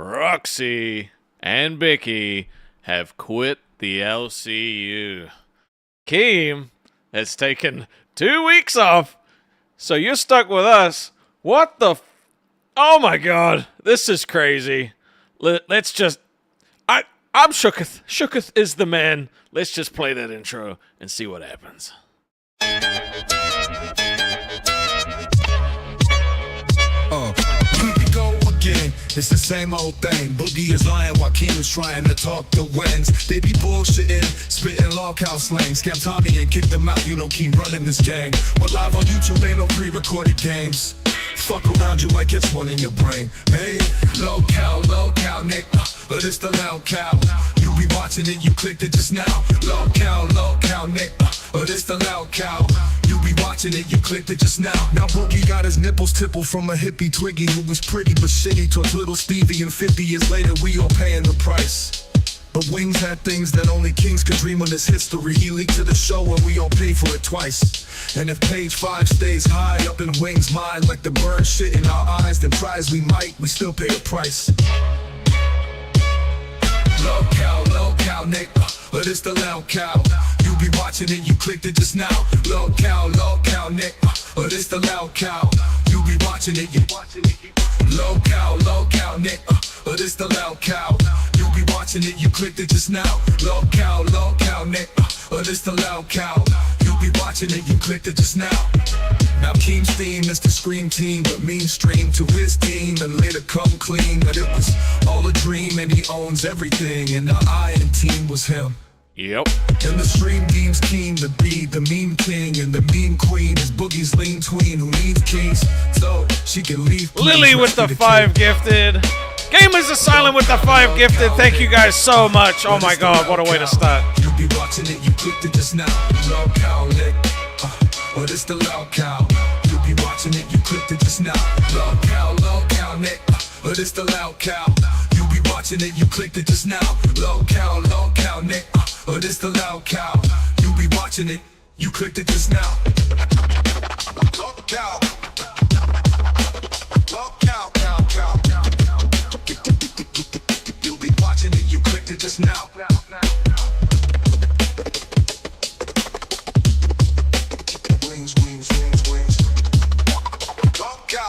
Roxy and Becky have quit the LCU. Keem has taken 2 weeks off, so you're stuck with us. What the oh my god, this is crazy. Let's just... I'm Shooketh. Shooketh is the man. Let's just play that intro and see what happens. Here we go again. It's the same old thing. Boogie is lying while Keem is trying to talk to wins. They be bullshitting, spitting lolcow slang. Scam Tommy and kick them out. You know Keem running this gang. We're live on YouTube, ain't no pre-recorded games. Fuck around you like it's one in your brain. Hey, local, Nick. But it's the local. You be watching it, you clicked it just now. Local, Nick. But it's the local. You be watching it, you clicked it just now. Now Boogie got his nipples tippled from a hippie Twiggy who was pretty but shitty towards little Stevie, and 50 years later we all paying the price. But Wings had things that only kings could dream of this history. He leaked to the show and we all paid for it twice. And if page 5 stays high up in Wings' mind like the burn shit in our eyes, then try as we might, we still pay a price. Local, Nick, but it's the local. You be watching it, you clicked it just now. Local, Nick, but it's the local. You be watching it, you watching it. Local, Nick, but it's the local. You be watching it, you clicked it just now. Local, Nick, but it's the local. You be watching it, you clicked it just now. Now Keem's theme is the Scream Team, but mean stream to his team and later come clean. But it was all a dream and he owns everything, and the Iron Team was him. Yep. And the stream game's Keem to be the meme king, and the meme queen is Boogie's lean tween who needs kings, so she can leave. Lily with the 5 gifted. Gamers Asylum with the 5 gifted. Thank you guys so much. Oh my god, what a way to start. You be watching it, you clicked it just now. Local, Nick, but it's the local. You be watching it, you clicked it just now. Local, Nick, but it's the local. You be watching it, you clicked it just now. Local, Nick, but it's the local. You be watching it, you clicked it just now. Local. You be watching it, you clicked it just now. Wings. Local.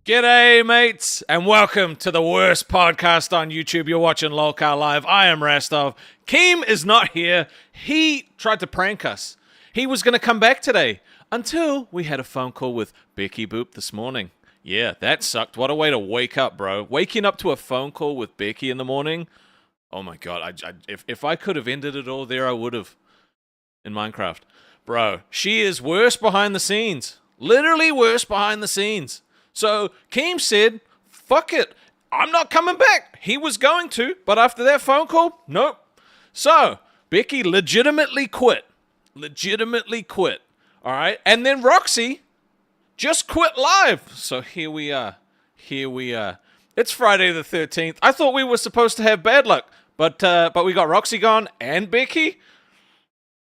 G'day, mates, and welcome to the worst podcast on YouTube. You're watching Lolcow Live. I am Rastov. Keem is not here. He tried to prank us. He was going to come back today until we had a phone call with Becky Boop this morning. Yeah, that sucked. What a way to wake up, bro. Waking up to a phone call with Becky in the morning. Oh my god, if I could have ended it all there, I would have. In Minecraft. Bro, she is worse behind the scenes. Literally worse behind the scenes. So, Keem said, fuck it, I'm not coming back. He was going to, but after that phone call, nope. So, Becky legitimately quit. Alright? And then Roxy just quit live. So here we are. It's Friday the 13th. I thought we were supposed to have bad luck, but we got Roxy gone and Becky.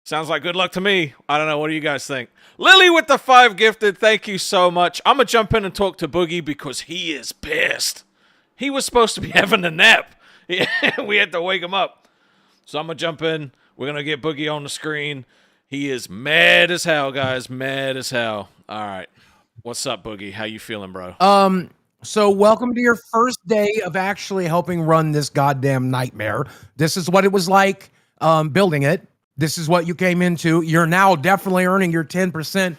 Sounds like good luck to me. I don't know. What do you guys think? Lily with the 5 gifted. Thank you so much. I'm going to jump in and talk to Boogie because he is pissed. He was supposed to be having a nap. We had to wake him up. So I'm going to jump in. We're going to get Boogie on the screen. He is mad as hell, guys. Mad as hell. All right. What's up, Boogie? How you feeling, bro? So welcome to your first day of actually helping run this goddamn nightmare. This is what it was like building it. This is what you came into. You're now definitely earning your 10%.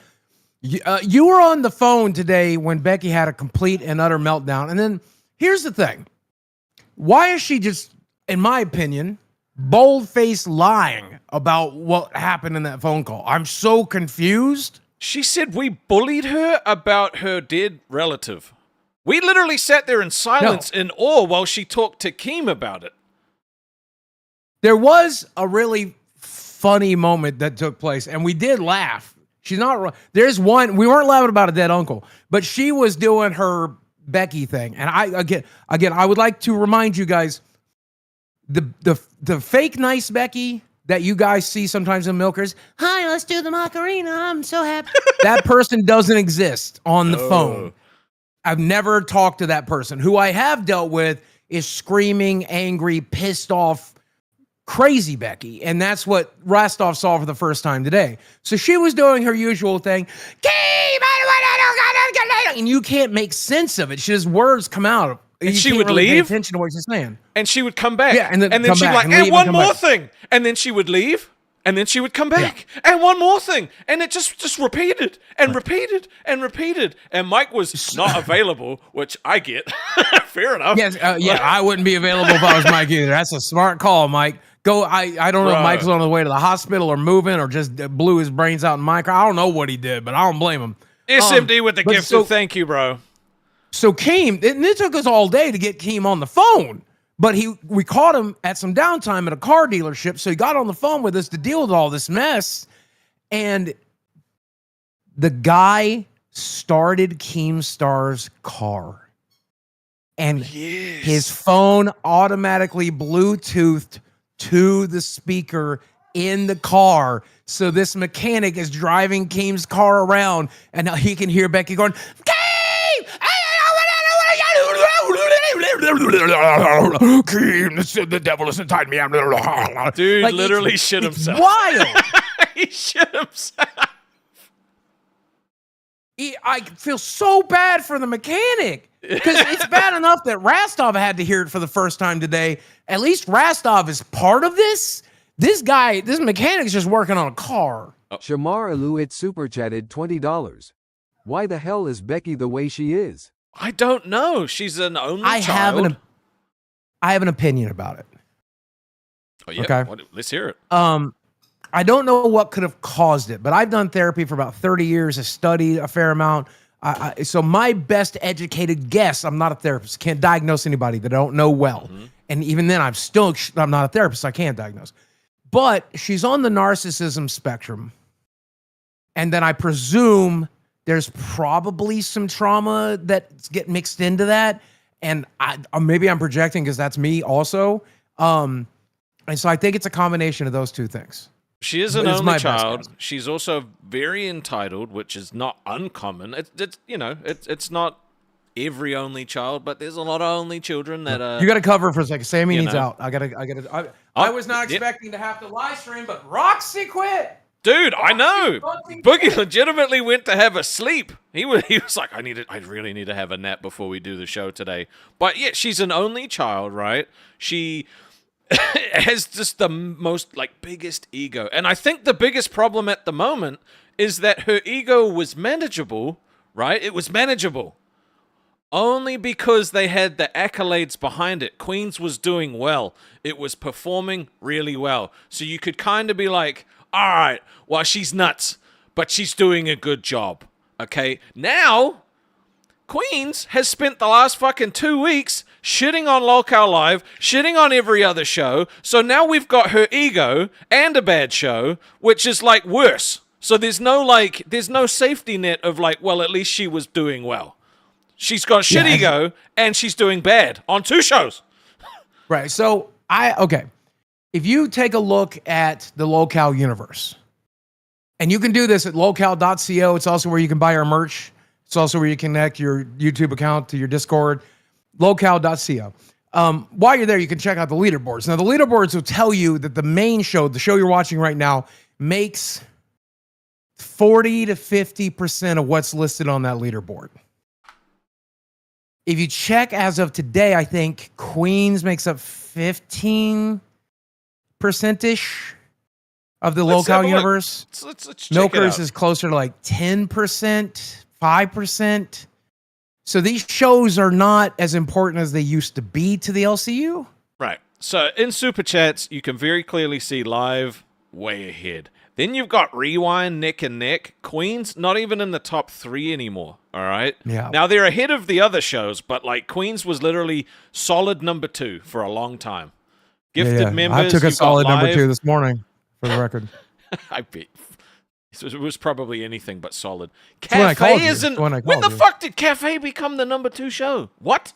You were on the phone today when Becky had a complete and utter meltdown. And then here's the thing. Why is she just, in my opinion, bold-faced lying about what happened in that phone call? I'm so confused. She said we bullied her about her dead relative. We literally sat there in silence in awe while she talked to Keem about it. There was a really funny moment that took place, and we did laugh. She's not. There's one. We weren't laughing about a dead uncle, but she was doing her Becky thing. And I would like to remind you guys, the fake nice Becky that you guys see sometimes in milkers. Hi, let's do the Macarena. I'm so happy. That person doesn't exist on the phone. I've never talked to that person. Who I have dealt with is screaming, angry, pissed off, crazy Becky. And that's what Rostov saw for the first time today. So she was doing her usual thing. And you can't make sense of it. She just words come out. And she can't would really pay leave? attention to what she's saying. And she would come back. Yeah, and then she'd back like, and and leave one and come more back. thing. And then she would leave. And then she would come back. And one more thing. And it just repeated and repeated and repeated. And Mike was not available, which I get. Fair enough. Yes, I wouldn't be available if I was Mike either. That's a smart call, Mike. Go. I don't know if Mike's on the way to the hospital or moving or just blew his brains out in Mike. I don't know what he did, but I don't blame him. SMD with the gift of thank you, bro. So Keem, it took us all day to get Keem on the phone, but we caught him at some downtime at a car dealership. So he got on the phone with us to deal with all this mess. And the guy started KEEMSTAR's car. And his phone automatically Bluetoothed to the speaker in the car. So this mechanic is driving Keem's car around, and now he can hear Becky going, Keem! Keem, the devil has inside me. Dude Like, literally it's shit himself. Wild. He shit himself. I feel so bad for the mechanic because it's bad enough that Rostov had to hear it for the first time today. At least Rostov is part of this. This mechanic's just working on a car. Shamar Aluit super chatted $20. Why the hell is Becky the way she is? I don't know. She's an only child. I have an opinion about it. Oh, yeah. Okay. Let's hear it. I don't know what could have caused it, but I've done therapy for about 30 years. I studied a fair amount. So my best educated guess, I'm not a therapist, can't diagnose anybody that I don't know well. Mm-hmm. And even then, I'm not a therapist, so I can't diagnose. But she's on the narcissism spectrum. And then I presume there's probably some trauma that's getting mixed into that. And maybe I'm projecting because that's me also. And so I think it's a combination of those two things. She is an only child. She's also very entitled, which is not uncommon. It's not every only child, but there's a lot of only children that You got to cover for a second. Sammy needs out. I was not expecting to have to live stream, but Roxy quit. Dude, I know. Boogie legitimately went to have a sleep. He was like, I really need to have a nap before we do the show today. But yeah, she's an only child, right? She has just the most biggest ego. And I think the biggest problem at the moment is that her ego was manageable, right? It was manageable. Only because they had the accolades behind it. Queens was doing well. It was performing really well. So you could kind of be like, all right, well, she's nuts, but she's doing a good job. Okay? Now, Queens has spent the last fucking 2 weeks shitting on Lolcow Live, shitting on every other show. So now we've got her ego and a bad show, which is worse. So there's no safety net of well, at least she was doing well. She's got shit ego and she's doing bad on 2 shows. Right. So if you take a look at the LolcowUniverse, and you can do this at local.co. It's also where you can buy our merch. It's also where you connect your YouTube account to your Discord, local.co. While you're there, you can check out the leaderboards. Now, the leaderboards will tell you that the main show, the show you're watching right now, makes 40 to 50% of what's listed on that leaderboard. If you check as of today, I think Queens makes up 15%-ish of the LolcowUniverse. Let's check Milkers it out. is closer to 10%, 5%. So these shows are not as important as they used to be to the LCU. Right. So in Super Chats, you can very clearly see live way ahead. Then you've got Rewind, neck and neck. Queens, not even in the top 3 anymore. All right? Yeah. Now, they're ahead of the other shows, but Queens was literally solid number 2 for a long time. Gifted members. I took a you've got solid number live. 2 this morning, for the record. I bet. It was probably anything but solid. when I called Cafe you. isn't. When I When called the you. fuck did Cafe become the #2 show? What?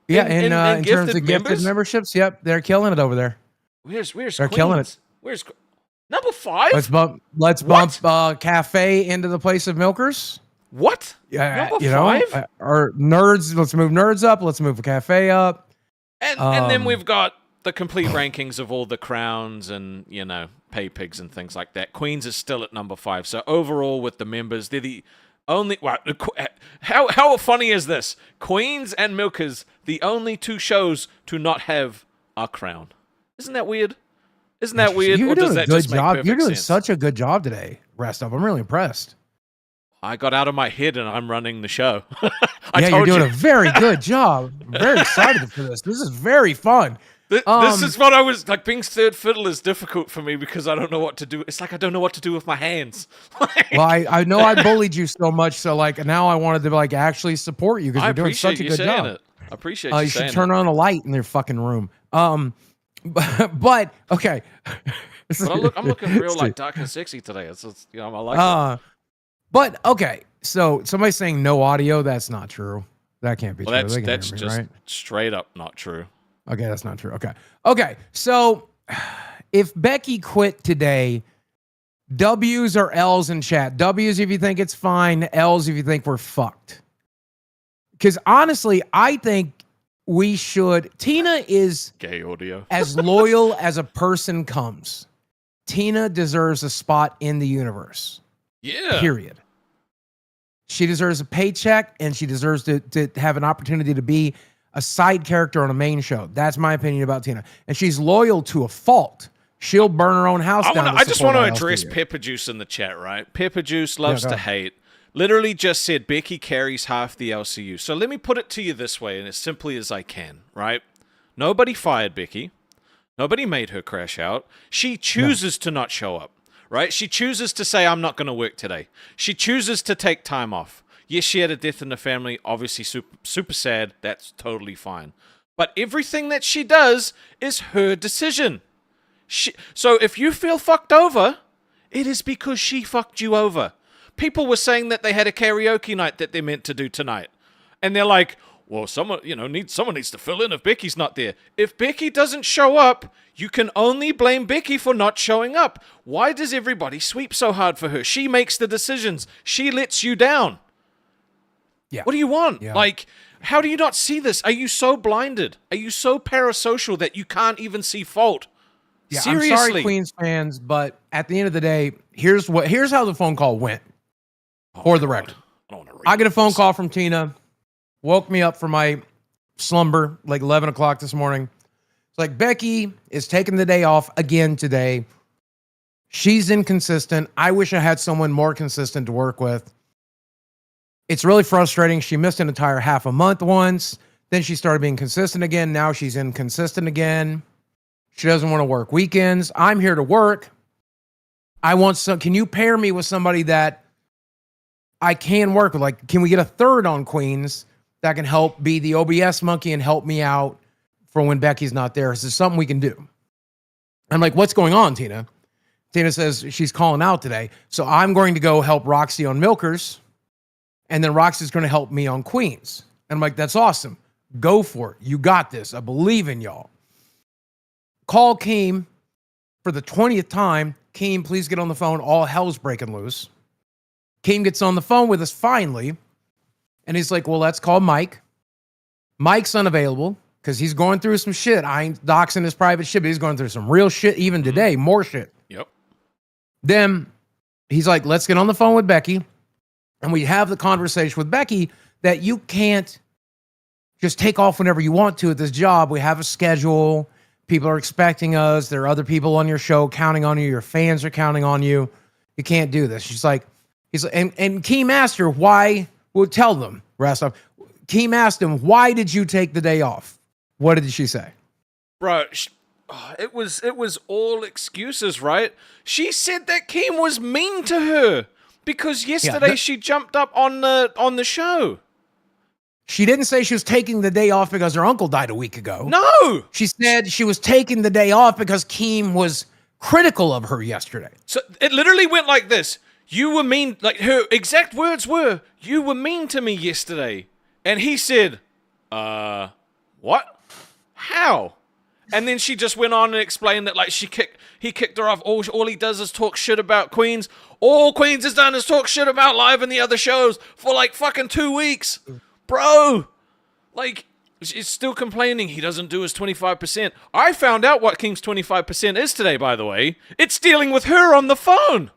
Yeah, in in terms of gifted gifted members? memberships, yep, they're killing it over there. Where's They're Queens? killing it. Where's #5? Let's What? bump Cafe into the place of Milkers. What? Yeah, Number you know, 5? or Nerds. Let's move Nerds up. Let's move the Cafe up. And then we've got the complete rankings of all the crowns and, you know, pay pigs and things like that. Queens is still at #5. So overall with the members, they're the only... Well, how funny is this? Queens and Milkers, the only 2 shows to not have a crown. Isn't that weird? Isn't that weird? You're Or does doing a that good just make job. perfect You're doing sense? such a good job today, Restov. I'm really impressed. I got out of my head and I'm running the show. Yeah, you're doing you. a very good job. I'm very excited for this. This is very fun. This is what I was like. Being third fiddle is difficult for me because I don't know what to do. It's like I don't know what to do with my hands. Well, I know I bullied you so much, so like now I wanted to like actually support you because I you're doing appreciate such a you good saying job. it. I appreciate you You saying should turn on a light in their fucking room. But okay. But I'm looking real like dark and sexy today. It's you know I like it. But okay, so somebody's saying no audio. That's not true. That can't be Well, true. They can that's hear me, just right? straight up not true. Okay, that's not true. Okay. So if Becky quit today, W's or L's in chat. W's if you think it's fine. L's if you think we're fucked. Because honestly, I think we should. Tina is Gay audio. as loyal as a person comes. Tina deserves a spot in the universe. Yeah. Period. She deserves a paycheck and she deserves to have an opportunity to be a side character on a main show. That's my opinion about Tina. And she's loyal to a fault. She'll burn her own house down. I just want to address LCU. Pepper Juice in the chat, right? Pepper Juice loves go to ahead. hate. Literally just said Becky carries half the LCU. So let me put it to you this way, and as simply as I can, right? Nobody fired Becky. Nobody made her crash out. She chooses to not show up, right? She chooses to say, I'm not going to work today. She chooses to take time off. Yes, she had a death in the family. Obviously, super sad. That's totally fine. But everything that she does is her decision. So if you feel fucked over, it is because she fucked you over. People were saying that they had a karaoke night that they're meant to do tonight. And they're like, well, someone needs to fill in if Becky's not there. If Becky doesn't show up, you can only blame Becky for not showing up. Why does everybody sweep so hard for her? She makes the decisions. She lets you down. Yeah. What do you want? Yeah. Like, how do you not see this? Are you so blinded? Are you so parasocial that you can't even see fault? Yeah, Seriously. I'm sorry, Queens fans, but at the end of the day, here's how the phone call went. For the record, I get a phone call from Tina. Woke me up from my slumber like 11 o'clock this morning. It's like, Becky is taking the day off again today. She's inconsistent. I wish I had someone more consistent to work with. It's really frustrating. She missed an entire half a month once. Then she started being consistent again. Now she's inconsistent again. She doesn't want to work weekends. I'm here to work. Can you pair me with somebody that I can work with? Like, can we get a third on Queens that can help be the OBS monkey and help me out for when Becky's not there? Is this something we can do? I'm like, what's going on, Tina? Tina says she's calling out today. So I'm going to go help Roxy on Milkers. And then Roxy's going to help me on Queens. And I'm like, that's awesome. Go for it. You got this. I believe in y'all. Call Keem for the 20th time. Keem, please get on the phone. All hell's breaking loose. Keem gets on the phone with us finally. And he's like, well, let's call Mike. Mike's unavailable because he's going through some shit. I ain't doxing his private shit, but he's going through some real shit even today. More shit. Yep. Then he's like, let's get on the phone with Becky. And we have the conversation with Becky that you can't just take off whenever you want to at this job. We have a schedule. People are expecting us. There are other people on your show counting on you. Your fans are counting on you. You can't do this. He's like, and Keem asked her why. Well, tell them, Rastov. Keem asked him, why did you take the day off? What did she say? Bro, it was all excuses, right? She said that Keem was mean to her because yesterday she jumped up on the show. She didn't say she was taking the day off because her uncle died a week ago. No! She said she was taking the day off because Keem was critical of her yesterday. So it literally went like this. You were mean, like her exact words were, you were mean to me yesterday. And he said, what? How? And then she just went on and explained that like he kicked her off. All he does is talk shit about Queens. All Queens has done is talk shit about Live and the other shows for like fucking 2 weeks. Bro, like, she's still complaining he doesn't do his 25%. I found out what Keem's 25% is today, by the way. It's dealing with her on the phone.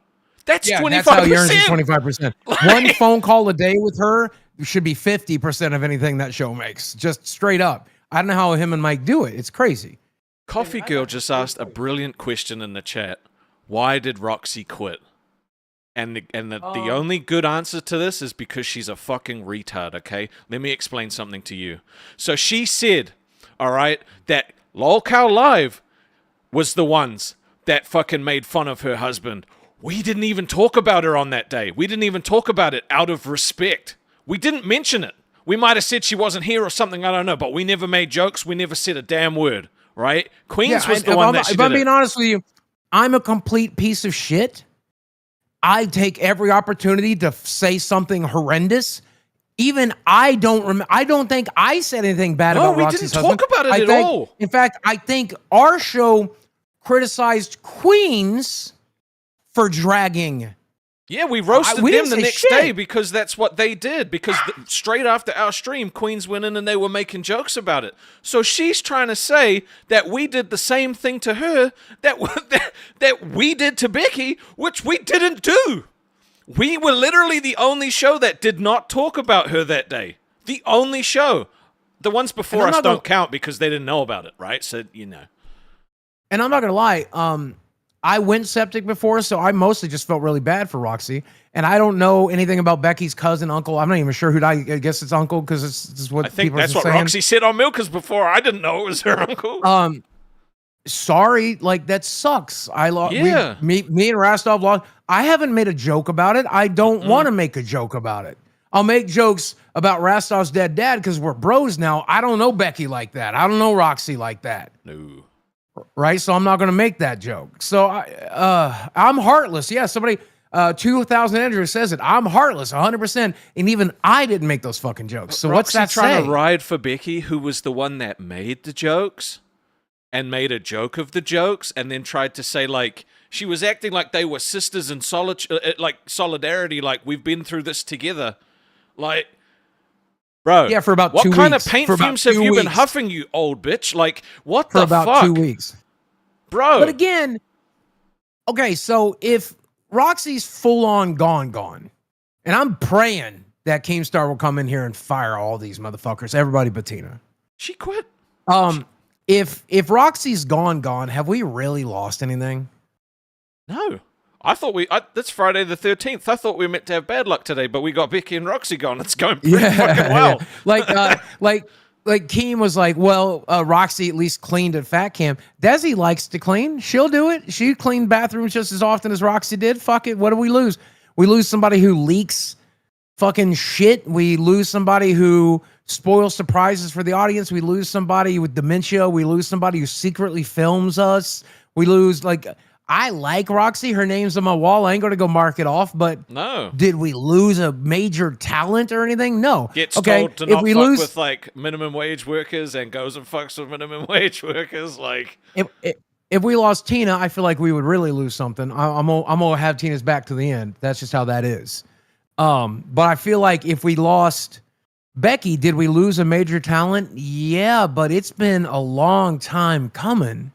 That's 25%. That's how he earns his 25%. One phone call a day with her should be 50% of anything that show makes. Just straight up. I don't know how him and Mike do it. It's crazy. Coffee Girl just asked a brilliant question in the chat. Why did Roxy quit? And the only good answer to this is because she's a fucking retard, okay? Let me explain something to you. So she said, all right, that LolcowUniverse Live was the ones that fucking made fun of her husband. We didn't even talk about her on that day. We didn't even talk about it out of respect. We didn't mention it. We might have said she wasn't here or something, I don't know, but we never made jokes. We never said a damn word, right? Queens was the one that she did. If I'm being honest with you, I'm a complete piece of shit. I take every opportunity to say something horrendous. Even I don't think I said anything bad about Roxy's husband. No, we didn't talk about it at all. In fact, I think our show criticized Queens for dragging. Yeah, we roasted them the next day because that's what they did. Because straight after our stream, Queens went in and they were making jokes about it. So she's trying to say that we did the same thing to her that we did to Becky, which we didn't do. We were literally the only show that did not talk about her that day. The only show. The ones before us don't count because they didn't know about it, right? So, you know. And I'm not going to lie. I went septic before, so I mostly just felt really bad for Roxy. And I don't know anything about Becky's cousin, uncle. I'm not even sure who I guess it's uncle because it's what I think people that's what saying. Roxy said on Milkers before. I didn't know it was her uncle. Sorry, like that sucks. Me and Rastov lost. I haven't made a joke about it. I don't want to make a joke about it. I'll make jokes about Rastov's dead dad because we're bros now. I don't know Becky like that. I don't know Roxy like that. No. Right, so I'm not going to make that joke. So I'm heartless. Yeah, somebody 2000 Andrew says it. I'm heartless, 100%. And even I didn't make those fucking jokes. So what's that trying say? to ride for Becky, who was the one that made the jokes and made a joke of the jokes, and then tried to say like she was acting like they were sisters in like solidarity, like we've been through this together, like. Bro, yeah, for about 2 weeks. What kind of paint fumes have you been huffing, you old bitch? Like, what the fuck? For about 2 weeks. Bro. But again, okay, so if Roxy's full-on gone, and I'm praying that KEEMSTAR will come in here and fire all these motherfuckers, everybody but Tina. She quit. If Roxy's gone, have we really lost anything? No. I thought that's Friday the 13th. I thought we were meant to have bad luck today, but we got Becky and Roxy gone. It's going pretty fucking well. Yeah. Like Keem was like, well, Roxy at least cleaned at Fat Camp. Desi likes to clean. She'll do it. She cleaned bathrooms just as often as Roxy did. Fuck it. What do we lose? We lose somebody who leaks fucking shit. We lose somebody who spoils surprises for the audience. We lose somebody with dementia. We lose somebody who secretly films us. We lose, like... I like Roxy. Her name's on my wall. I ain't going to go mark it off, but no. Did we lose a major talent or anything? No. Gets told to not fuck with like minimum wage workers and goes and fucks with minimum wage workers. Like if we lost Tina, I feel like we would really lose something. I'm gonna have Tina's back to the end. That's just how that is. But I feel like if we lost Becky, did we lose a major talent? Yeah, but it's been a long time coming.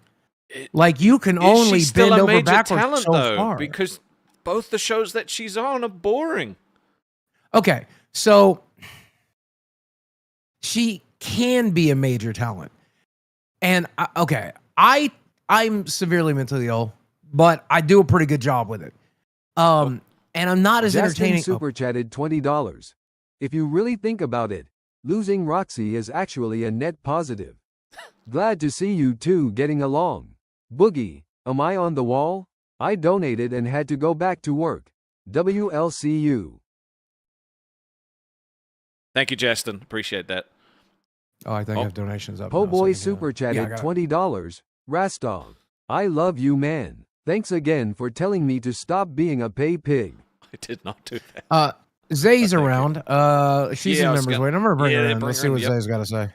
Like you can only bend over backwards so far because both the shows that she's on are boring. Okay, so she can be a major talent, and I'm severely mentally ill, but I do a pretty good job with it. And I'm not as entertaining. Super chatted $20. If you really think about it, losing Roxy is actually a net positive. Glad to see you two getting along. Boogie, am I on the wall? I donated and had to go back to work. WLCU. Thank you, Justin. Appreciate that. Oh, I think I have donations up. Po Boy super chatted $20. Rastov, I love you, man. Thanks again for telling me to stop being a pay pig. I did not do that. Zay's around. She's Yeah, I in was members gonna- wait. I'm gonna bring Yeah, her in. bring Let's her see in, what yep. Zay's got to say.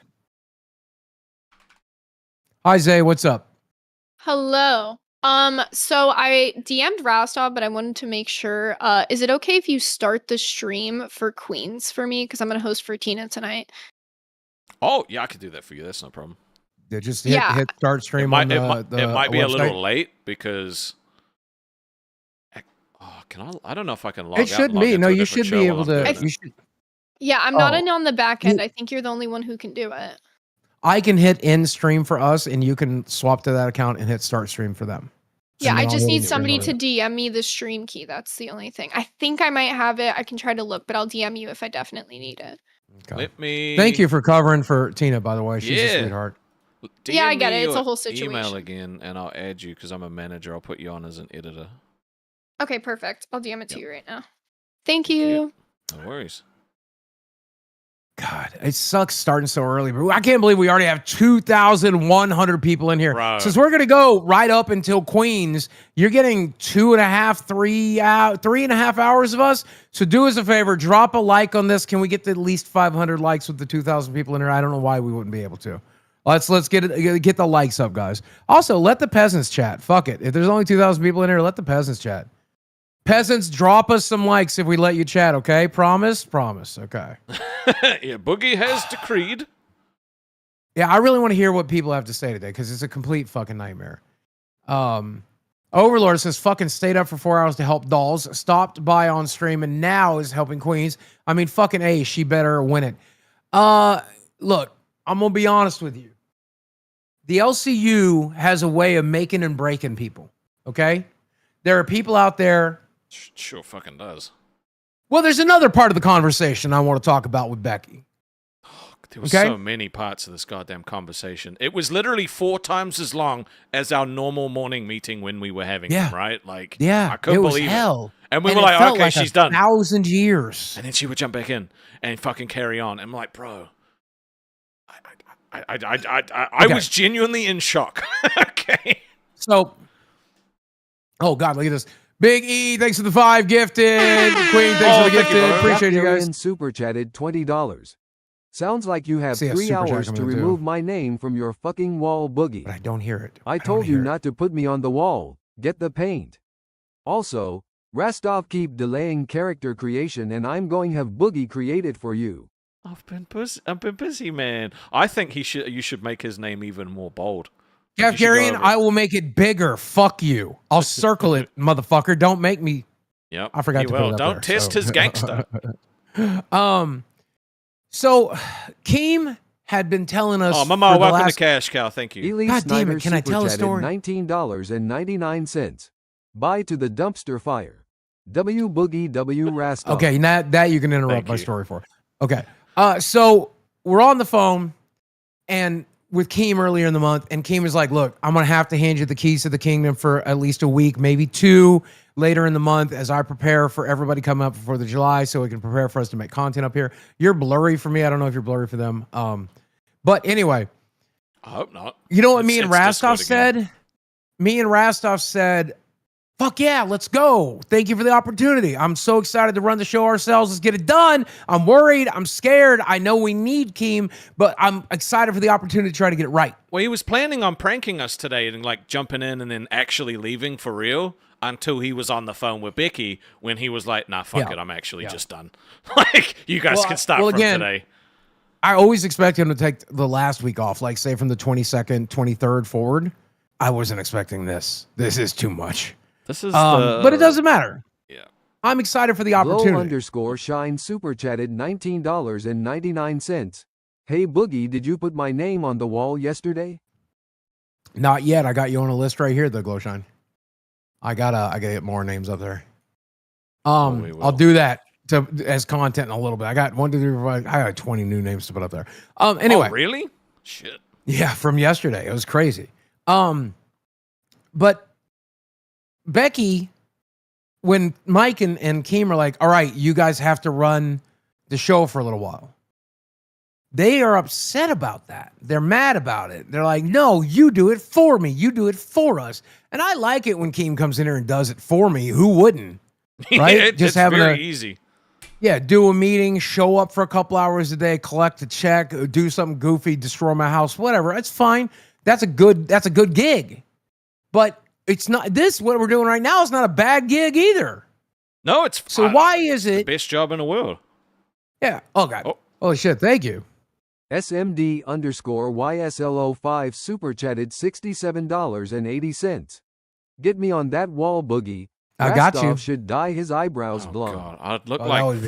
Hi Zay, what's up? Hello. So I DM'd Rostov, but I wanted to make sure. Is it okay if you start the stream for Queens for me? Because I'm gonna host for Tina tonight. Oh, yeah, I could do that for you. That's no problem. Yeah, just Yeah. hit start It stream might, on the it might be a website. little late because. Oh, can I? I don't know if I can log It out. shouldn't and log be. into No, a you different should show be while able I'm doing to. it. You should. Yeah, I'm not Oh. in on the back end. You- I think you're the only one who can do it. I can hit end stream for us, and you can swap to that account and hit start stream for them. Yeah, And I then I'll just go need and somebody stream to on it. DM me the stream key. That's the only thing. I think I might have it. I can try to look, but I'll DM you if I definitely need it. Okay. Let me. Thank you for covering for Tina, by the way. She's Yeah. a sweetheart. Yeah, I DM get me it. It's a your whole Email situation. again, and I'll add you because I'm a manager. I'll put you on as an editor. Okay, perfect. I'll DM it to Yep. you right now. Thank you. you. No worries. God, it sucks starting so early, but I can't believe we already have 2,100 people in here. Bro. Since we're gonna go right up until Queens, you're getting 3.5 hours of us. So do us a favor, drop a like on this. Can we get to at least 500 likes with the 2,000 people in here? I don't know why we wouldn't be able to. Let's get the likes up, guys. Also, let the peasants chat. Fuck it. If there's only 2,000 people in here, let the peasants chat. Peasants, drop us some likes if we let you chat, okay? Promise? Promise. Okay. Yeah, Boogie has decreed. Yeah, I really want to hear what people have to say today because it's a complete fucking nightmare. Overlord says fucking stayed up for 4 hours to help dolls, stopped by on stream, and now is helping Queens. I mean, fucking A, she better win it. Look, I'm gonna be honest with you. The LCU has a way of making and breaking people. Okay, there are people out there. Sure fucking does. Well, there's another part of the conversation I want to talk about with Becky. There were Okay. so many parts of this goddamn conversation. It was literally 4 times as long as our normal morning meeting when we were having Yeah. them, right? Like, Yeah, I couldn't it was believe hell. it. And we were it like, felt okay, like she's done. 1,000 years. And then she would jump back in and fucking carry on. I'm like, bro, I Okay. was genuinely in shock. Okay. So, oh God, look at this. Big E, thanks for the 5 gifted. Queen, thanks Oh, for the thank you, gifted. bro. Appreciate you guys. Darian super chatted $20. Sounds like you have See a 3 super chat hours to coming in, too. remove my name from your fucking wall, Boogie. But I don't hear it. I don't told you hear it. not to put me on the wall. Get the paint. Also, Rastov keep delaying character creation and I'm going have Boogie create it for you. I've been busy, man. I think you should make his name even more bold. You should go Gafgarian, over it. I will make it bigger. Fuck you. I'll circle it, motherfucker. Don't make me. Yep. I forgot he to put will. it up Don't there, test so. his gangster. So Keem had been telling us. Oh, for Mama, the welcome last- to Cash Cow. Thank you. Elise God damn it, Snyder can I super tell a chatted story? $19.99. Bye to the dumpster fire. W Boogie W Rastov. Okay, now that you can interrupt Thank my you. story for. Okay. So we're on the phone and with Keem earlier in the month, and Keem is like, look, I'm gonna have to hand you the keys to the kingdom for at least a week, maybe 2 later in the month as I prepare for everybody coming up for the July so we can prepare for us to make content up here. You're blurry for me. I don't know if you're blurry for them. But anyway, I hope not. you know what It's- me and it's Rastov Discord again. said? Me and Rastov said, fuck yeah, let's go. Thank you for the opportunity. I'm so excited to run the show ourselves. Let's get it done. I'm worried. I'm scared. I know we need Keem, but I'm excited for the opportunity to try to get it right. Well, he was planning on pranking us today and like jumping in and then actually leaving for real until he was on the phone with Becky when he was like, nah, fuck Yeah. it. I'm actually just done. Like, you guys Well, can start well, from again, today. I always expect him to take the last week off, like say from the 22nd, 23rd forward. I wasn't expecting this. This is too much. This is But it doesn't matter. Yeah. I'm excited for the Blow opportunity. _ shine super chatted $19.99. Hey Boogie, did you put my name on the wall yesterday? Not yet. I got you on a list right here, the Glowshine. I gotta get more names up there. we will. I'll do that as content in a little bit. I got 1, 2, 3, 4, 5. I got 20 new names to put up there. Anyway, Oh, really? Shit. yeah, from yesterday. It was crazy. But Becky, when Mike and Keem are like, all right, you guys have to run the show for a little while. They are upset about that. They're mad about it. They're like, no, you do it for me. You do it for us. And I like it when Keem comes in here and does it for me. Who wouldn't? Right? It's very easy. Yeah, do a meeting, show up for a couple hours a day, collect a check, do something goofy, destroy my house, whatever. It's fine. That's a good gig. But it's not this what we're doing right now is not a bad gig either. No, it's so why is it the best job in the world? Yeah. Oh god. Oh. Holy shit, thank you. SMD_YSLO5 super chatted $67.80. Get me on that wall, Boogie. I got you. Should dye his eyebrows blonde. God, I'd look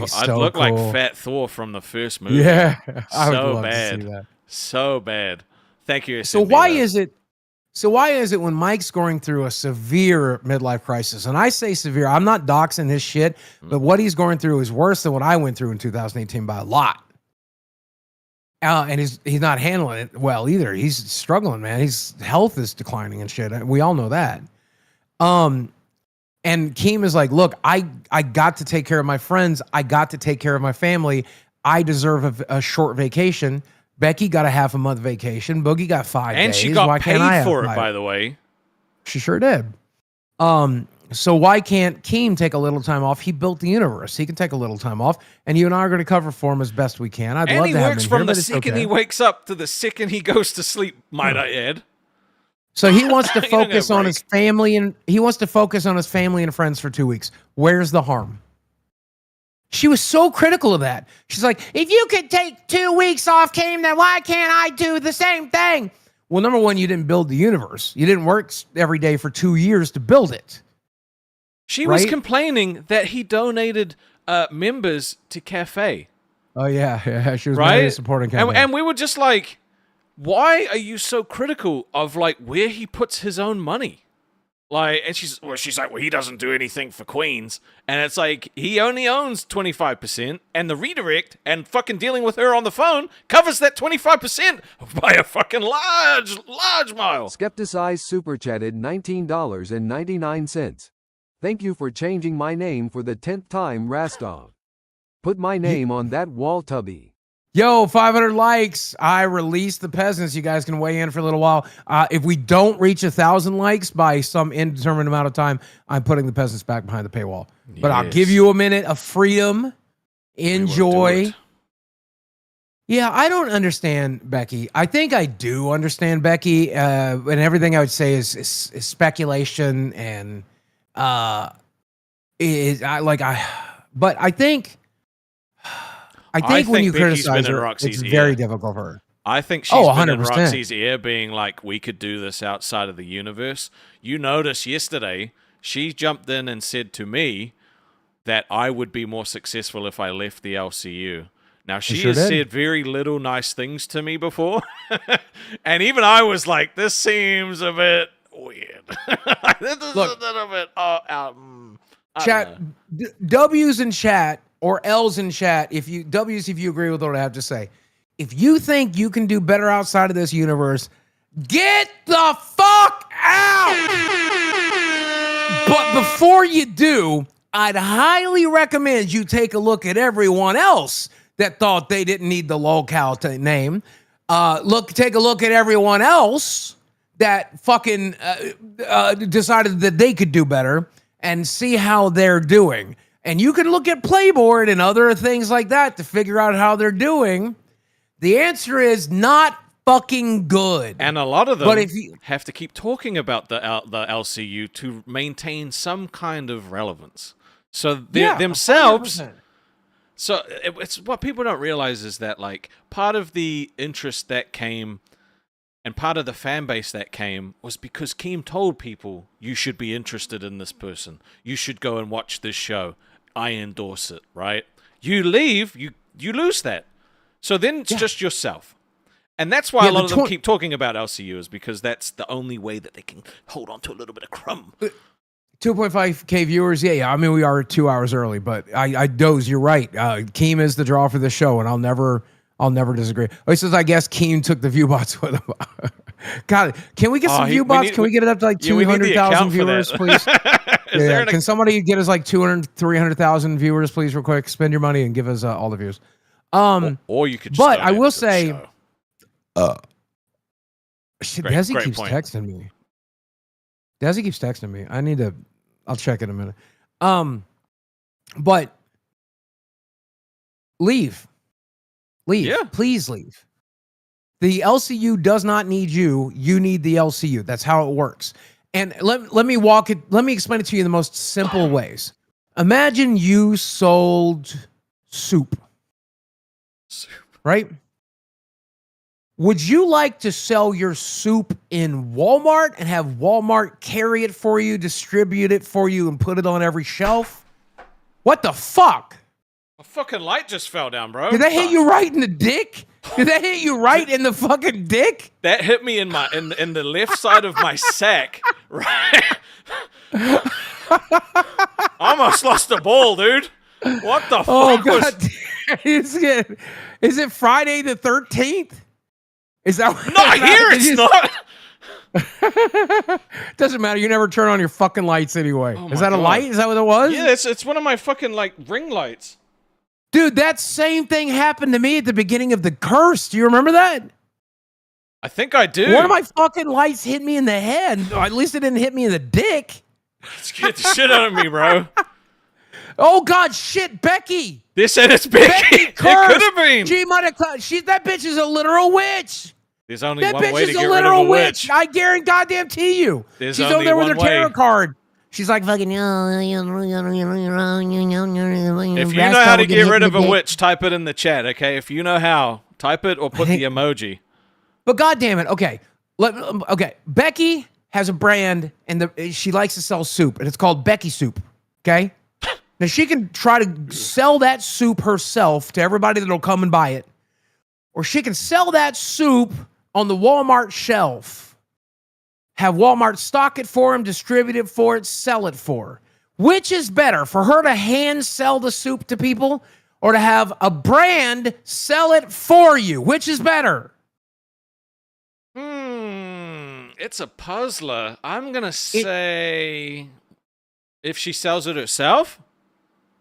so like cool. Fat Thor from the first movie. Yeah, I would so love bad, to see that. so bad. Thank you. So why is it? So why is it when Mike's going through a severe midlife crisis, and I say severe, I'm not doxing his shit, but what he's going through is worse than what I went through in 2018 by a lot. And he's not handling it well either. He's struggling, man. His health is declining and shit. We all know that. And Keem is like, look, I got to take care of my friends. I got to take care of my family. I deserve a short vacation. Becky got a half a month vacation. Boogie got 5 days. And she got paid for it, by the way. She sure did. So why can't Keem take a little time off? He built the universe. He can take a little time off, and you and I are going to cover for him as best we can. I'd love to have him. And he works from the second he wakes up to the second he goes to sleep, might I add. So he wants to focus on his family, and he wants to focus on his family and friends for 2 weeks. Where's the harm? She was so critical of that. She's like, if you could take 2 weeks off, Keem, then why can't I do the same thing? Well, number one, you didn't build the universe. You didn't work every day for 2 years to build it. She was complaining that he donated members to Cafe. Oh, yeah. She was supporting Cafe. And we were just like, why are you so critical of like where he puts his own money? Like, and she's like, well, he doesn't do anything for Queens. And it's like, he only owns 25%, and the redirect and fucking dealing with her on the phone covers that 25% by a fucking large mile. Skepticize super chatted $19.99. Thank you for changing my name for the 10th time, Rastov. Put my name on that wall, Tubby. Yo, 500 likes. I released the peasants. You guys can weigh in for a little while. If we don't reach 1,000 likes by some indeterminate amount of time, I'm putting the peasants back behind the paywall. Yes. But I'll give you a minute of freedom. Enjoy. Yeah, I don't understand Becky. I think I do understand Becky. And everything I would say is speculation and but I think when you criticize her, it's very difficult for her. I think she's been in Roxy's ear being like, we could do this outside of the universe. You notice yesterday, she jumped in and said to me that I would be more successful if I left the LCU. Now, she has said very little nice things to me before. And even I was like, this seems a bit weird. This is a little bit chat, W's in chat or L's in chat. If you agree with what I have to say. If you think you can do better outside of this universe, get the fuck out. But before you do, I'd highly recommend you take a look at everyone else that thought they didn't need the locale name. Take a look at everyone else that fucking decided that they could do better and see how they're doing. And you can look at Playboard and other things like that to figure out how they're doing. The answer is not fucking good. And a lot of them have to keep talking about the LCU to maintain some kind of relevance. So themselves... 100%. So it's what people don't realize is that like part of the interest that came and part of the fan base that came was because Keem told people, you should be interested in this person. You should go and watch this show. I endorse it, right? You leave, you lose that. So then it's just yourself. And that's why a lot of them keep talking about LCU, is because that's the only way that they can hold on to a little bit of crumb. 2.5K viewers. Yeah. I mean, we are 2 hours early, but I doze. You're right. Keem is the draw for the show, and I'll never disagree. He says, I guess Keem took the viewbots with him. God, can we get some viewbots? Can we get it up to like 200,000 viewers, please? Can somebody get us like 200, 300,000 viewers, please, real quick? Spend your money and give us all the views. Or you could. Just But I donate will to the say, show. shit, Great Desi keeps point. texting me. Desi keeps texting me. I'll check in a minute. But leave. Yeah. Please leave. The LCU does not need you. You need the LCU. That's how it works. And let me explain it to you in the most simple ways. Imagine you sold soup. Right? Would you like to sell your soup in Walmart and have Walmart carry it for you, distribute it for you, and put it on every shelf? What the fuck? A fucking light just fell down, bro. Did that hit you right in the dick? Did that hit you right in the fucking dick? That hit me in my in the left side of my sack. Right. I almost lost the ball, dude. What the Oh fuck? god. Is it Friday the 13th? Is that Not here, it's not. Doesn't matter. You never turn on your fucking lights anyway. Oh Is my that a God. light? Is that what it was? Yeah, it's one of my fucking like ring lights. Dude, that same thing happened to me at the beginning of The Curse. Do you remember that? I think I do. One of my fucking lights hit me in the head. Or at least it didn't hit me in the dick. Scared the shit out of me, bro. Oh god, shit, Becky. They said it's Becky. Becky It could have cursed. been. She might have. That bitch is a literal witch. There's only That one bitch way to is get a rid of literal a witch. I guarantee you. There's She's only over there with her one way. tarot card. She's like fucking. If you know how to get rid of a witch, type it in the chat, okay? If you know how, type it or put the emoji. But goddamn it, okay. Okay, Becky has a brand, and she likes to sell soup, and it's called Becky Soup. Okay. Now she can try to sell that soup herself to everybody that'll come and buy it, or she can sell that soup on the Walmart shelf. Have Walmart stock it for him, distribute it for it, sell it for her. Which is better, for her to hand sell the soup to people or to have a brand sell it for you? Which is better? It's a puzzler. I'm going to say if she sells it herself?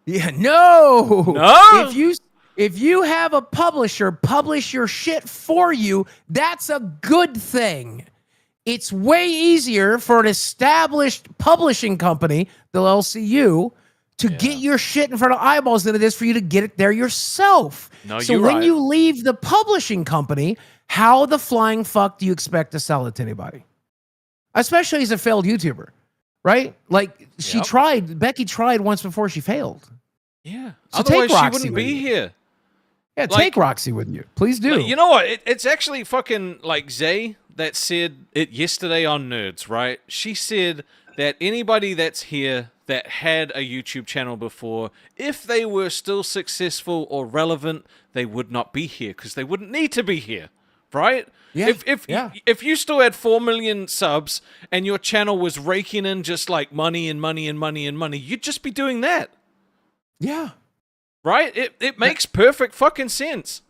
Yeah, no. No? If you have a publisher publish your shit for you, that's a good thing. It's way easier for an established publishing company, the LCU, to get your shit in front of eyeballs than it is for you to get it there yourself. No, so you're when right. you leave the publishing company, how the flying fuck do you expect to sell it to anybody? Especially as a failed YouTuber, right? Like she tried, Becky tried once before she failed. Yeah. So Otherwise, take Roxy she wouldn't with be you. here. Yeah, Like- take Roxy with you. Please do. You know what? It's actually fucking like Zay that said it yesterday on Nerds, right? She said that anybody that's here that had a YouTube channel before, if they were still successful or relevant, they would not be here because they wouldn't need to be here, right? Yeah, If you still had 4 million subs and your channel was raking in just like money and money and money and money, you'd just be doing that, Yeah. right? It makes perfect fucking sense.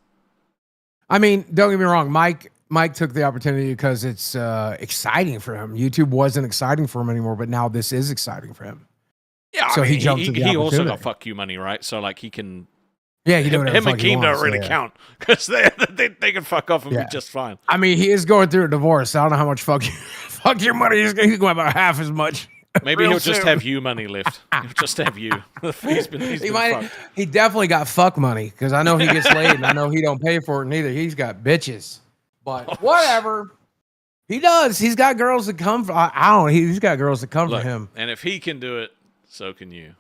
I mean, don't get me wrong. Mike took the opportunity because it's exciting for him. YouTube wasn't exciting for him anymore, but now this is exciting for him. Yeah, So I he mean, jumped to the he also got opportunity. fuck you money, right? So like he can. Yeah, he Him whatever the and fuck he Keem don't wants, really yeah. count because they can fuck off and Yeah. be just fine. I mean, he is going through a divorce. I don't know how much fuck your money. He's going about half as much. Maybe Real he'll just soon. have you money left. He'll just have you. he's been fucked. He definitely got fuck money because I know he gets laid and I know he don't pay for it neither. He's got bitches, but whatever. He does. He's got girls that come. I don't know. He's got girls that come Look, for him. and if he can do it, so can you.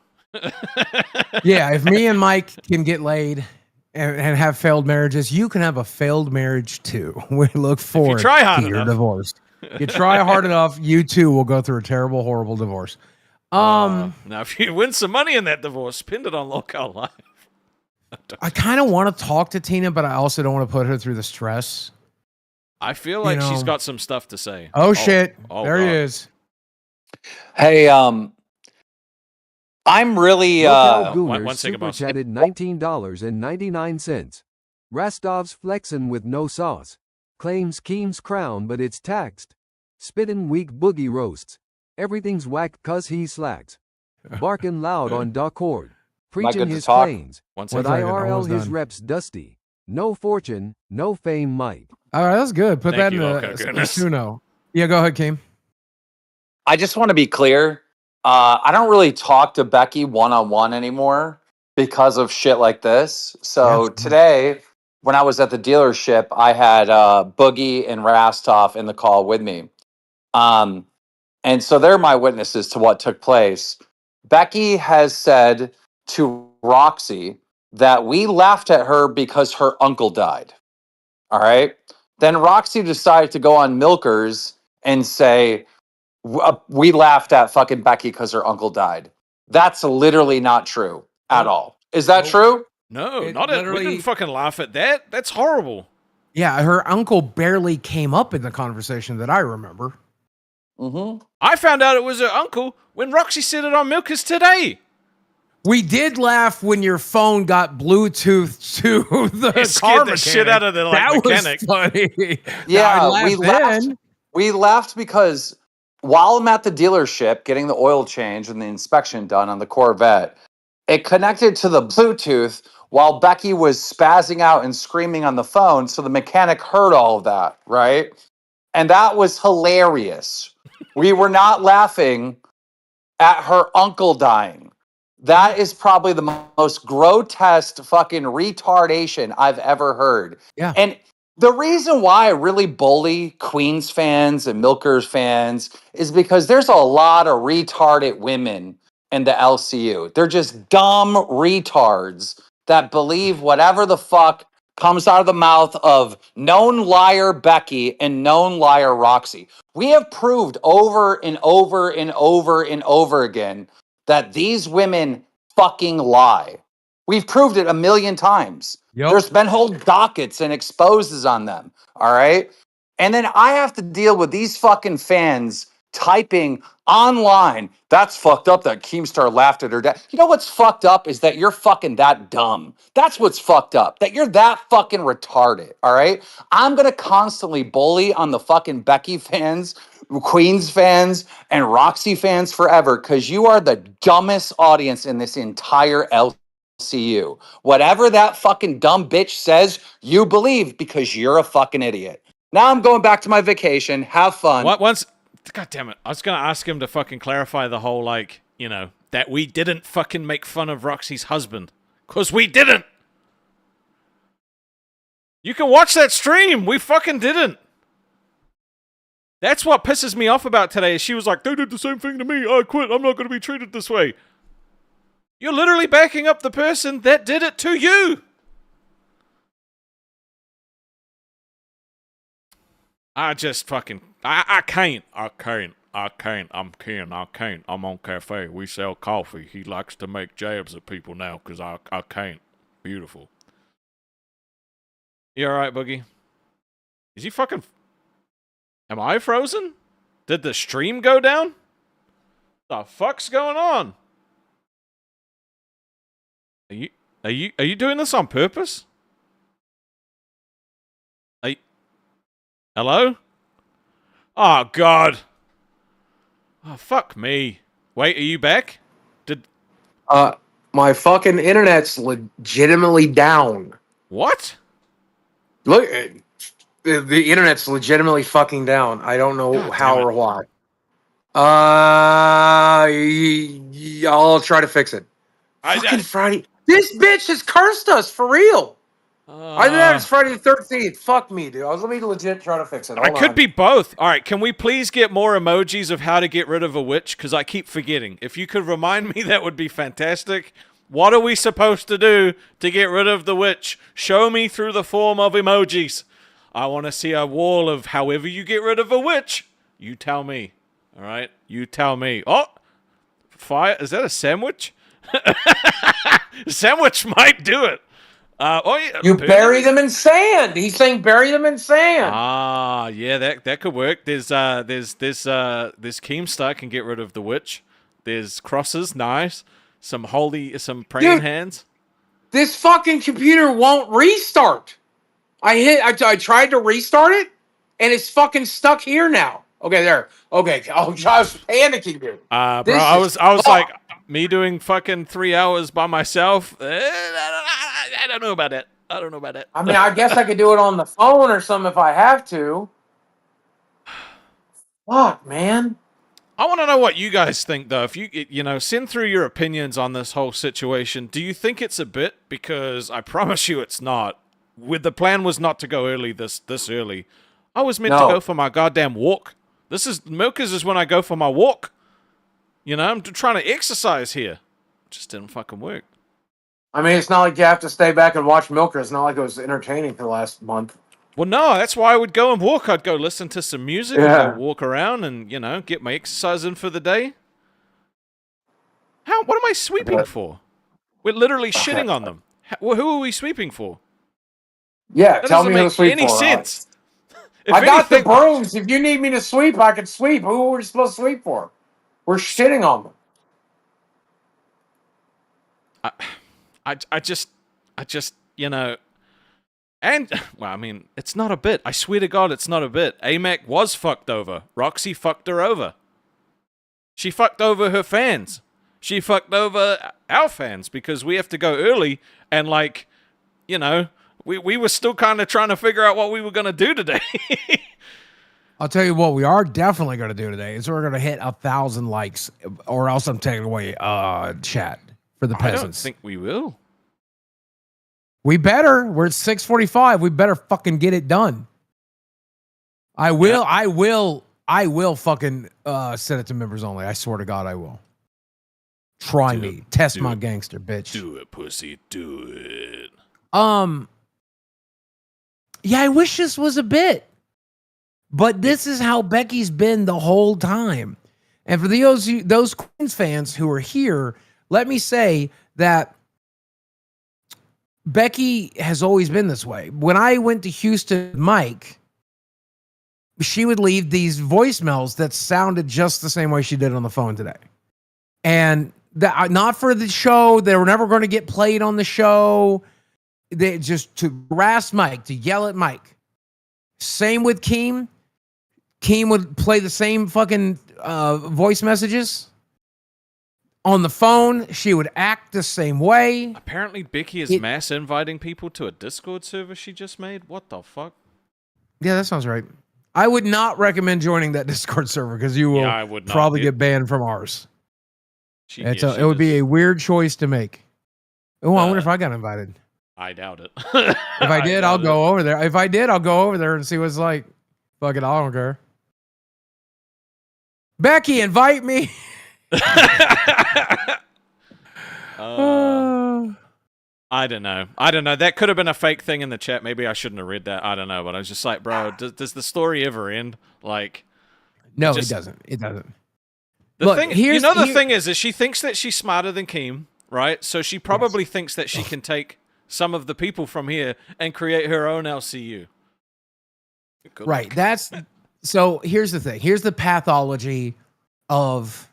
Yeah, if me and Mike can get laid and have failed marriages, you can have a failed marriage too. We look forward try hard to your enough. divorce. You try hard enough, you too will go through a terrible, horrible divorce. Now, if you win some money in that divorce, spend it on Local Live. I kind of want to talk to Tina, but I also don't want to put her through the stress. I feel like You she's know. got some stuff to say. Oh shit. oh, There he God. is. Hey, I'm really one second, Super boss. chatted $19.99. Rastov's flexin' with no sauce. Claims Keem's crown, but it's taxed. Spittin' weak boogie roasts. Everything's whack 'cause he slacks. Barkin' loud on Discord. Am I Preaching good to his talk? planes. One But second. second, IRL almost his done. reps dusty. No fortune, no fame, Mike. All right, that's good. Put Thank that you, in Loco Goodness. Suno. Yeah, go ahead, Keem. I just want to be clear. I don't really talk to Becky one-on-one anymore because of shit like this. So Yeah. today, when I was at the dealership, I had Boogie and Rastov in the call with me. And so they're my witnesses to what took place. Becky has said to Roxy that we laughed at her because her uncle died. All right. Then Roxy decided to go on Milkers and say, we laughed at fucking Becky because her uncle died. That's literally not true at Nope. all. Is that Nope. true? No, It not it. We literally- didn't fucking laugh at that. That's horrible. Yeah, her uncle barely came up in the conversation that I remember. Mm-hmm. I found out it was her uncle when Roxy said it on Milkers today. We did laugh when your phone got Bluetooth to the It scared car the mechanic. shit out of the mechanic. Was funny. Yeah, I we laughed. then. We laughed because while I'm at the dealership getting the oil change and the inspection done on the Corvette, it connected to the Bluetooth while Becky was spazzing out and screaming on the phone. So the mechanic heard all of that, right? And that was hilarious. We were not laughing at her uncle dying. That is probably the most grotesque fucking retardation I've ever heard. Yeah. And the reason why I really bully Queens fans and Milkers fans is because there's a lot of retarded women in the LCU. They're just dumb retards that believe whatever the fuck comes out of the mouth of known liar Becky and known liar Roxy. We have proved over and over and over and over again that these women fucking lie. We've proved it a million times. Yep. There's been whole dockets and exposes on them. All right. And then I have to deal with these fucking fans typing online. That's fucked up that Keemstar laughed at her dad. You know what's fucked up is that you're fucking that dumb. That's what's fucked up. That you're that fucking retarded. All right. I'm going to constantly bully on the fucking Becky fans, Queens fans, and Roxy fans forever because you are the dumbest audience in this entire LCU. Whatever that fucking dumb bitch says, you believe because you're a fucking idiot. Now I'm going back to my vacation. Have fun. What once? God damn it! I was gonna ask him to fucking clarify the whole that we didn't fucking make fun of Roxy's husband, cause we didn't. You can watch that stream. We fucking didn't. That's what pisses me off about today. Is she was like, they did the same thing to me. I quit. I'm not gonna be treated this way. You're literally backing up the person that did it to you. I just fucking, I can't. I'm on cafe. We sell coffee. He likes to make jabs at people now because I can't. Beautiful. You alright, Boogie? Is he fucking, am I frozen? Did the stream go down? The fuck's going on? Are you doing this on purpose? Hello? Oh, God. Oh, fuck me. Wait, are you back? My fucking internet's legitimately down. What? Look, the internet's legitimately fucking down. I don't know God how damn it. or why. I'll try to fix it. Fucking Friday. This bitch has cursed us for real. I know it's Friday the 13th. Fuck me, dude. Let me legit try to fix it. I Hold could on. be both. All right, can we please get more emojis of how to get rid of a witch? Because I keep forgetting. If you could remind me, that would be fantastic. What are we supposed to do to get rid of the witch? Show me through the form of emojis. I want to see a wall of however you get rid of a witch. You tell me. All right? You tell me. Oh! Fire. Is that a sandwich? Sandwich might do it. Yeah, You bury them in sand. He's saying bury them in sand. Ah, yeah, that could work. There's KEEMSTAR can get rid of the witch. There's crosses, nice. Some praying Dude. hands. This fucking computer won't restart. I tried to restart it, and it's fucking stuck here now. Okay, there. Okay, I was panicking, dude. Bro, This I is was fucked. like, me doing fucking 3 hours by myself. I don't know about that. I don't know about that. I mean, I guess I could do it on the phone or something if I have to. Fuck, man. I want to know what you guys think, though. If you know, send through your opinions on this whole situation. Do you think it's a bit? Because I promise you, it's not. The plan was not to go early this early. I was meant to go for my goddamn walk. Milkers is when I go for my walk. You know, I'm trying to exercise here. It just didn't fucking work. I mean, it's not like you have to stay back and watch Milker. It's not like it was entertaining for the last month. Well, no, that's why I would go and walk. I'd go listen to some music, I'd go walk around and, you know, get my exercise in for the day. What am I sweeping for? We're literally shitting on them. Who are we sweeping for? Yeah, That tell me doesn't who to make sweep any for. sense. I got the brooms. If you need me to sweep, I can sweep. Who are we supposed to sweep for? We're shitting on them. I just, you know, and, well, I mean, it's not a bit. I swear to God, it's not a bit. AMAC was fucked over. Roxy fucked her over. She fucked over her fans. She fucked over our fans because we have to go early and, like, you know, we were still kind of trying to figure out what we were going to do today. I'll tell you what we are definitely going to do today is we're going to hit 1,000 likes or else I'm taking away chat for the peasants. I don't think we will. We better. We're at 6:45. We better fucking get it done. I will fucking send it to members only. I swear to God I will. Try me. Test my gangster, bitch. Do it, pussy. Do it. Yeah, I wish this was a bit. But this is how Becky's been the whole time. And for those Queens fans who are here, let me say that Becky has always been this way. When I went to Houston with Mike, she would leave these voicemails that sounded just the same way she did on the phone today. And not for the show. They were never going to get played on the show. They just to harass Mike, to yell at Mike. Same with Keem. Keem would play the same fucking voice messages. On the phone, she would act the same way. Apparently, Becky is mass inviting people to a Discord server she just made. What the fuck? Yeah, that sounds right. I would not recommend joining that Discord server because you will probably get banned from ours. It would be a weird choice to make. Oh, I wonder if I got invited. I doubt it. If I did, I'll go over there. If I did, I'll go over there and see what it's like. Fuck it, I don't care. Becky, invite me. I don't know. That could have been a fake thing in the chat. Maybe I shouldn't have read that. I don't know. But I was just like, bro, does the story ever end? Like, no, it doesn't. It doesn't. The thing is she thinks that she's smarter than Keem, right? So she probably thinks that she can take some of the people from here and create her own LCU. Right. So here's the thing. Here's the pathology of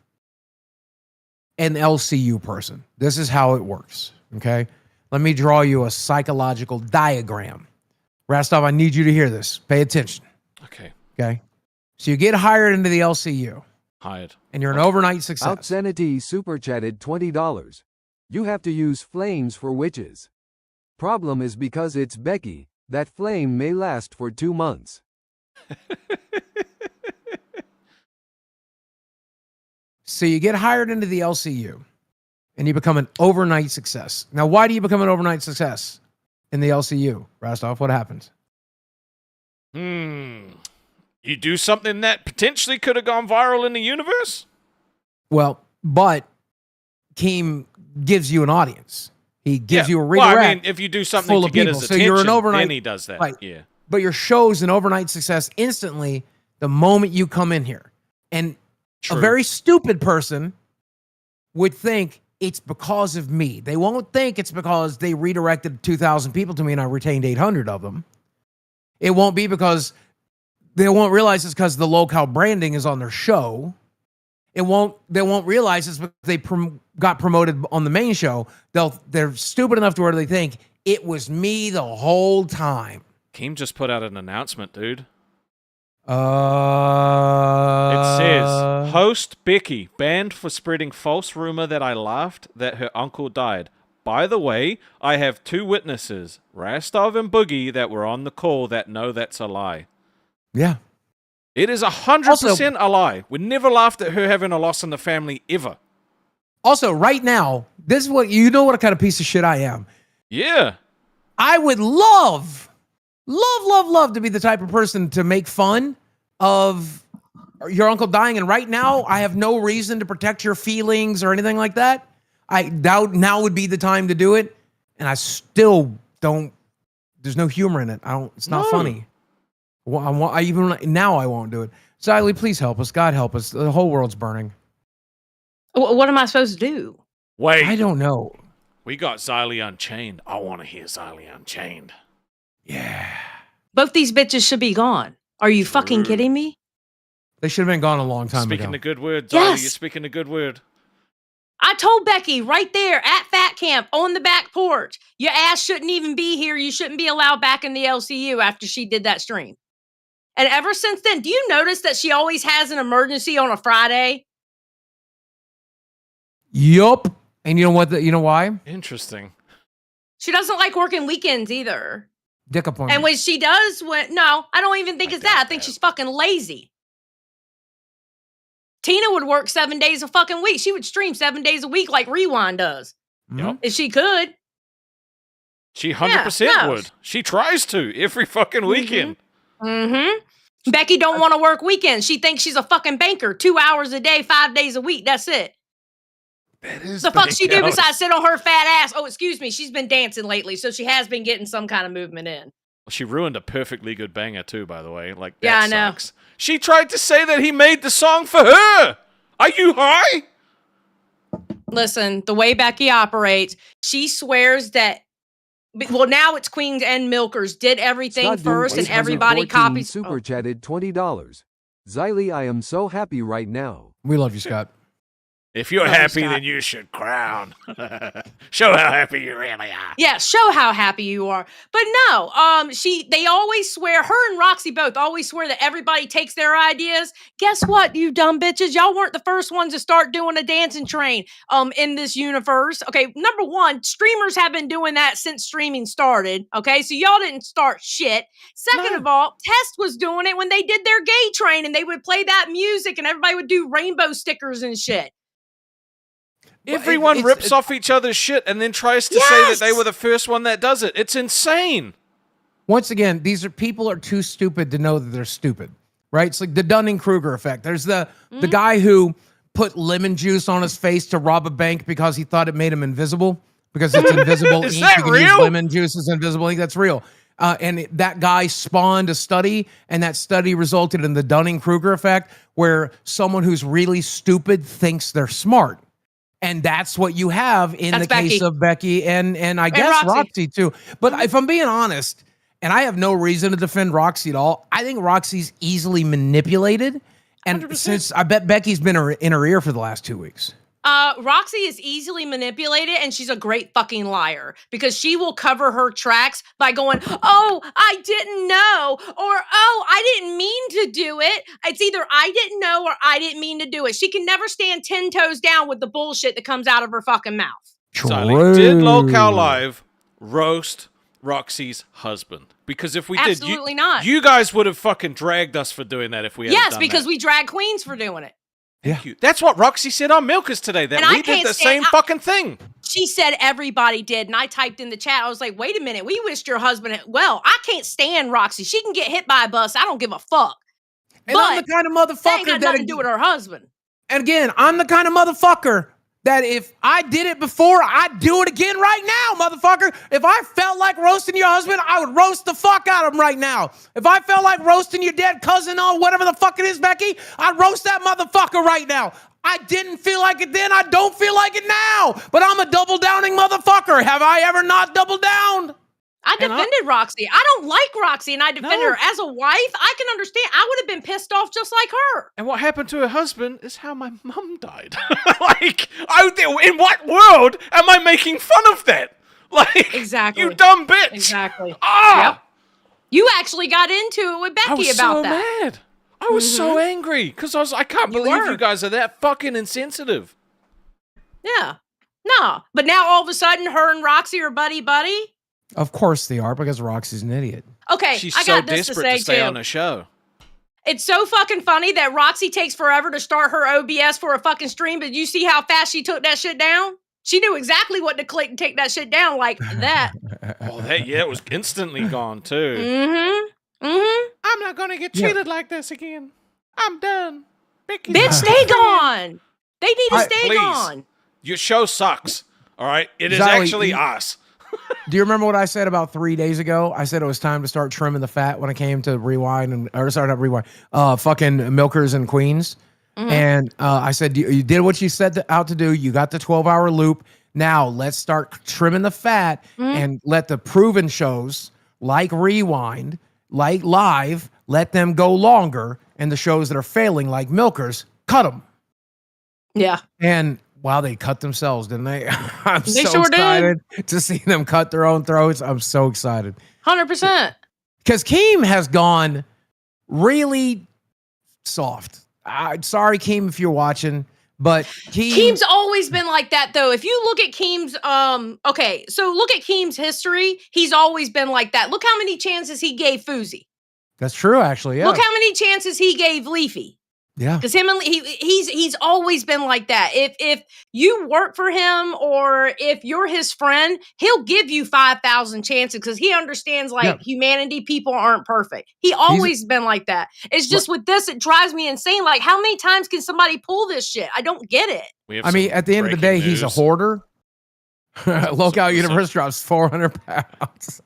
an LCU person. This is how it works. Okay. Let me draw you a psychological diagram. Rastov, I need you to hear this. Pay attention. Okay. Okay. So you get hired into the LCU. Hired. And you're an overnight success. Outsanity super chatted $20. You have to use flames for witches. Problem is because it's Becky, that flame may last for 2 months. So you get hired into the LCU and you become an overnight success. Now, why do you become an overnight success in the LCU? Rastov, what happens? You do something that potentially could have gone viral in the universe? Well, but Keem gives you an audience. He gives you a redirect. Well, I mean, if you do something to get his attention, so you're an overnight, then he does that. Right. Yeah. But your show's an overnight success instantly the moment you come in here. And a very stupid person would think it's because of me. They won't think it's because they redirected 2,000 people to me and I retained 800 of them. It won't be because they won't realize it's because the local branding is on their show. They won't realize it's because they got promoted on the main show. They're stupid enough to where they think it was me the whole time. Keem just put out an announcement, dude. It says, host Becky banned for spreading false rumor that I laughed that her uncle died. By the way, I have 2 witnesses, Rastov and Boogie, that were on the call that know that's a lie. Yeah. It is 100% a lie. We never laughed at her having a loss in the family, ever. Also, right now, this is what kind of piece of shit I am. Yeah. I would love to be the type of person to make fun of your uncle dying. And right now, I have no reason to protect your feelings or anything like that. I doubt now would be the time to do it. And I still don't, there's no humor in it. It's not funny. Even now I won't do it. Xylee, please help us. God help us. The whole world's burning. What am I supposed to do? Wait. I don't know. We got Xylee Unchained. I want to hear Xylee Unchained. Yeah. Both these bitches should be gone. Are you fucking kidding me? They should have been gone a long time ago. Speaking a good word, Xylee. Yes. You're speaking a good word. I told Becky right there at Fat Camp on the back porch, your ass shouldn't even be here. You shouldn't be allowed back in the LCU after she did that stream. And ever since then, do you notice that she always has an emergency on a Friday? Yup. And you know what? You know why? Interesting. She doesn't like working weekends either. Dick appointment. And when she does, no, I don't even think it's that. I think she's fucking lazy. Tina would work 7 days a fucking week. She would stream 7 days a week like Rewind does. Yep. If she could. She 100% would. She tries to every fucking weekend. Mm-hmm. Becky don't want to work weekends. She thinks she's a fucking banker. 2 hours a day, 5 days a week. That's it. That is the fuck she do besides sit on her fat ass? Oh, excuse me. She's been dancing lately, so she has been getting some kind of movement in. She ruined a perfectly good banger too, by the way. Like, that yeah, I know. sucks. She tried to say that he made the song for her. Are you high? Listen, the way Becky operates, she swears that. Well, now it's Queens and Milkers did everything Scott first, and everybody 814 copies. Super chatted $20. Xylee, I am so happy right now. We love you, Scott. If you're happy, then you should crown. Show how happy you really are. Yeah, show how happy you are. But no, they always swear, her and Roxy both always swear that everybody takes their ideas. Guess what, you dumb bitches? Y'all weren't the first ones to start doing a dancing train in this universe. Okay, number one, streamers have been doing that since streaming started. Okay, so y'all didn't start shit. Second of all, Test was doing it when they did their gay train and they would play that music and everybody would do rainbow stickers and shit. Everyone rips off each other's shit and then tries to say that they were the first one that does it. It's insane. Once again, people are too stupid to know that they're stupid, right? It's like the Dunning-Kruger effect. There's the guy who put lemon juice on his face to rob a bank because he thought it made him invisible, because it's invisible Is ink. that You can real? use lemon juice as invisible ink. That's real. And that guy spawned a study, and that study resulted in the Dunning-Kruger effect, where someone who's really stupid thinks they're smart. And that's what you have in the case of Becky and I guess Roxy too. But if I'm being honest, and I have no reason to defend Roxy at all, I think Roxy's easily manipulated. And 100%. since I bet Becky's been in her ear for the last 2 weeks. Roxy is easily manipulated, and she's a great fucking liar because she will cover her tracks by going, "Oh, I didn't know," or "Oh, I didn't mean to do it." It's either I didn't know or I didn't mean to do it. She can never stand 10 toes down with the bullshit that comes out of her fucking mouth. Xylee, did Lolcow Live roast Roxy's husband? Because if we Absolutely not. You guys would have fucking dragged us for doing that if we hadn't done that. Yes, because we drag queens for doing it. Thank you. That's what Roxy said on Milkers today, that we did the same fucking thing. She said everybody did, and I typed in the chat. I was like, wait a minute, we wished your husband well. I can't stand Roxy. She can get hit by a bus. I don't give a fuck. And I'm the kind of motherfucker that ain't got nothing to do with her husband. And again, I'm the kind of motherfucker that if I did it before, I'd do it again right now, motherfucker. If I felt like roasting your husband, I would roast the fuck out of him right now. If I felt like roasting your dead cousin or whatever the fuck it is, Becky, I'd roast that motherfucker right now. I didn't feel like it then. I don't feel like it now. But I'm a double downing motherfucker. Have I ever not doubled down? I defended Roxy. I don't like Roxy, and I defended her. As a wife, I can understand. I would have been pissed off just like her. And what happened to her husband is how my mum died. Like, in what world am I making fun of that? Like, exactly. You dumb bitch. Exactly. Ah! Yep. You actually got into it with Becky about that. I was so mad. I was so angry because I can't believe you guys are that fucking insensitive. Yeah. No, but now all of a sudden, her and Roxy are buddy. Of course they are, because Roxy's an idiot. Okay, She's I so got this to desperate say to stay too. on the show. It's so fucking funny that Roxy takes forever to start her OBS for a fucking stream, but you see how fast she took that shit down? She knew exactly what to click and take that shit down like that. Oh, it was instantly gone too. Mm-hmm. Mm-hmm. I'm not gonna get treated like this again. I'm done. Becky's Bitch, not stay fair. gone. They need to stay Please. gone. Your show sucks. All right, it is Zali, actually us. Do you remember what I said about 3 days ago? I said it was time to start trimming the fat when it came to rewind fucking milkers and queens. And I said, you did what you set out to do. You got the 12-hour loop. Now let's start trimming the fat and let the proven shows like Rewind, like Live, let them go longer. And the shows that are failing, like Milkers, cut them. Yeah. And wow, they cut themselves, didn't they? I'm They so sure did. excited to see them cut their own throats. I'm so excited. 100%. Because Keem has gone really soft. Sorry, Keem, if you're watching, but Keem's always been like that, though. If you look at Keem's, okay, so look at Keem's history. He's always been like that. Look how many chances he gave Fousey. That's true, actually. Yeah. Look how many chances he gave Leafy. Yeah. Because him and he's always been like that. If you work for him or if you're his friend, he'll give you 5,000 chances because he understands humanity. People aren't perfect. He always been like that. It's just with this, it drives me insane. Like, how many times can somebody pull this shit? I don't get it. I mean, at the end of the day, he's a hoarder. LolcowUniverse drops 400 pounds.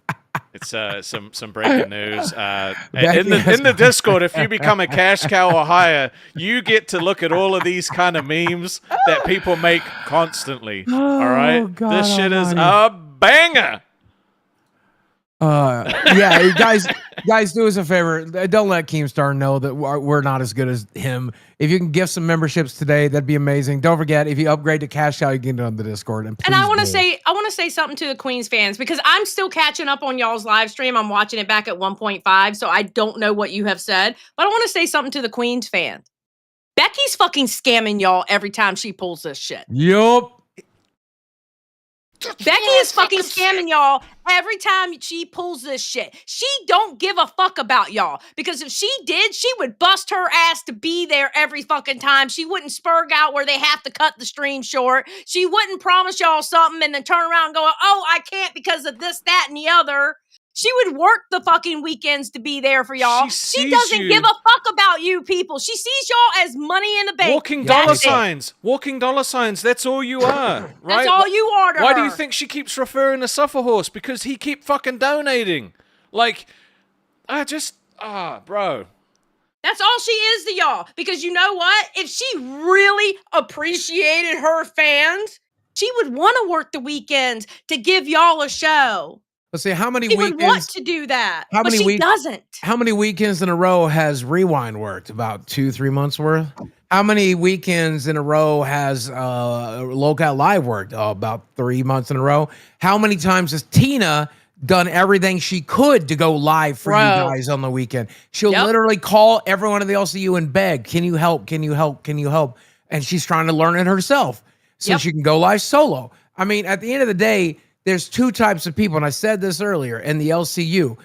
It's some breaking news. In the Discord, if you become a cash cow or higher, you get to look at all of these kind of memes that people make constantly. All right, God this shit is almighty. a banger. Yeah, guys, do us a favor. Don't let Keemstar know that we're not as good as him. If you can give some memberships today, that'd be amazing. Don't forget, if you upgrade to Cash Cow, you can get it on the Discord. And I want to say something to the Queens fans because I'm still catching up on y'all's live stream. I'm watching it back at 1.5, so I don't know what you have said. But I want to say something to the Queens fans. Becky's fucking scamming y'all every time she pulls this shit. Yup. Becky is fucking scamming y'all every time she pulls this shit. She don't give a fuck about y'all because if she did, she would bust her ass to be there every fucking time. She wouldn't spurg out where they have to cut the stream short. She wouldn't promise y'all something and then turn around and go, oh, I can't because of this, that, and the other. She would work the fucking weekends to be there for y'all. She doesn't give a fuck about you people. She sees y'all as money in the bank. Walking dollar signs. Walking dollar signs. That's all you are, right? That's all you are to Why her. do you think she keeps referring to Suffer Horse? Because he keep fucking donating. Like, bro. That's all she is to y'all. Because you know what? If she really appreciated her fans, she would want to work the weekends to give y'all a show. Let's see, how many She weekends? would want to do that, How but many she doesn't. How many weekends in a row has Rewind worked? About 2-3 months worth. How many weekends in a row has Local Live worked? About 3 months in a row. How many times has Tina done everything she could to go live for you guys on the weekend? She'll literally call everyone in the LCU and beg, "Can you help? Can you help? Can you help?" And she's trying to learn it herself so she can go live solo. I mean, at the end of the day, there's two types of people, and I said this earlier in the LCU.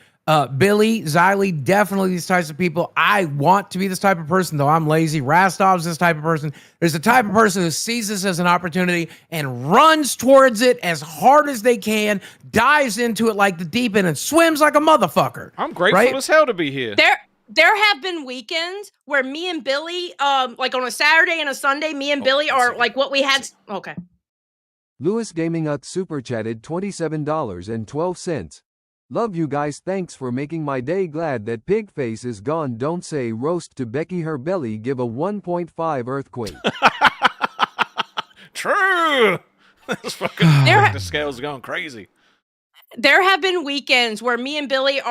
Billy, Xylee, definitely these types of people. I want to be this type of person, though I'm lazy. Rastov's this type of person. There's the type of person who sees this as an opportunity and runs towards it as hard as they can, dives into it like the deep end, and swims like a motherfucker. I'm grateful as hell to be here. There have been weekends where me and Billy, like on a Saturday and a Sunday, me and Billy are like what we had. Okay. Lewis Gaming Ut super chatted $27.12. Love you guys. Thanks for making my day. Glad that Pigface is gone. Don't say roast to Becky. Her belly give a 1.5 earthquake. True. That's fucking the scale's going crazy. There have been weekends where me and Billy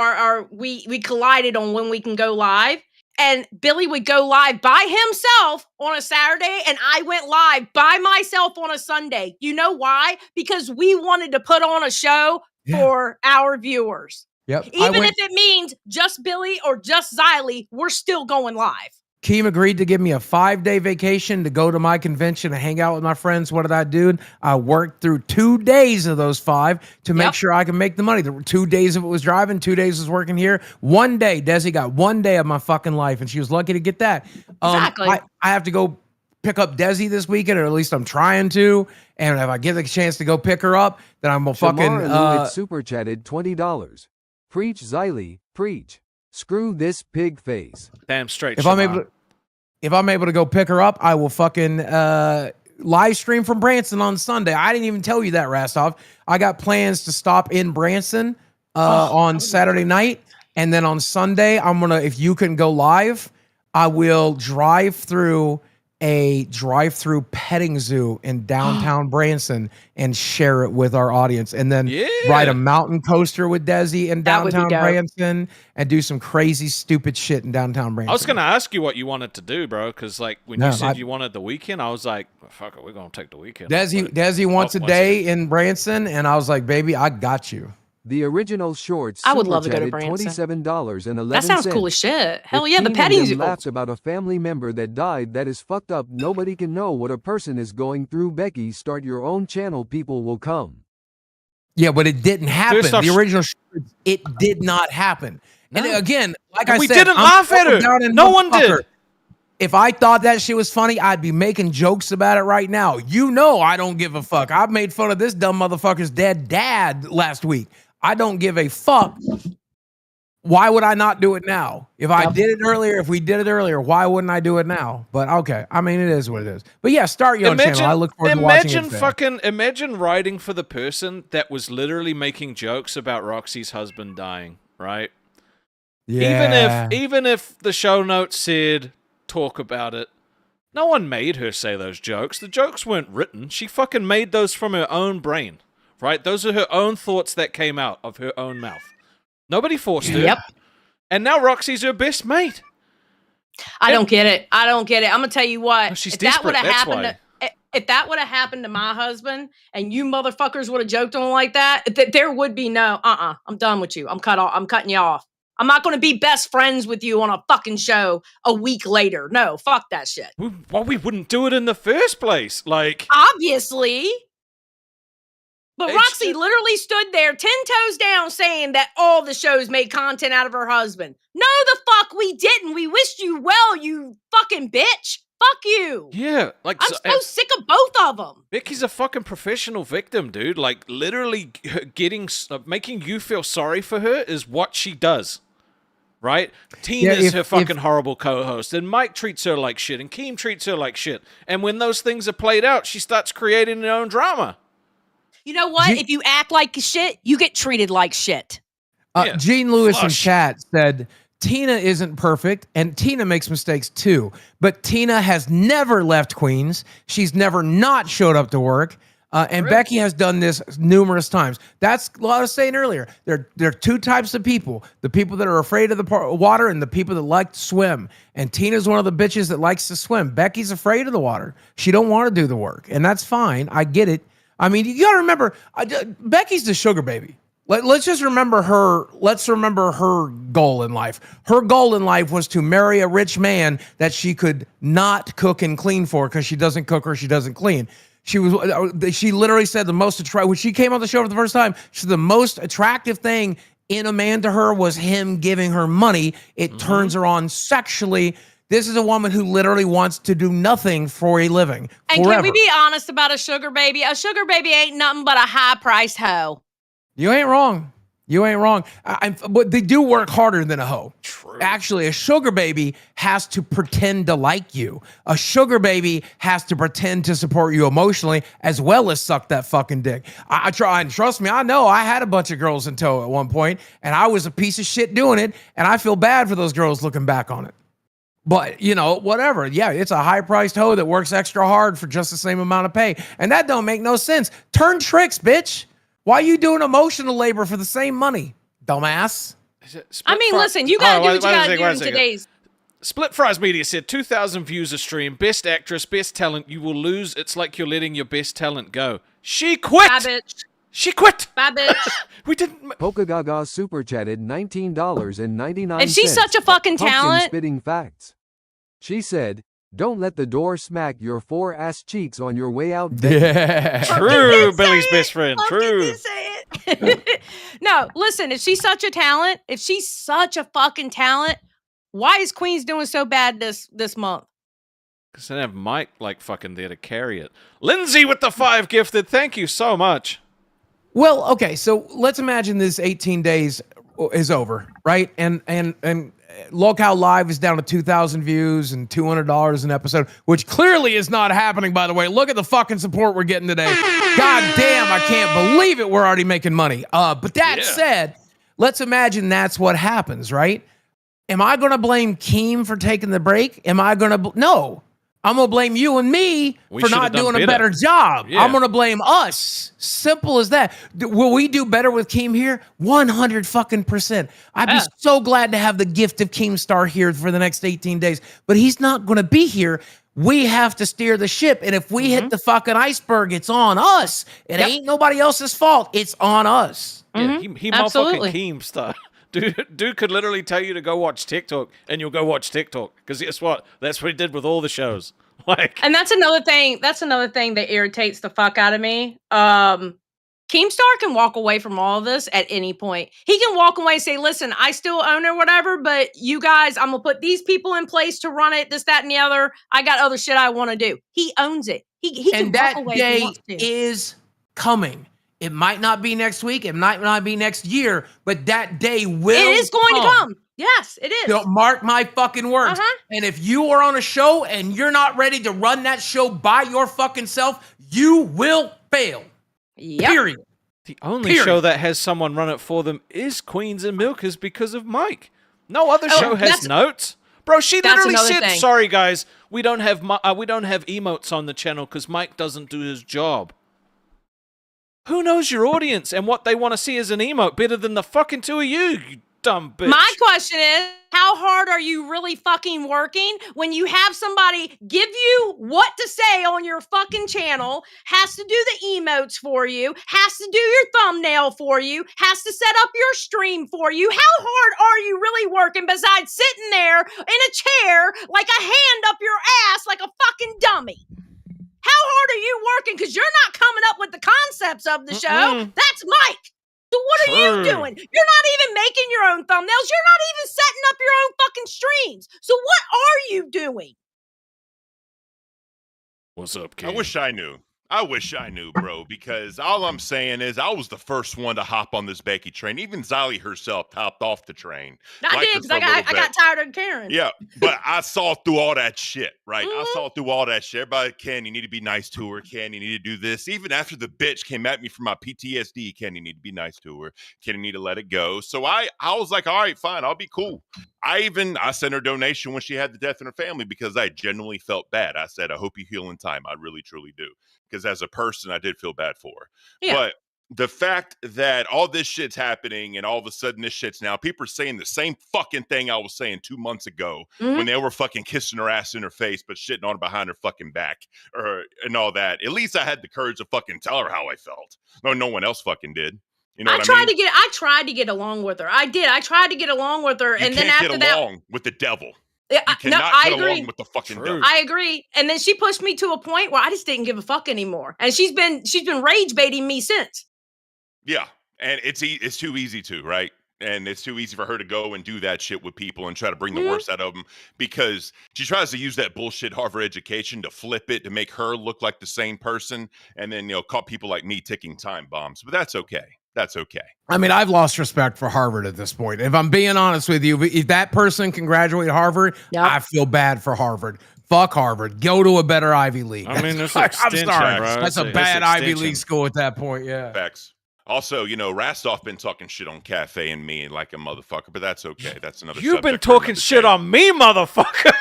we collided on when we can go live. And Billy would go live by himself on a Saturday, and I went live by myself on a Sunday. You know why? Because we wanted to put on a show for our viewers. Yep. Even if it means just Billy or just Xylee, we're still going live. Keem agreed to give me a 5-day vacation to go to my convention and hang out with my friends. What did I do? I worked through 2 days of those 5 to make sure I could make the money. There were 2 days of it was driving, 2 days was working here. 1 day, Desi got 1 day of my fucking life, and she was lucky to get that. Exactly. I have to go pick up Desi this weekend, or at least I'm trying to. And if I get the chance to go pick her up, then I'm gonna fucking super chatted $20. Preach, Xylee, preach. Screw this pig face. Damn straight. If I'm able to go pick her up, I will fucking live stream from Branson on Sunday. I didn't even tell you that, Rastov. I got plans to stop in Branson on Saturday night, and then on Sunday, I'm gonna. If you can go live, I will drive through a petting zoo in downtown Branson and share it with our audience, and then ride a mountain coaster with Desi in downtown Branson and do some crazy stupid shit in downtown Branson. I was gonna ask you what you wanted to do, bro, because like when you said you wanted the weekend, I was like, well, fuck it, we're gonna take the weekend. Desi wants a day in Branson, and I was like, baby, I got you. The original shorts. I would love to go to Branson. $27.11. That sounds cool as shit. Hell yeah, the petting zoo. Laughs about a family member that died. That is fucked up. Nobody can know what a person is going through. Becky, start your own channel. People will come. Yeah, but it didn't happen. The original shorts, it did not happen. No. And again, like I said, we didn't laugh at her. No one did. If I thought that shit was funny, I'd be making jokes about it right now. You know I don't give a fuck. I made fun of this dumb motherfucker's dead dad last week. I don't give a fuck. Why would I not do it now? If I did it earlier, if we did it earlier, why wouldn't I do it now? But okay, I mean, it is what it is. But yeah, start your own channel. I look forward to watching it. Imagine writing for the person that was literally making jokes about Roxy's husband dying, right? Yeah. Even if the show notes said talk about it, no one made her say those jokes. The jokes weren't written. She fucking made those from her own brain. Right? Those are her own thoughts that came out of her own mouth. Nobody forced her. Yep. And now Roxy's her best mate. I don't get it. I'm gonna tell you what. No, she's desperate. That's why. If that would have happened to my husband and you motherfuckers would have joked on him like that, there would be no, I'm done with you. I'm cutting you off. I'm not going to be best friends with you on a fucking show a week later. No, fuck that shit. Well, we wouldn't do it in the first place. Like, obviously. But Roxy literally stood there 10 toes down saying that all the shows made content out of her husband. No, the fuck we didn't. We wished you well, you fucking bitch. Fuck you. Yeah. Like, I'm so sick of both of them. Becky's a fucking professional victim, dude. Like, literally making you feel sorry for her is what she does. Right? Tina's her fucking horrible co-host, and Mike treats her like shit, and Keem treats her like shit. And when those things are played out, she starts creating her own drama. You know what? If you act like shit, you get treated like shit. Gene Lewis in chat said, Tina isn't perfect, and Tina makes mistakes too. But Tina has never left Queens. She's never not showed up to work. And Becky has done this numerous times. That's what I was saying earlier. There are two types of people. The people that are afraid of the water and the people that like to swim. And Tina's one of the bitches that likes to swim. Becky's afraid of the water. She don't want to do the work. And that's fine. I get it. I mean, you got to remember, Becky's the sugar baby. Let's just remember her. Let's remember her goal in life. Her goal in life was to marry a rich man that she could not cook and clean for because she doesn't cook or she doesn't clean. She literally said the most attractive, when she came on the show for the first time, she said the most attractive thing in a man to her was him giving her money. It turns her on sexually. This is a woman who literally wants to do nothing for a living. And can we be honest about a sugar baby? A sugar baby ain't nothing but a high-priced hoe. You ain't wrong. You ain't wrong. But they do work harder than a hoe. True. Actually, a sugar baby has to pretend to like you. A sugar baby has to pretend to support you emotionally as well as suck that fucking dick. I try, and trust me, I know I had a bunch of girls in tow at one point, and I was a piece of shit doing it, and I feel bad for those girls looking back on it. But, you know, whatever. Yeah, it's a high-priced hoe that works extra hard for just the same amount of pay. And that don't make no sense. Turn tricks, bitch. Why are you doing emotional labor for the same money, dumbass? I mean, listen, you gotta do what you gotta do in today's. Split Fries Media said 2,000 views a stream, best actress, best talent. You will lose. It's like you're letting your best talent go. She quit. Bye, bitch. She quit. Bye, bitch. We didn't. Polka Gaga super chatted $19.99. If she's such a fucking talent, spitting facts. She said, "Don't let the door smack your 4 ass cheeks on your way out." Becky." Yeah. True, Billy's best friend. Pumpkin True. did say it. No, listen, if she's such a talent, if she's such a fucking talent, why is Queens doing so bad this month? Because they have Mike like fucking there to carry it. Lindsay with the 5 gifted. Thank you so much. Well, okay, so let's imagine this 18 days is over, right? And Lolcow Live is down to 2,000 views and $200 an episode, which clearly is not happening, by the way. Look at the fucking support we're getting today. God damn, I can't believe it. We're already making money. But that said, let's imagine that's what happens, right? Am I going to blame Keem for taking the break? Am I going to? No. I'm going to blame you and me for not doing a better job. Yeah. I'm going to blame us. Simple as that. Will we do better with Keem here? 100 fucking %. I'd be so glad to have the gift of KEEMSTAR here for the next 18 days, but he's not going to be here. We have to steer the ship. And if we hit the fucking iceberg, it's on us. It ain't nobody else's fault. It's on us. Yeah, he motherfucking KEEMSTAR. Dude could literally tell you to go watch TikTok, and you'll go watch TikTok. Because guess what? That's what he did with all the shows. And that's another thing. That's another thing that irritates the fuck out of me. Keemstar can walk away from all of this at any point. He can walk away and say, "Listen, I still own or whatever, but you guys, I'm gonna put these people in place to run it. This, that, and the other. I got other shit I want to do." He owns it. He can walk away if he wants to. And that day is coming. It might not be next week. It might not be next year, but that day will. It is going to come. Yes, it is. Don't mark my fucking words. And if you are on a show and you're not ready to run that show by your fucking self, you will fail. Yep. Period. The only show that has someone run it for them is Queens and Milkers because of Mike. No other show has notes. Bro, she literally said, "Sorry guys, we don't have emotes on the channel because Mike doesn't do his job." Who knows your audience and what they want to see as an emote better than the fucking two of you dumb bitch? My question is, how hard are you really fucking working when you have somebody give you what to say on your fucking channel, has to do the emotes for you, has to do your thumbnail for you, has to set up your stream for you? How hard are you really working besides sitting there in a chair like a hand up your ass like a fucking dummy? How hard are you working? Because you're not coming up with the concepts of the show. That's Mike. So what are you doing? You're not even making your own thumbnails. You're not even setting up your own fucking streams. So what are you doing? What's up, kid? I wish I knew, bro, because all I'm saying is I was the first one to hop on this Becky train. Even Zali herself hopped off the train. I did, because I got tired of Karen. Yeah, but I saw through all that shit, right? I saw through all that shit. Everybody, Ken, you need to be nice to her. Ken, you need to do this. Even after the bitch came at me for my PTSD, Ken, you need to be nice to her. Ken, you need to let it go. So I was like, all right, fine, I'll be cool. I sent her donation when she had the death in her family because I genuinely felt bad. I said, I hope you heal in time. I really, truly do. Because as a person, I did feel bad for her. Yeah. But the fact that all this shit's happening and all of a sudden this shit's now, people are saying the same fucking thing I was saying 2 months ago when they were fucking kissing her ass in her face, but shitting on her behind her fucking back and all that. At least I had the courage to fucking tell her how I felt. No one else fucking did. You know what I mean? I tried to get along with her. I did. I tried to get along with her. And then after that, get along with the devil. You cannot get along with the fucking devil. I agree. And then she pushed me to a point where I just didn't give a fuck anymore. And she's been rage baiting me since. Yeah. And it's too easy to, right? And it's too easy for her to go and do that shit with people and try to bring the worst out of them because she tries to use that bullshit Harvard education to flip it, to make her look like the same person. And then, call people like me ticking time bombs. But that's okay. That's okay. I mean, I've lost respect for Harvard at this point. If I'm being honest with you, if that person can graduate Harvard, I feel bad for Harvard. Fuck Harvard. Go to a better Ivy League. I mean, there's I'm sorry. bro. That's a bad Ivy League school at that point. Yeah. Facts. Also, Rastov been talking shit on Cafe and me like a motherfucker, but that's okay. That's another You've been talking shit on me, motherfucker.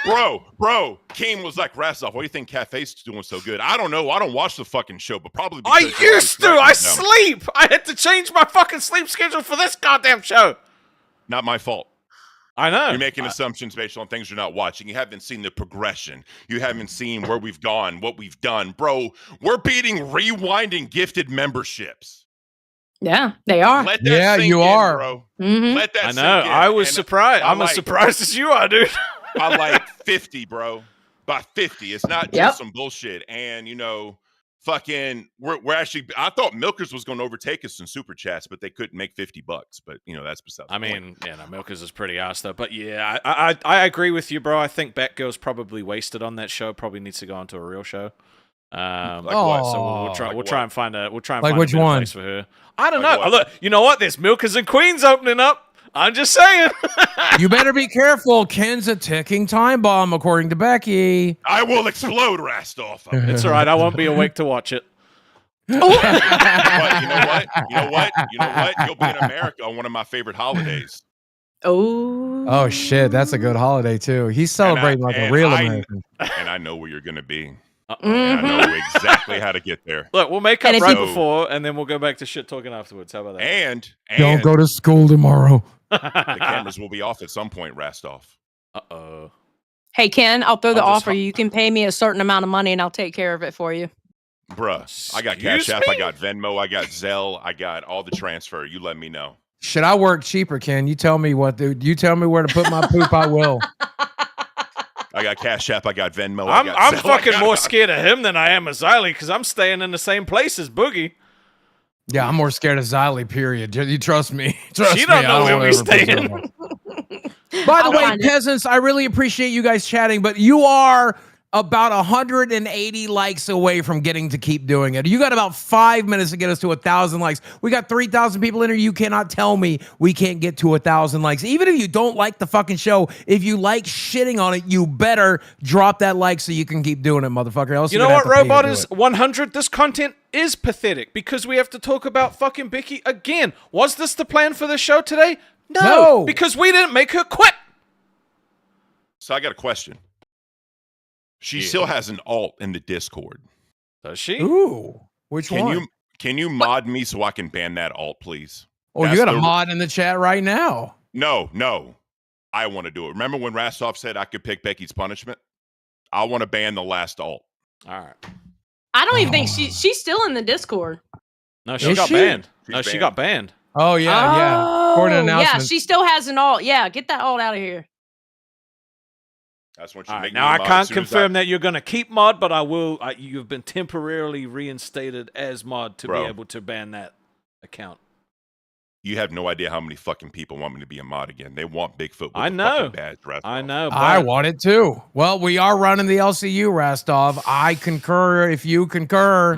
Bro. Keem was like, Rastov, what do you think Cafe's doing so good? I don't know. I don't watch the fucking show, but probably because I used to. I sleep. I had to change my fucking sleep schedule for this goddamn show. Not my fault. I know. You're making assumptions based on things you're not watching. You haven't seen the progression. You haven't seen where we've gone, what we've done. Bro, we're beating rewinding gifted memberships. Yeah, they are. Let that sink you in, are. Bro. Mm-hmm. Let that I know. sink in. I was surprised. I'm as surprised as you are, dude. by like 50, bro. By 50. It's not just some bullshit. And fucking we're actually I thought Milkers was gonna overtake us in super chats, but they couldn't make $50. But that's besides the point. Milkers is pretty ass though. But yeah, I agree with you, bro. I think Batgirl's probably wasted on that show. Probably needs to go onto a real show. Like what? So we'll try and find a which one place for her. I don't know. Look, you know what? There's Milkers and Queens opening up. I'm just saying. You better be careful. Ken's a ticking time bomb, according to Becky. I will explode, Rastov. It's all right. I won't be awake to watch it. But you know what? You'll be in America on one of my favorite holidays. Oh shit, that's a good holiday too. He's celebrating like a real American. And I know where you're gonna be. And I know exactly how to get there. Look, we'll make up right before, and then we'll go back to shit talking afterwards. How about that? And don't go to school tomorrow. The cameras will be off at some point, Rastov. Uh-oh. Hey, Ken, I'll throw the offer. You can pay me a certain amount of money, and I'll take care of it for you. Bruh, I got Cash App, I got Venmo, I got Zelle, I got all the transfer. You let me know. Should I work cheaper, Ken? You tell me what, dude. You tell me where to put my poop, I will. I got Cash App, I got Venmo, I'm Zelle, fucking more scared of him than I am of Xylee because I'm staying in the same place as Boogie. Yeah, I'm more scared of Xylee, period. You trust me. Trust she don't me. know where we staying. By the way, peasants, I really appreciate you guys chatting, but you are about 180 likes away from getting to keep doing it. You got about 5 minutes to get us to 1,000 likes. We got 3,000 people in here. You cannot tell me we can't get to 1,000 likes. Even if you don't like the fucking show, if you like shitting on it, you better drop that like so you can keep doing it, motherfucker. Else you know what, Robot is 100. This content is pathetic because we have to talk about fucking Becky again. Was this the plan for the show today? No, because we didn't make her quit. So I got a question. She still has an alt in the Discord. Does she? Ooh, which one? Can you mod me so I can ban that alt, please? Oh, you got a mod in the chat right now. No. I want to do it. Remember when Rastov said I could pick Becky's punishment? I want to ban the last alt. All right. I don't even think she's still in the Discord. No, she got banned. She got banned. Oh, yeah. For an announcement. Yeah, she still has an alt. Yeah, get that alt out of here. That's what you make. Now I can't confirm that you're going to keep mod, but I will. You've been temporarily reinstated as mod to be able to ban that account. You have no idea how many fucking people want me to be a mod again. They want Bigfoot with I the know. fucking badge. Rastov. I know. I want it too. Well, we are running the LCU, Rastov. I concur if you concur.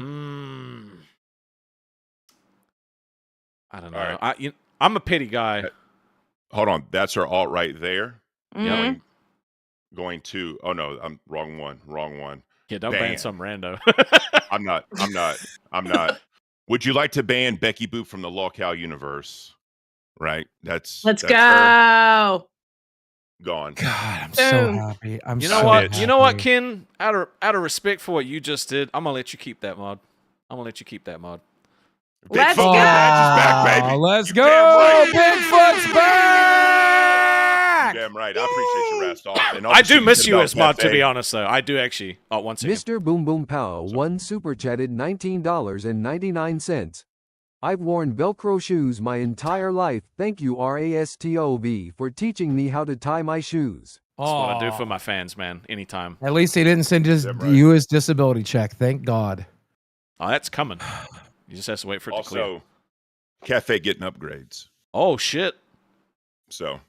I don't know. Right. I'm a pity guy. Hold on. That's her alt right there. Mm-hmm. Going to oh no, I'm wrong one. Yeah, don't ban some rando. I'm not. Would you like to ban Becky Boop from the LolcowUniverse? Right? Let's go. Gone. God, I'm so happy. You know what? You know what, Ken? Out of respect for what you just did, I'm gonna let you keep that mod. Let's go. Back, baby. Let's You go. damn right. Bigfoot's back. Damn right. I appreciate you, Rastov. And I do miss you as mod, to be honest, though. I do actually. Oh, one second. Mr. Boom Boom Pow one super chatted $19.99. I've worn Velcro shoes my entire life. Thank you, RASTOV, for teaching me how to tie my shoes. That's what I do for my fans, man. Anytime. At least he didn't send you his disability check. Thank God. Oh, that's coming. You just have to wait for it to clear. Also, Cafe getting upgrades. Oh, shit. So,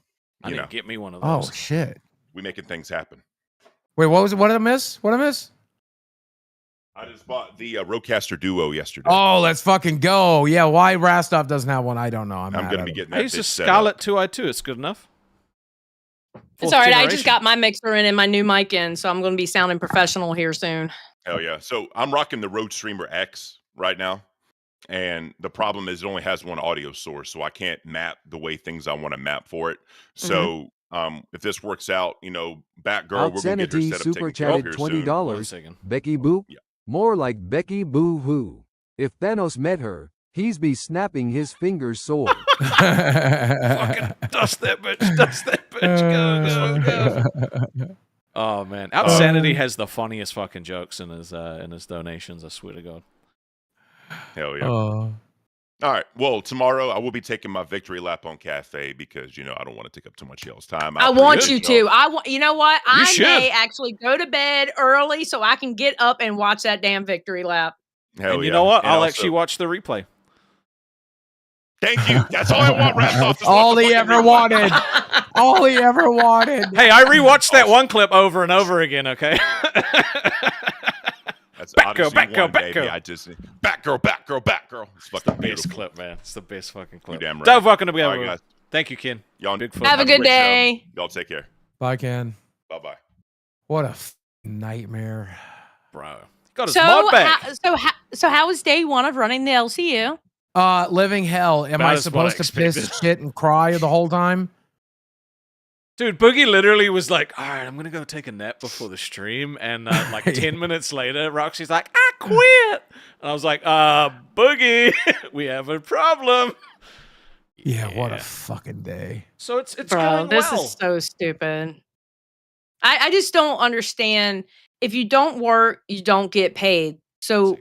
I need to get me one of those. Oh, shit. We making things happen. Wait, what was it? What did I miss? I just bought the Rodecaster Duo yesterday. Oh, let's fucking go. Yeah, why Rastov doesn't have one, I don't know. I'm going to be getting that. I used a Scarlett 2i2. It's good enough. It's all right. I just got my mixer in and my new mic in, so I'm going to be sounding professional here soon. Hell yeah. So I'm rocking the Rode Streamer X right now. And the problem is it only has one audio source, so I can't map the way things I want to map for it. So if this works out, Batgirl, we're going to get her set up super chatted $20. Becky Boo? Yeah. More like Becky Boo Hoo. If Thanos met her, he's be snapping his fingers sore. Fucking dust that bitch. Go. Oh, man. Outsanity has the funniest fucking jokes in his donations, I swear to God. Hell yeah. All right. Well, tomorrow I will be taking my victory lap on Cafe because I don't want to take up too much y'all's time. I want you to. You know what? You I should. may actually go to bed early so I can get up and watch that damn victory lap. Hell And you yeah. know what? And I'll also- actually watch the replay. Thank you. That's all I want, Rastov. Just All watch the he fucking ever replay. wanted. All he ever wanted. Hey, I rewatched that one clip over and over again, okay? That's Batgirl, Odyssey Batgirl, 1, baby. Batgirl. I just Batgirl, Batgirl, Batgirl. It's fucking Best beautiful. clip, man. It's the best fucking clip. damn right. So fucking to be All able right, to. guys. Thank you, Ken. Y'all Bigfoot. Have a good great show. day. Y'all take care. Bye, Ken. Bye bye. What a nightmare. Bro. Got his So, mod back. so how was day one of running the LCU? Living hell. Am About I as what I supposed to piss, expected. shit, and cry the whole time? Dude, Boogie literally was like, all right, I'm going to go take a nap before the stream. And like 10 minutes later, Roxy's like, I quit. And I was like, Boogie, we have a problem. Yeah, what a fucking day. So it's Bro, going this well. is so stupid. I just don't understand. If you don't work, you don't get paid. So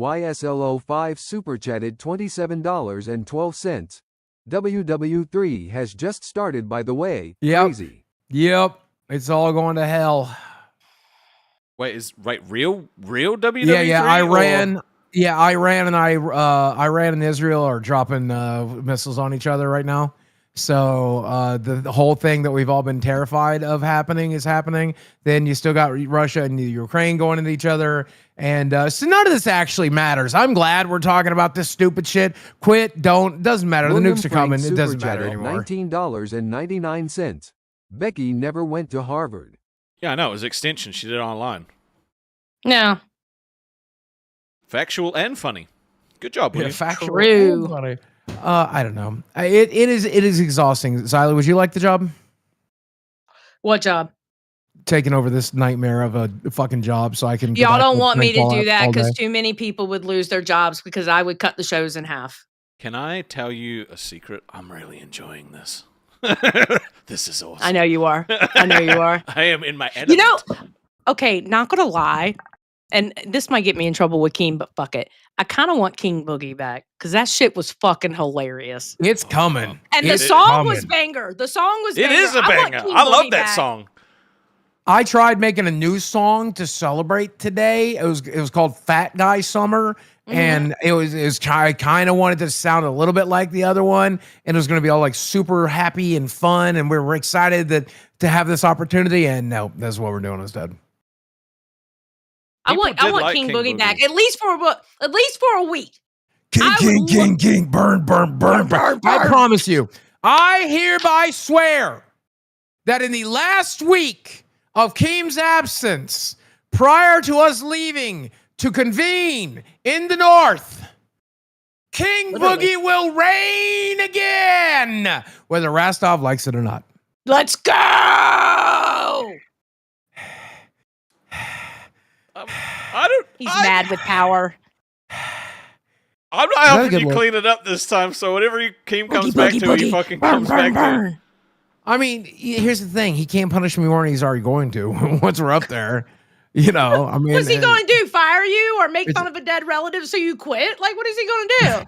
SMD_YSLO5 super chatted $27.12. WW3 has just started, by the way. Yep. Crazy. Yep. It's all going to hell. Wait, real WWE? Yeah, or- Iran and Israel are dropping missiles on each other right now. So the whole thing that we've all been terrified of happening is happening. Then you still got Russia and Ukraine going into each other. And so none of this actually matters. I'm glad we're talking about this stupid shit. Quit, don't, doesn't matter. The William nukes are Frank coming. It super doesn't matter chatted anymore. $19.99. Becky never went to Harvard. Yeah, I know. It was extension. She did it online. no, Factual and funny. Good job, Yeah, William. factual. True. and funny. I don't know. It is exhausting. Xyla, would you like the job? what job? Taking over this nightmare of a fucking job so I can. go Y'all back don't to want me to playing do Fallout that all because day. too many people would lose their jobs because I would cut the shows in half. Can I tell you a secret? I'm really enjoying this. This is awesome. I know you are. I know you are. I am in my element. You know, okay, not gonna lie, and this might get me in trouble with Keem, but fuck it. I kind of want King Boogie back because that shit was fucking hilarious. It's coming. And the It's song was coming. banger. The song was It banger. is a I want banger. King I love Boogie that back. song. I tried making a new song to celebrate today. It was called Fat Guy Summer. And it was I kind of wanted to sound a little bit like the other one, and it was going to be all like super happy and fun, and we were excited to have this opportunity. And no, that's what we're doing instead. I People want did like King King Boogie back Boogie. at least for a week. King, burn, burn. I promise you, I hereby swear that in the last week of Keem's absence, prior to us leaving to convene in the north, King Boogie will reign again, whether Rastov likes it or not. Let's go. I don't. He's mad with power. I'm not a helping good you look? clean it up this time. So whatever Keem comes Boogie, back boogie, to, boogie. he fucking Burn, comes burn, back to. burn. I mean, here's the thing: he can't punish me more than he's already going to once we're up there. You know, I mean, What's he and- going to do? Fire you or make fun of a dead relative so you quit? Like, what is he going to do?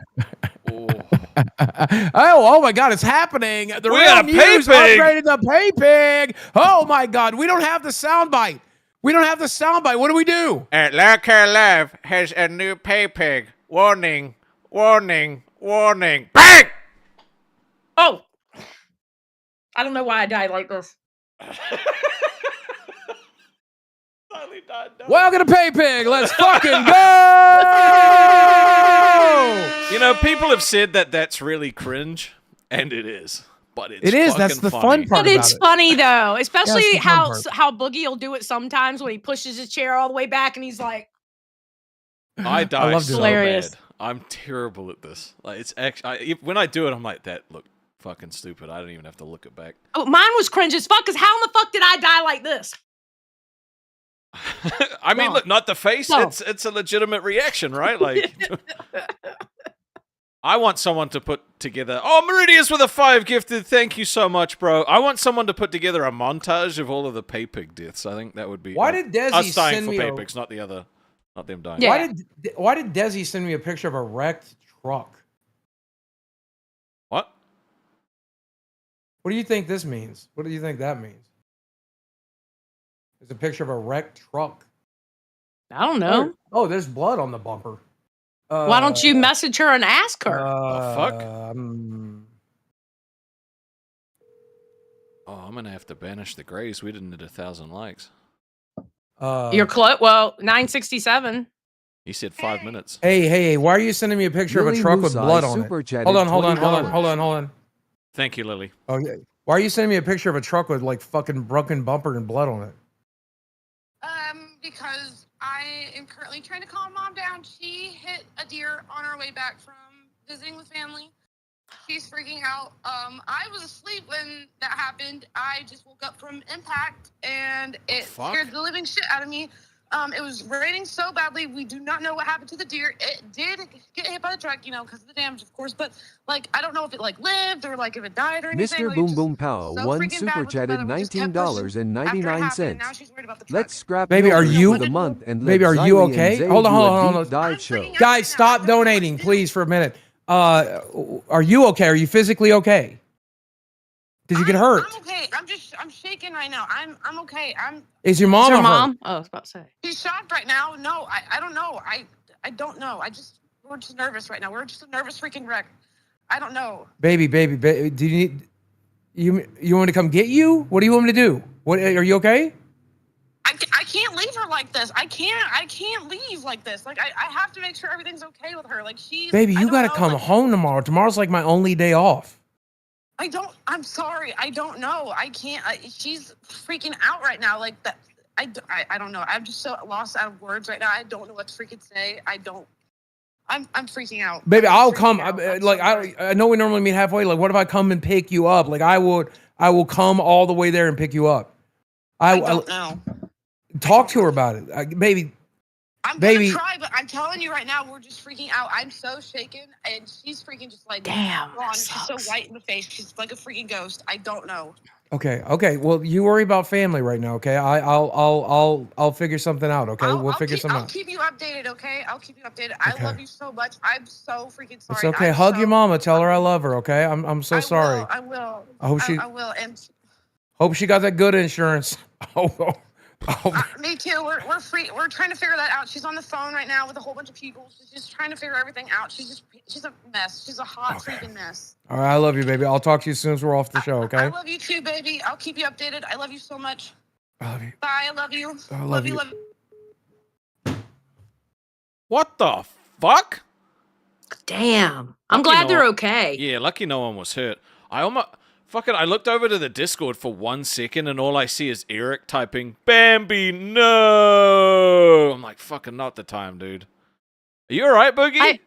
oh my God, it's happening. The We real got a pay news pig. upgraded the pay pig. Oh my God, we don't have the soundbite. What do we do? LolcowUniverse Live has a new pay pig. Warning, warning, warning. Bang! Oh, I don't know why I died like this. Welcome to Pay Pig. Let's fucking go. You know, people have said that that's really cringe, and it is. But it's It is. That's fucking the funny. fun part. But about it's it. funny though, especially the fun part. how Boogie will do it sometimes when he pushes his chair all the way back and he's like, I die love so doing it. Hilarious. bad. I'm terrible at this. Like it's actually when I do it, I'm like that. Look, fucking stupid. I don't even have to look it back. "Oh, mine was cringe as fuck." Because how in the fuck did I die like this? I mean, No. look, not the face. No. It's a legitimate reaction, right? Like, I want someone to put together. Oh, Meridius with a 5 gifted. Thank you so much, bro. I want someone to put together a montage of all of the pay pig deaths. I think that would be. Why did Desi us dying send for me pay a- pigs, not the other? Not them dying. Yeah. Why did Desi send me a picture of a wrecked truck? What? What do you think this means? What do you think that means? It's a picture of a wrecked truck. I don't know. Oh, there's blood on the bumper. Why don't you message her and ask her? fuck? Um, Oh, I'm gonna have to banish the Grays. We didn't hit 1,000 likes. You're close. Well, 967. He said 5 minutes. Hey, why are you sending me a picture of a Lily truck with Musai blood on super it? chatted Hold on. $20. Thank you, Lily. Oh, yeah. Why are you sending me a picture of a truck with like fucking broken bumper and blood on it? Because I am currently trying to calm mom down. She hit a deer on her way back from visiting with family. She's freaking out. I was asleep when that happened. I just woke up from impact and it scared the living shit out of me. It was raining so badly. We do not know what happened to the deer. It did get hit by the truck, because of the damage, of course. But like, I don't know if it like lived or like if it died or anything. Mr. Like, Boom Boom Pow so one freaking super bad with the chatted weather. We just kept pushing after it happened, and now $19.99. she's worried about the truck. Let's scrap Baby, are Miller you- for the month and Baby, let are you Zylie and okay? Zay Hold on, do a hold on. deep dive show. Guys, stop donating, please, for a minute. Are you okay? Are you physically okay? Did you get hurt? I'm okay. I'm shaking right now. I'm okay. Is your mom Is her hurt? mom? Oh, I was about to say. She's shocked right now. No, I don't know. I don't know. We're just nervous right now. We're just a nervous freaking wreck. I don't know. Baby, do you need you want me to come get you? What do you want me to do? What are you okay? I can't leave her like this. I can't leave like this. Like I have to make sure everything's okay with her. Like Baby, you gotta come home tomorrow. Tomorrow's like my only day off. I'm sorry. I don't know. I can't. She's freaking out right now. Like that. I don't know. I'm just so lost out of words right now. I don't know what to freaking say. I'm freaking out. Baby, I'll freaking come. out. I know we normally meet halfway. Like, what if I come and pick you up? Like, I will come all the way there and pick you up. I don't know. Talk to her about it, baby. I'm gonna try, but I'm telling you right now, we're just freaking out. I'm so shaken, and she's freaking just like gone. She's so white in the face. She's like a freaking ghost. I don't know. Okay. Well, you worry about family right now, okay? I'll figure something out, okay? We'll figure something out. I'll keep you updated, okay? I'll keep you updated. I love you so much. I'm so freaking sorry. It's okay. Hug your mama. Tell her I love her, okay? I'm so sorry. I will. I hope she. I will. And hope she got that good insurance. me too. We're free. We're trying to figure that out. She's on the phone right now with a whole bunch of people. She's just trying to figure everything out. She's a mess. She's a hot freaking mess. All right, I love you, baby. I'll talk to you as soon as we're off the show, okay? I love you too, baby. I'll keep you updated. I love you so much. I love you. Bye. I love you. I love you. Love you. What the fuck? Damn. I'm Lucky glad no they're one- okay. Yeah, lucky no one was hurt. I looked over to the Discord for 1 second and all I see is Eric typing, Bambi, no! I'm like, fucking not the time, dude. Are you alright, Boogie?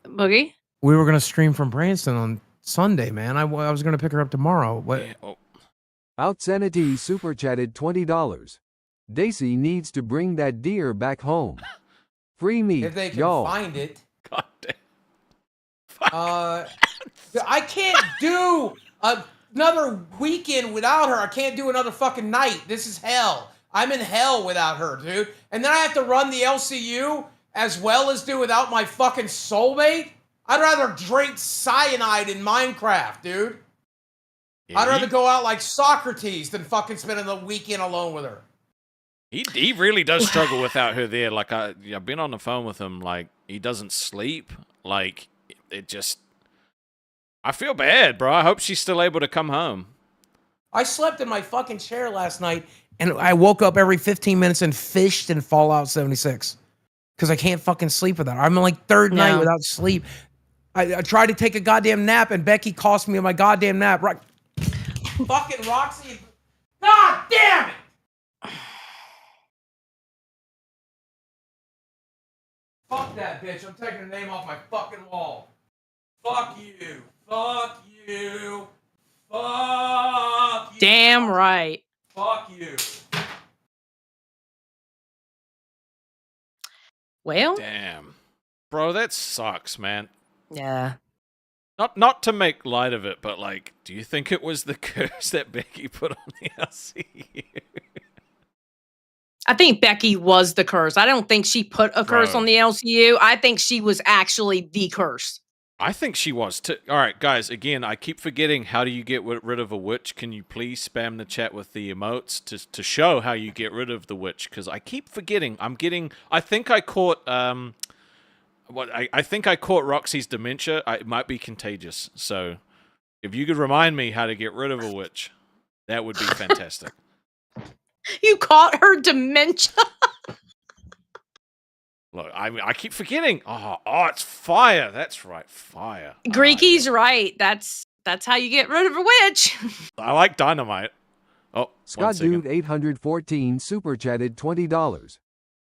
Boogie? We were going to stream from Branson on Sunday, man. I was going to pick her up tomorrow. What? Yeah, oh. Outsanity super chatted $20. Daisy needs to bring that deer back home. Free me, If they can y'all. find it. God damn. I can't do another weekend without her. I can't do another fucking night. This is hell. I'm in hell without her, dude. And then I have to run the LCU as well as do without my fucking soulmate. I'd rather drink cyanide in Minecraft, dude. Yeah, I'd rather go out like Socrates than fucking spending the weekend alone with her. He really does struggle without her there. Like, I've been on the phone with him. Like, he doesn't sleep. Like, it just... I feel bad, bro. I hope she's still able to come home. I slept in my fucking chair last night, and I woke up every 15 minutes and fished in Fallout 76. Because I can't fucking sleep without her. I'm on like third night without sleep. I tried to take a goddamn nap, and Becky cost me my goddamn nap. Right. Fucking Roxy. God damn it! Fuck that bitch. I'm taking her name off my fucking wall. Fuck you. Fuck you. Fuck you. Damn right. Fuck you. Well. Damn. Bro, that sucks, man. Yeah. Not to make light of it, but like, do you think it was the curse that Becky put on the LCU? I think Becky was the curse. I don't think she put a curse Bro. on the LCU. I think she was actually the curse. I think she was too. All right, guys. Again, I keep forgetting. How do you get rid of a witch? Can you please spam the chat with the emotes to show how you get rid of the witch? Because I keep forgetting. I think I caught. I think I caught Roxy's dementia. It might be contagious. So, if you could remind me how to get rid of a witch, that would be fantastic. You caught her dementia. Look, I keep forgetting. Oh, it's fire. That's right, fire. Greeky's right. That's how you get rid of a witch. I like dynamite. Oh, Scott Dude 814 super chatted $20.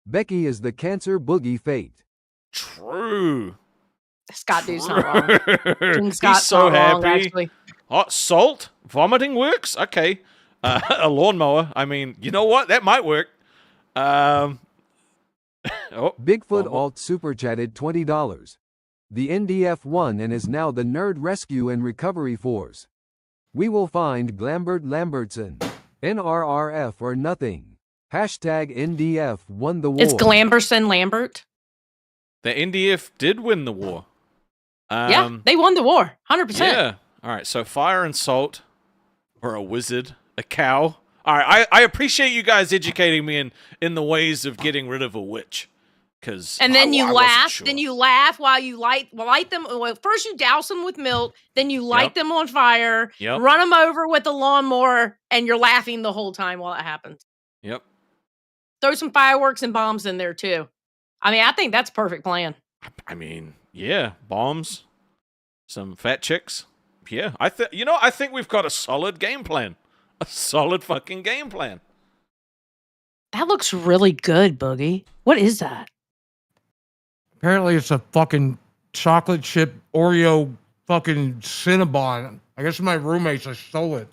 Becky is the Cancer Boogie Fate. True. Scott Dude's not wrong. King He's Scott's so not wrong, happy. actually. Oh, salt? Vomiting works? Okay. A lawnmower. I mean, you know what? That might work. Bigfoot Alt super chatted $20. The NDF won and is now the Nerd Rescue and Recovery Force. We will find Glambert Lambertson. NRRF or nothing. Hashtag NDF won the war. It's Glamberson Lambert. The NDF did win the war. Yeah, they won the war. 100%. Yeah. All right, so fire and salt, or a wizard, a cow. All right, I appreciate you guys educating me in the ways of getting rid of a witch. And then you I laugh. wasn't sure. Then you laugh while you light them. Well, first you douse them with milk. Then you light them on fire. Yep. Run them over with a lawnmower, and you're laughing the whole time while it happens. Yep. Throw some fireworks and bombs in there too. I mean, I think that's a perfect plan. I mean, yeah, bombs, some fat chicks. Yeah, I think we've got a solid game plan. A solid fucking game plan. That looks really good, Boogie. What is that? Apparently, it's a fucking chocolate chip Oreo fucking Cinnabon. I guess my roommates stole it.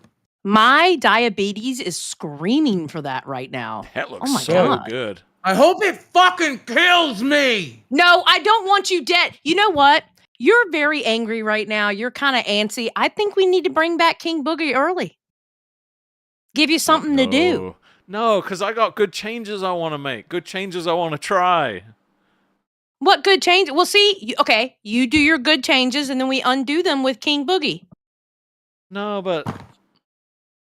My diabetes is screaming for that right now. That looks oh my so God. good. I hope it fucking kills me. No, I don't want you dead. You know what? You're very angry right now. You're kind of antsy. I think we need to bring back King Boogie early. Give you something to do. No, because I got good changes I want to make. Good changes I want to try. What good change? Well, see, okay, you do your good changes and then we undo them with King Boogie. No, but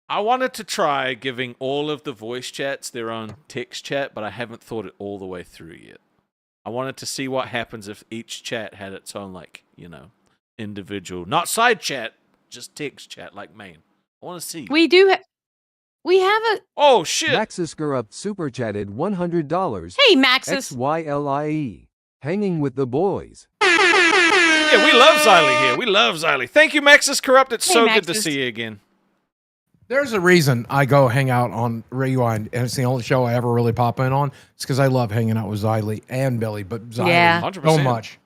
I wanted to try giving all of the voice chats their own text chat, but I haven't thought it all the way through yet. I wanted to see what happens if each chat had its own, individual, not side chat, just text chat like main. I want to see. We have a... Oh, shit. Maxis Corrupt super chatted $100. Hey, Maxis. XYLIE. Hanging with the boys. Yeah, we love Xylee here. We love Xylee. Thank you, Maxis Corrupt. It's so good to Maxis. see you again. There's a reason I go hang out on Rewind, and it's the only show I ever really pop in on. It's because I love hanging out with Xylee and Billy, but Xylee Yeah. 100%. so much.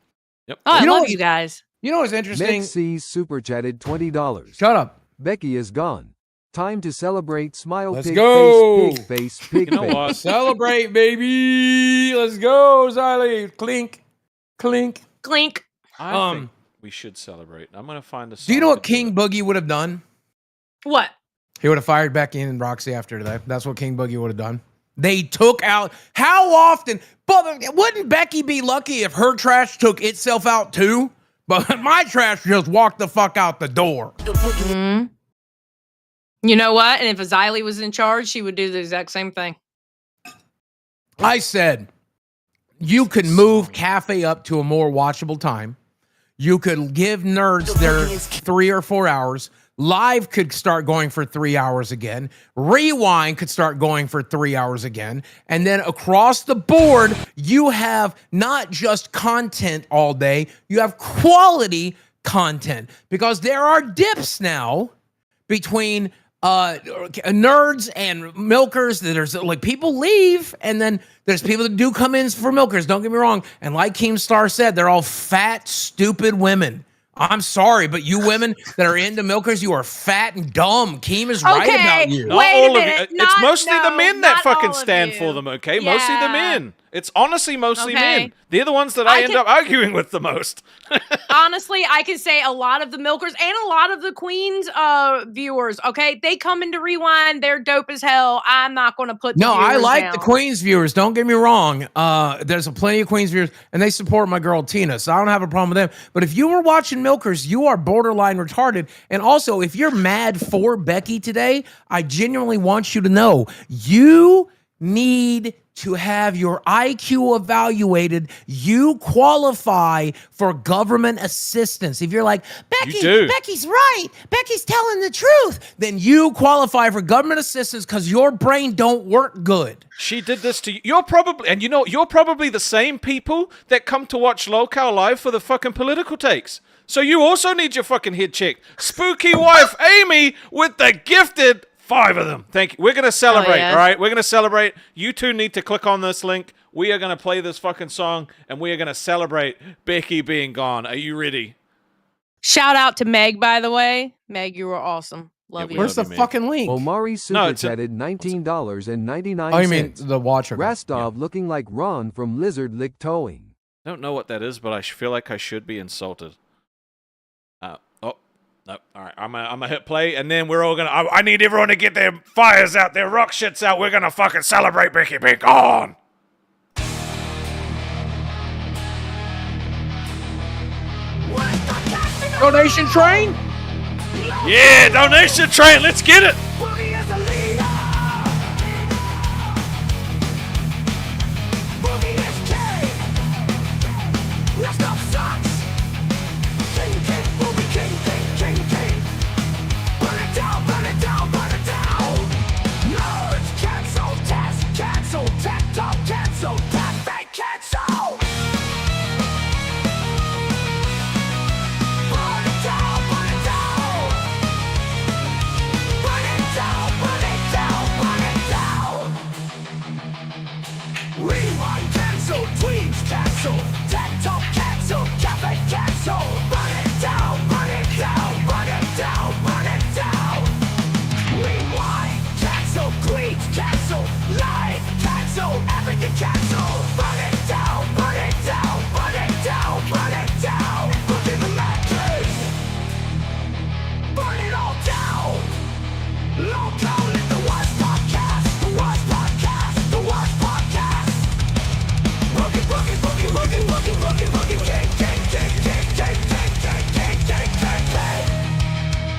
Yep. Oh, I You know love what's- you guys. You know what's interesting? Meg super chatted $20. Shut up. Becky is gone. Time to celebrate. Smile. Let's pig go. face. Pig face. Pig You know face. what? Celebrate, baby. Let's go, Xylee. Clink, clink. Clink. I think we should celebrate. I'm going to find a song. Do you know what to do King it. Boogie would have done? What? He would have fired Becky and Roxy after that. That's what King Boogie would have done. They took out, how often? But wouldn't Becky be lucky if her trash took itself out too? But my trash just walked the fuck out the door. Mm-hmm. You know what? And if Xylee was in charge, she would do the exact same thing. I said, you could move Cafe up to a more watchable time. You could give nerds their 3 or 4 hours. Live could start going for 3 hours again. Rewind could start going for 3 hours again. And then across the board, you have not just content all day, you have quality content. Because there are dips now between nerds and milkers. There's people leave, and then there's people that do come in for milkers. Don't get me wrong. And like KEEMSTAR said, they're all fat, stupid women. I'm sorry, but you women that are into milkers, you are fat and dumb. Keem is right about you. Not Wait a all of minute. you. It's mostly the men that not fucking all of stand you. for them, okay? Mostly the Yeah. men. It's honestly mostly Okay. men. They're the ones that I end up arguing with the most. Honestly, I can say a lot of the milkers and a lot of the Queens viewers, okay, they come into Rewind, they're dope as hell. I'm not going to put the No, I viewers like down. the Queens viewers. Don't get me wrong. There's plenty of Queens viewers, and they support my girl Tina, so I don't have a problem with them. But if you were watching Milkers, you are borderline retarded. And also, if you're mad for Becky today, I genuinely want you to know you need to have your IQ evaluated. You qualify for government assistance. If you're like, Becky's right, Becky's telling the truth, then you qualify for government assistance because your brain don't work good. She did this to you. You're probably the same people that come to watch Lolcow Live for the fucking political takes. So you also need your fucking head checked. Spooky wife Amy with the gifted 5 of them. Thank you. We're going to celebrate, all right? We're going to celebrate. You two need to click on this link. We are going to play this fucking song, and we are going to celebrate Becky being gone. Are you ready? Shout out to Meg, by the way. Meg, you were awesome. Love you. Where's the fucking link? Omari super chatted $19.99. Oh, you mean the watcher? Rastov looking like Ron from Lizard Lick Towing. I don't know what that is, but I feel like I should be insulted. No, all right. I'm gonna hit play, and then we're all gonna. I need everyone to get their fires out, their rock shits out. We're gonna fucking celebrate Becky being gone. Donation train? Yeah, donation train. Let's get it.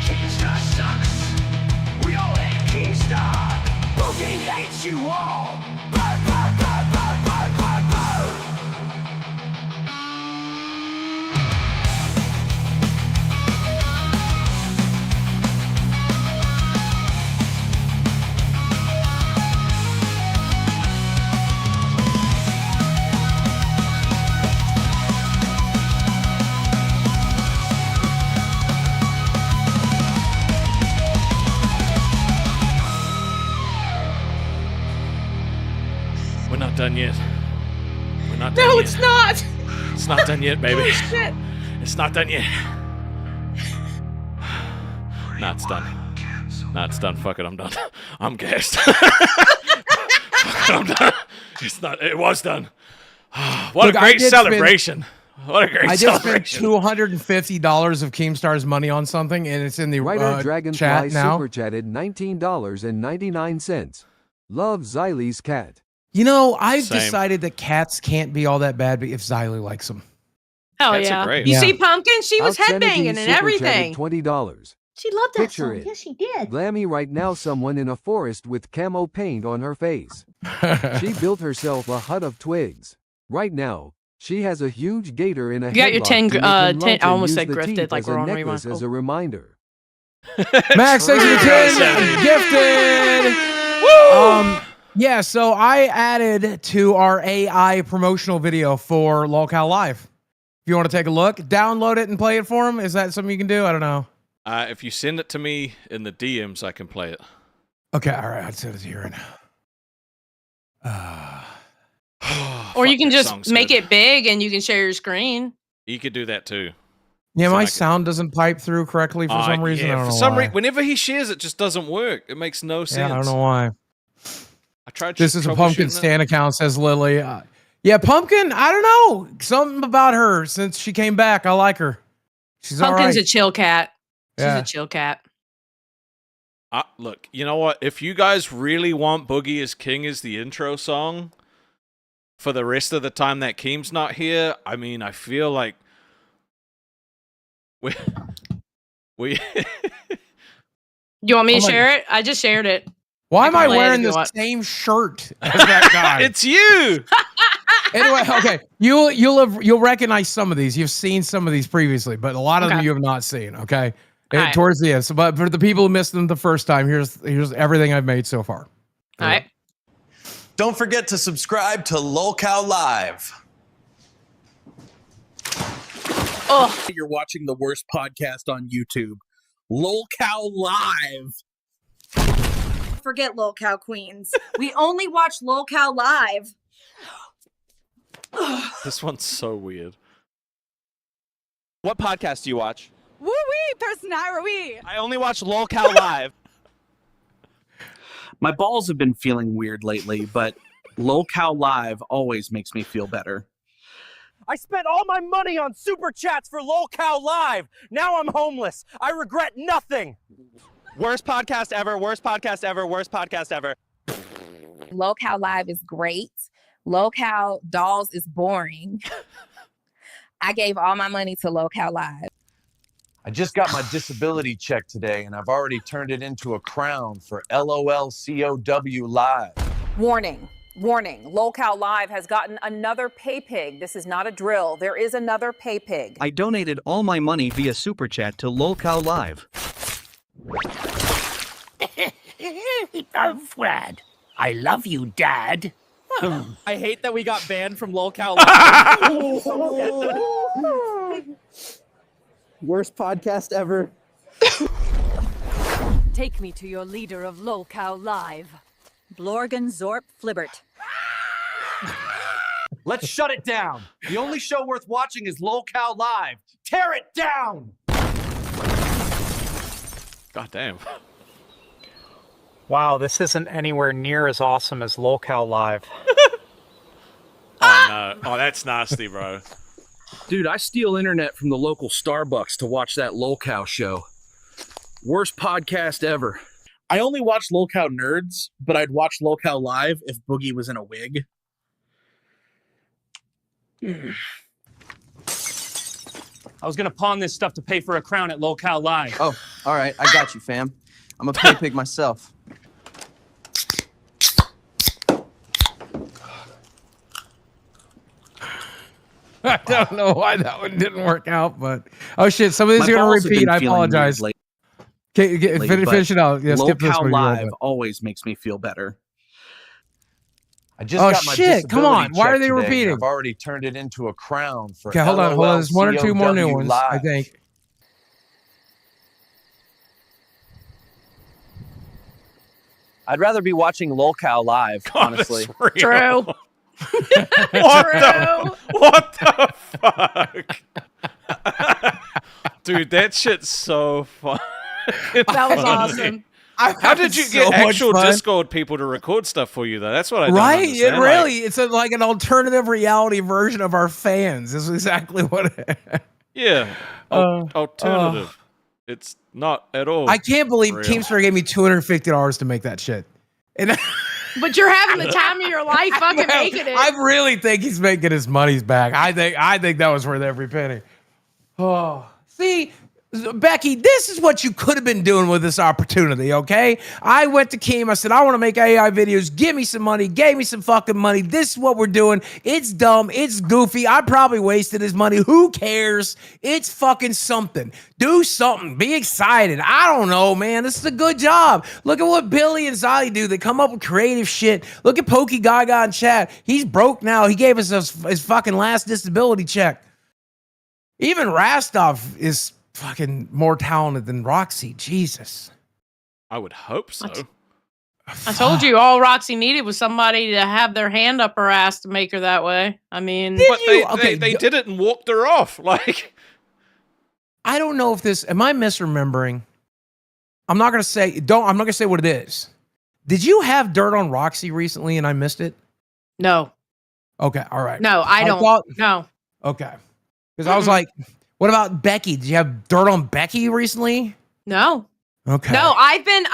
Keemstar sucks. We all hate Keemstar. Boogie hates you all. Burn, burn, burn, burn, burn, burn, burn. We're not done yet. We're not done No, yet. it's not. It's not done yet, baby. Oh, shit. It's not done yet. Nah, it's done. Nah, it's done. Fuck it, I'm done. I'm gassed. Fuck it, I'm done. It's not. It was done. What Look, a I great did celebration. What a great I just spent celebration. $250 of Keemstar's money on something, and it's in the Writer Dragonfly chat now. super chatted $19.99. Love Xylie's cat. You know, I've Same. decided that cats can't be all that bad, but if Xylie likes them. Hell Cats are yeah. great. You Yeah. see Pumpkin? She was Obscenity headbanging and super everything. chatted $20. She loved that Picture song. it. Yes, she did. Glammy right now someone in a forest with camo paint on her face. She built herself a hut of twigs. Right now, she has a huge gator in a You got your headlock 10 to make him I lunch and almost use said the grifted teeth like as we're a on necklace Rewind. as a reminder. Max, thank you for 10. Gifted. Yeah, so I added to our AI promotional video for Lolcow Live. If you want to take a look, download it and play it for him. Is that something you can do? I don't know. If you send it to me in the DMs, I can play it. Okay, all right. I'd send it to you right now. Or you Fuck, can that just song's make good. it big and you can share your screen. You could do that too. Yeah, So my I can- sound doesn't pipe through correctly for some reason. I don't for know some why. reason, whenever he shares, it just doesn't work. It makes no sense. Yeah, I don't know why. I tried. This is a pumpkin troubleshooting it. stand account, says Lily. Yeah, Pumpkin, I don't know. Something about her since she came back. I like her. She's all Pumpkin's right. a chill cat. She's Yeah. a chill cat. Look, you know what? If you guys really want Boogie is King as the intro song for the rest of the time that Keem's not here, I mean, I feel like we You want me to Oh my- share it? I just shared it. Why I am can I play it wearing if you the want. same shirt as that guy? it's you. Anyway, okay. You'll recognize some of these. You've seen some of these previously, but a lot of them Okay. you have not seen. Okay. All right. Towards the end. So, but for the people who missed them the first time, here's everything I've made so far. All right. Don't forget to subscribe to LolCow Live. Oh, You're watching the worst podcast on YouTube. LolCow Live. Forget LolCow Queens. We only watch LolCow Live. This one's so weird. What podcast do you watch? Woo-wee, personality. I only watch LolCow Live. My balls have been feeling weird lately, but LolCow Live always makes me feel better. I spent all my money on super chats for LolCow Live. Now I'm homeless. I regret nothing. Worst podcast ever. Worst podcast ever. Worst podcast ever. LolCow Live is great. LolCow Dolls is boring. I gave all my money to LolCow Live. I just got my disability check today, and I've already turned it into a crown for LOLCOW Live. Warning. Warning. LolCow Live has gotten another pay pig. This is not a drill. There is another pay pig. I donated all my money via Super Chat to LolCow Live. Oh, Fred. I love you, Dad. I hate that we got banned from LolCow Live. Worst podcast ever. Take me to your leader of LolCow Live, Blorgan Zorp Flibbert. Let's shut it down. The only show worth watching is LolCow Live. Tear it down! God damn. Wow, this isn't anywhere near as awesome as LolCow Live. Oh no. Oh, that's nasty, bro. Dude, I steal internet from the local Starbucks to watch that LolCow show. Worst podcast ever. I only watch LolCow Nerds, but I'd watch LolCow Live if Boogie was in a wig. I was gonna pawn this stuff to pay for a crown at LolCow Live. Oh, all right. I got you, fam. I'm a pay pig myself. I don't know why that one didn't work out, but oh shit, some of these My are gonna balls have repeat. been I feeling apologize. weird Okay, lately, finish but it out. Yeah, skip this LolCow one. Live always makes me feel better. I just Oh, got my shit, come disability on. Why are check they today, and repeating? I've already turned it into a crown for Okay, hold on. There's one or two more new LOLCOW ones, I Live. think. I'd rather be watching LolCow Live, honestly. True. What the fuck? Dude, that shit's so fun. That was awesome. How did you get actual Discord people to record stuff for you, though? That's what I don't Right? It understand. really, it's like an alternative reality version of our fans. Is exactly what. Yeah. Alternative. It's not at all. I can't believe real. Keemstar gave me $250 to make that shit. And But you're having the time of your life fucking making it. I really think he's making his money's back. I think that was worth every penny. Oh, see, Becky, this is what you could have been doing with this opportunity, okay? I went to Keem. I said, I want to make AI videos. Give me some money. Gave me some fucking money. This is what we're doing. It's dumb. It's goofy. I probably wasted his money. Who cares? It's fucking something. Do something. Be excited. I don't know, man. This is a good job. Look at what Billy and Zolly do. They come up with creative shit. Look at Pokey Gaga in chat. He's broke now. He gave us his fucking last disability check. Even Rastov is fucking more talented than Roxy. Jesus. I would hope so. I told you all Roxy needed was somebody to have their hand up her ass to make her that way. I mean, But they did it and walked her off. Like, I don't know if this, am I misremembering? I'm not going to say, I'm not going to say what it is. Did you have dirt on Roxy recently and I missed it? no. Okay, all right. No, I don't. No. Okay. Because I was like, what about Becky? Did you have dirt on Becky recently? No. Okay. No, I've been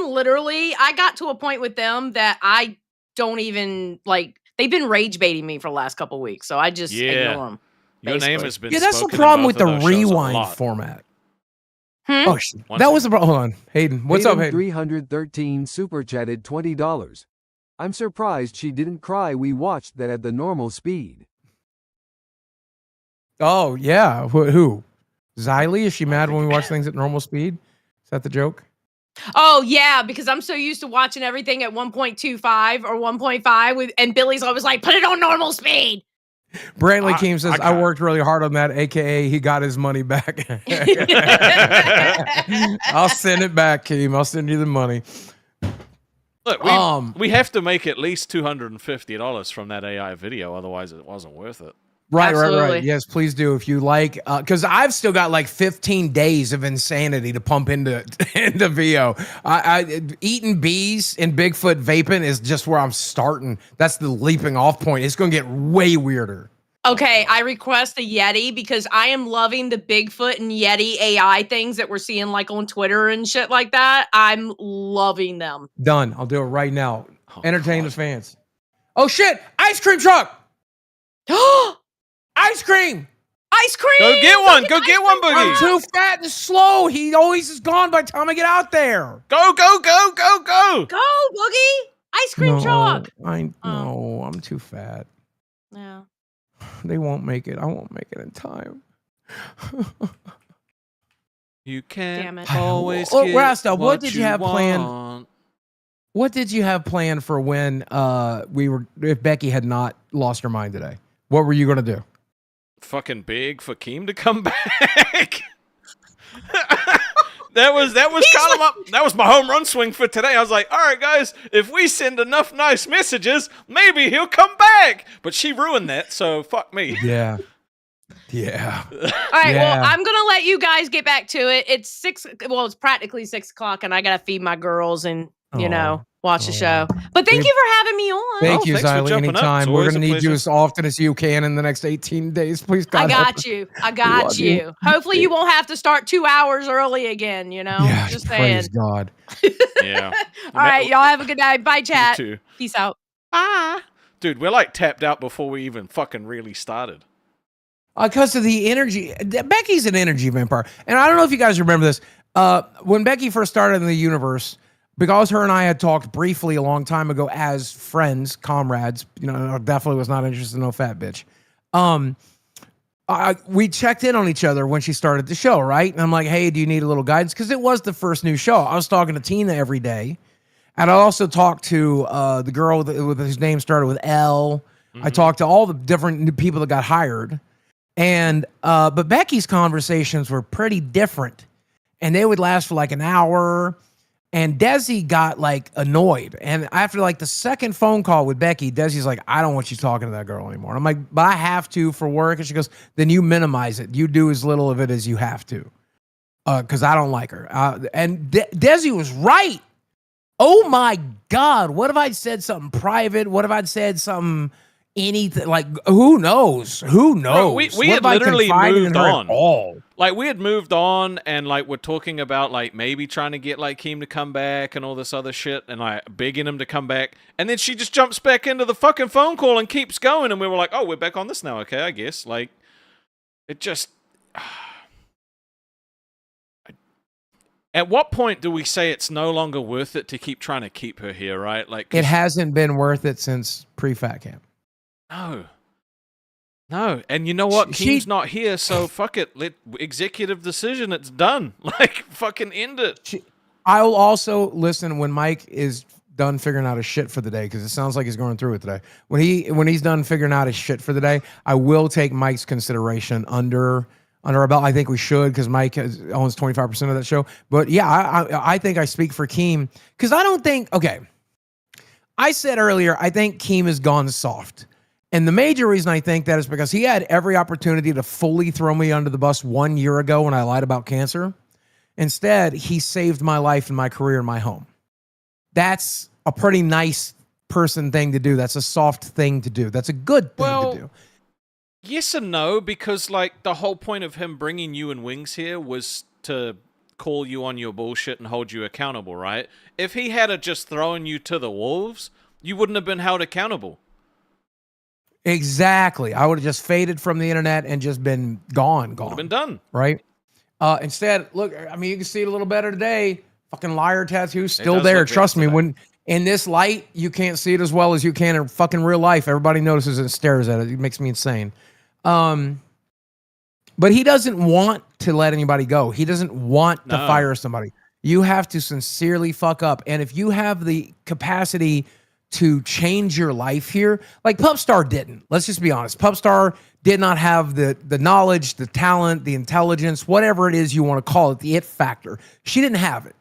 literally, I got to a point with them that I don't even like, they've been rage baiting me for the last couple of weeks. So I just ignore them. Your name has been that's the spoken in problem both with of the those shows a rewind lot. format. Hmm? Oh, shit. That was the problem. Hold on. Hayden, what's up, Hayden? 313 super chatted $20. I'm surprised she didn't cry. We watched that at the normal speed. Oh, yeah. Who? Xylee? Is she mad when we watch things at normal speed? Is that the joke? Oh yeah, because I'm so used to watching everything at 1.25 or 1.5 with, and Billy's always like, put it on normal speed. Brantley Keem says, I worked really hard on that, aka he got his money back. I'll send it back, Keem. I'll send you the money. Look, we have to make at least $250 from that AI video, otherwise it wasn't worth it. Right. Yes, please do if you like, because I've still got like 15 days of insanity to pump into VO. I eating bees and Bigfoot vaping is just where I'm starting. That's the leaping off point. It's going to get way weirder. Okay, I request a Yeti because I am loving the Bigfoot and Yeti AI things that we're seeing like on Twitter and shit like that. I'm loving them. Done. I'll do it right now. Entertain the fans. Oh shit! Ice cream truck. Ice cream. Ice cream. Go get one. Go get one, Boogie. I'm too fat and slow. He always is gone by the time I get out there. Go. Go, Boogie. Ice cream truck. I know. I'm too fat. Yeah. They won't make it. I won't make it in time. You can't Damn it. always Oh, get Rasta, what did you have planned? want. What did you have planned for when if Becky had not lost her mind today? What were you going to do? Fucking big for Keem to come back. That was that was my home run swing for today. I was like, all right, guys, if we send enough nice messages, maybe he'll come back. But she ruined that, so fuck me. Yeah. All right, well, I'm gonna let you guys get back to it. It's it's practically 6 o'clock, and I gotta feed my girls and watch the show. But thank you for having me on. Thank you, Xylee. Anytime. We're going to need you as often as you can in the next 18 days. Please, God. I got you. Hopefully you won't have to start 2 hours early again, Yeah, just saying. praise God. Yeah. All right, y'all have a good night. Bye, chat. You too. Peace out. Bye. Dude, we're like tapped out before we even fucking really started. Because of the energy. Becky's an energy vampire. And I don't know if you guys remember this. When Becky first started in the universe, because her and I had talked briefly a long time ago as friends, comrades, I definitely was not interested in no fat bitch. We checked in on each other when she started the show, right? And I'm like, hey, do you need a little guidance? Because it was the first new show. I was talking to Tina every day. And I also talked to the girl whose name started with L. I talked to all the different new people that got hired. And but Becky's conversations were pretty different. And they would last for like an hour. And Desi got like annoyed. And after like the second phone call with Becky, Desi's like, I don't want you talking to that girl anymore. And I'm like, but I have to for work. And she goes, then you minimize it. You do as little of it as you have to. Because I don't like her. And Desi was right. Oh my God. What if I'd said something private? What if I'd said something, anything? Like, who knows? Bro, we had literally moved on. All? Like, we had moved on, and like we're talking about like maybe trying to get like Keem to come back and all this other shit, and like begging him to come back, and then she just jumps back into the fucking phone call and keeps going, and we were like, oh, we're back on this now, okay, I guess. Like, it just. At what point do we say it's no longer worth it to keep trying to keep her here, right? Like, it hasn't been worth it since pre-fat camp. No, and you know what? Keem's not here, so fuck it. Executive decision, it's done. Like, fucking end it. I will also listen when Mike is done figuring out his shit for the day, because it sounds like he's going through it today. When he's done figuring out his shit for the day, I will take Mike's consideration under our belt. I think we should, because Mike owns 25% of that show. But yeah, I think I speak for Keem, because I don't think, okay, I said earlier, I think Keem has gone soft. And the major reason I think that is because he had every opportunity to fully throw me under the bus 1 year ago when I lied about cancer. Instead, he saved my life and my career and my home. That's a pretty nice person thing to do. That's a soft thing to do. That's a good thing to do. Yes and no, because like the whole point of him bringing you and Wings here was to call you on your bullshit and hold you accountable, right? If he had just thrown you to the wolves, you wouldn't have been held accountable. Exactly. I would have just faded from the internet and just been gone. Would have been done. Right? Instead, look, I mean, you can see it a little better today. Fucking liar tattoo still does there. look Trust good me, today. when in this light, you can't see it as well as you can in fucking real life. Everybody notices and stares at it. It makes me insane. But he doesn't want to let anybody go. He doesn't want to fire somebody. You have to sincerely fuck up. And if you have the capacity to change your life here, like Pupstar didn't. Let's just be honest. Pupstar did not have the knowledge, the talent, the intelligence, whatever it is you want to call it, the it factor. She didn't have it.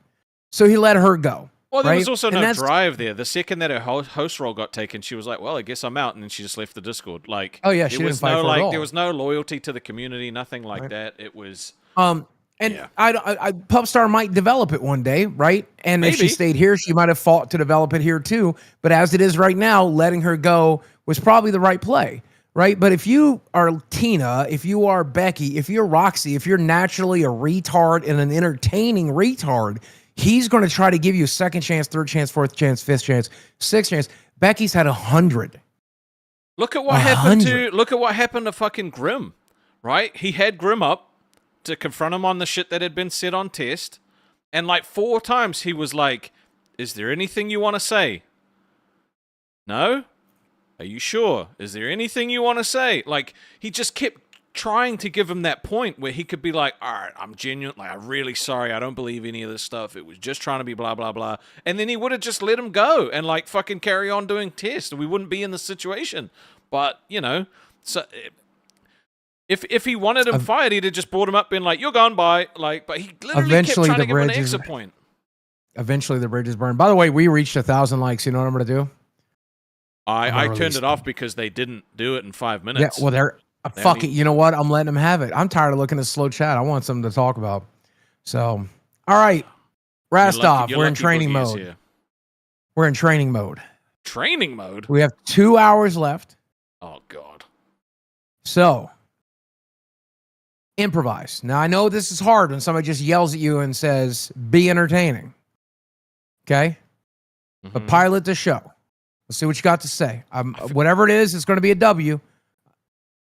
So he let her go. Well, there right? was also And no that's- drive there. The second that her host role got taken, she was like, "Well, I guess I'm out," and then she just left the Discord. Like, Oh, yeah, she there didn't was fight no for it at all. there was no loyalty to the community, nothing like Right. that. It was And Yeah. I Pupstar might develop it one day, right? And if she Maybe. stayed here, she might have fought to develop it here too. But as it is right now, letting her go was probably the right play, right? But if you are Tina, if you are Becky, if you're Roxy, if you're naturally a retard and an entertaining retard, he's going to try to give you a second chance, third chance, fourth chance, fifth chance, sixth chance. Becky's had 100. Look at what happened to fucking Grim, right? He had Grim up to confront him on the shit that had been said on test, and like 4 times he was like, "Is there anything you want to say?" No? Are you sure? Is there anything you want to say? Like, he just kept trying to give him that point where he could be like, "All right, I'm genuine, like, I'm really sorry, I don't believe any of this stuff, it was just trying to be blah blah blah," and then he would have just let him go and like fucking carry on doing tests, and we wouldn't be in this situation. But you know, so if he wanted him fired, he'd have just brought him up, been like, "You're gone, bye." Like, but he literally Eventually kept trying the to give him an bridge is- exit point. Eventually, the bridge is burned. By the way, we reached 1,000 likes. You know what I'm going to do? I gonna turned release it off because they didn't do it in 5 minutes. Yeah, well, they're They fuck only- it. You know what? I'm letting them have it. I'm tired of looking at slow chat. I want something to talk about. So, all right, Rastov, you're we're in lucky training Boogie is mode. here. We're in training mode. Training mode. We have 2 hours left. Oh god. So, improvise. Now, I know this is hard when somebody just yells at you and says, "Be entertaining." Okay, but pilot the show. Let's see what you got to say. Whatever it is, it's going to be a W.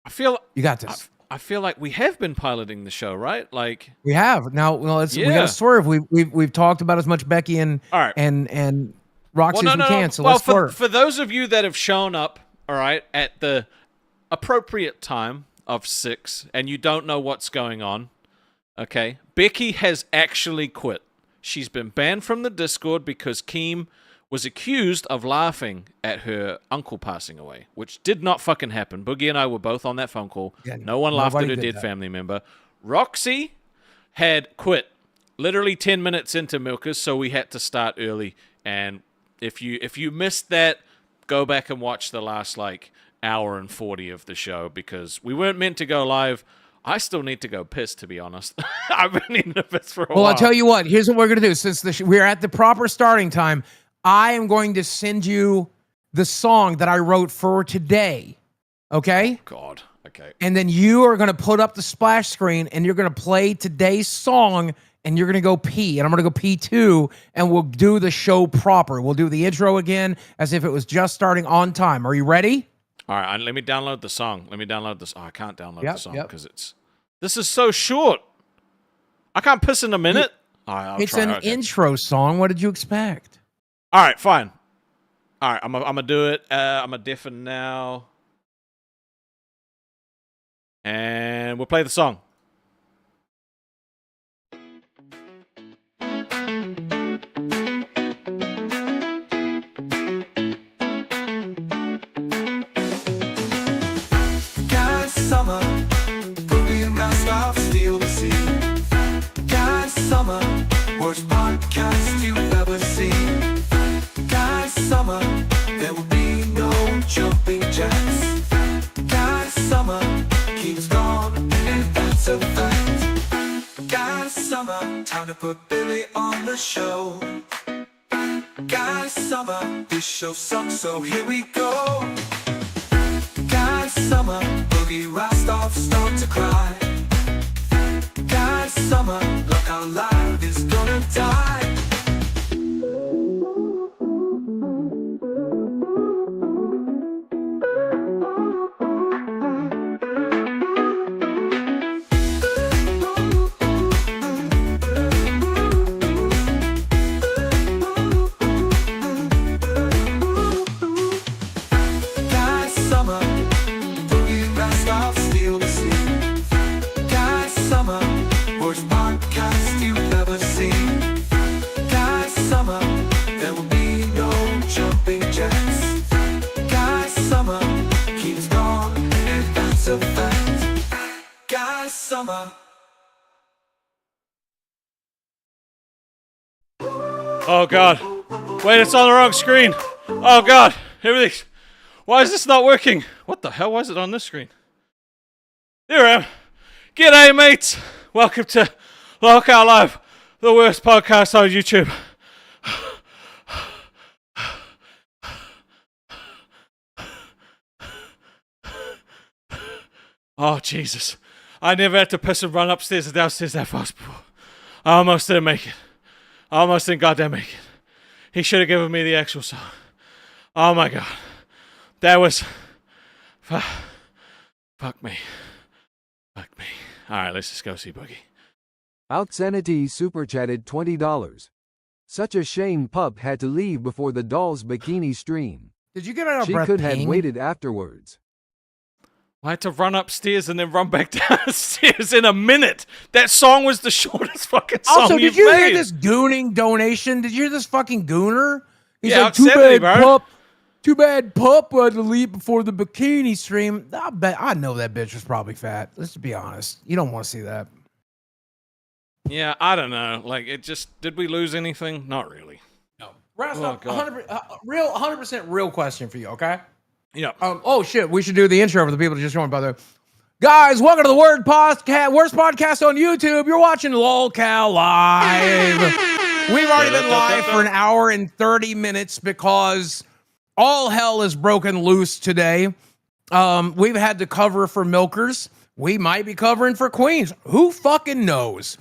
I feel you got this. I feel like we have been piloting the show, right? Like We have now. Well, we got Yeah. to swerve. We've talked about as much Becky and All right. and Roxy as we can. So let's for, swerve. for those of you that have shown up, all right, at the appropriate time of 6, and you don't know what's going on, okay, Becky has actually quit. She's been banned from the Discord because Keem was accused of laughing at her uncle passing away, which did not fucking happen. Boogie and I were both on that phone call. Yeah, No one laughed at nobody her did dead that. family member. Roxy had quit literally 10 minutes into Milka's, so we had to start early. And if you missed that, go back and watch the last like hour and 40 of the show, because we weren't meant to go live. I still need to go piss, to be honest. I've been needing to piss for a Well, while. I'll tell you what. Here's what we're going to do. Since we're at the proper starting time, I am going to send you the song that I wrote for today. Okay? God. Okay. And then you are going to put up the splash screen and you're going to play today's song and you're going to go pee. And I'm going to go pee too. And we'll do the show proper. We'll do the intro again as if it was just starting on time. Are you ready? All right, let me download the song. Let me download this. Oh, I can't download Yep, the song yep. because this is so short. I can't piss in a minute. All right, I'll It's try. an Okay. intro song. What did you expect? All right, fine. All right, I'm gonna do it. I'm a deafen now, and we'll play the song. Guys, summer, boogie and Rastov steal the scene. Guys, summer, worst podcast you've ever seen. Guys, summer, there will be no jumping jacks. Guys, summer, Keem's gone, and that's a fact. Guys, summer, time to put Billy on the show. Guys, Guys, summer, this show sucks, so here we go. Guys, summer, Boogie Rostov start to cry. Guys, summer, look our live is gonna die. Guys, summer, Boogie Rostov steal the scene. Guys, summer, worst podcast you've ever seen. Guys, summer, there will be no jumping jacks. Guys, summer, Keem's gone, and that's a fact. Guys, summer. Oh god. Wait, it's on the wrong screen. Oh god. Everything's... Why is this not working? What the hell? Why is it on this screen? There I am. G'day, mates. Welcome to Local Live, the worst podcast on YouTube. Oh, Jesus. I never had to piss and run upstairs and downstairs that fast before. I almost didn't make it. I almost didn't goddamn make it. He should have given me the actual song. Oh my god. That was... Fuck me. Fuck me. Alright, let's just go see Boogie. Outsanity super chatted $20. Such a shame Pup had to leave before the doll's bikini stream. Did you get out of She breath? could have Ping? waited afterwards. I had to run upstairs and then run back downstairs in a minute. That song was the shortest fucking song Also, did you've you made. hear this gooning donation? Did you hear this fucking gooner? He's Yeah, like, too Outsanity, bad, bro. Pup. Too bad Pup had to leave before the bikini stream. I know that bitch was probably fat. Let's be honest. You don't want to see that. Yeah, I don't know. Like, it just... Did we lose anything? Not really. No. Oh, God. 100% real question for you, okay? Yeah. Oh, shit. We should do the intro for the people that just joined, by the way. Guys, welcome to the worst podcast on YouTube. You're watching LolcowUniverse Live. We've already been live for an hour and 30 minutes because all hell is broken loose today. We've had to cover for milkers. We might be covering for queens. Who fucking knows?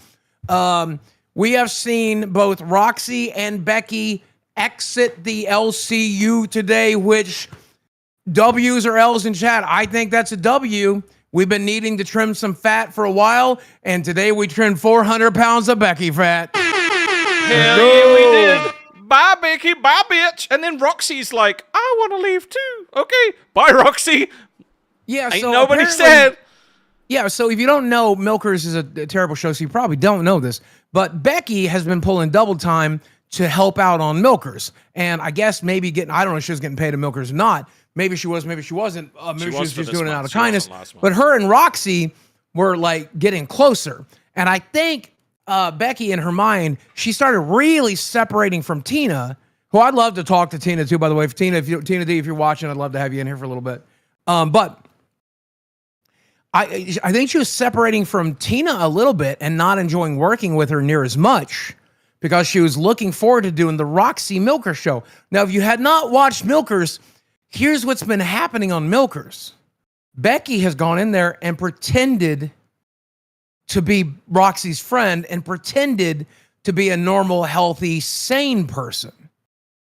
We have seen both Roxy and Becky exit the LCU today, which W's or L's in chat. I think that's a W. We've been needing to trim some fat for a while, and today we trimmed 400 pounds of Becky fat. Hell yeah, we did. Bye, Becky. Bye, bitch. And then Roxy's like, I want to leave too. Okay. Bye, Roxy. Yeah, Ain't so nobody apparently- said. Yeah, so if you don't know, Milkers is a terrible show, so you probably don't know this. But Becky has been pulling double time to help out on Milkers. And I guess maybe I don't know if she was getting paid to Milkers or not. Maybe she was, maybe she wasn't. Maybe she was just doing it out of kindness. But her and Roxy were like getting closer. And I think Becky, in her mind, she started really separating from Tina, who I'd love to talk to Tina too, by the way. Tina D, if you're watching, I'd love to have you in here for a little bit. But I think she was separating from Tina a little bit and not enjoying working with her near as much because she was looking forward to doing the Roxy Milker show. Now, if you had not watched Milkers, here's what's been happening on Milkers. Becky has gone in there and pretended to be Roxy's friend and pretended to be a normal, healthy, sane person.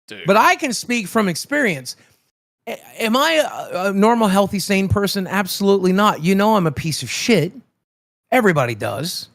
Dude. But I can speak from experience. Am I a normal, healthy, sane person? Absolutely not. You know I'm a piece of shit. Everybody does.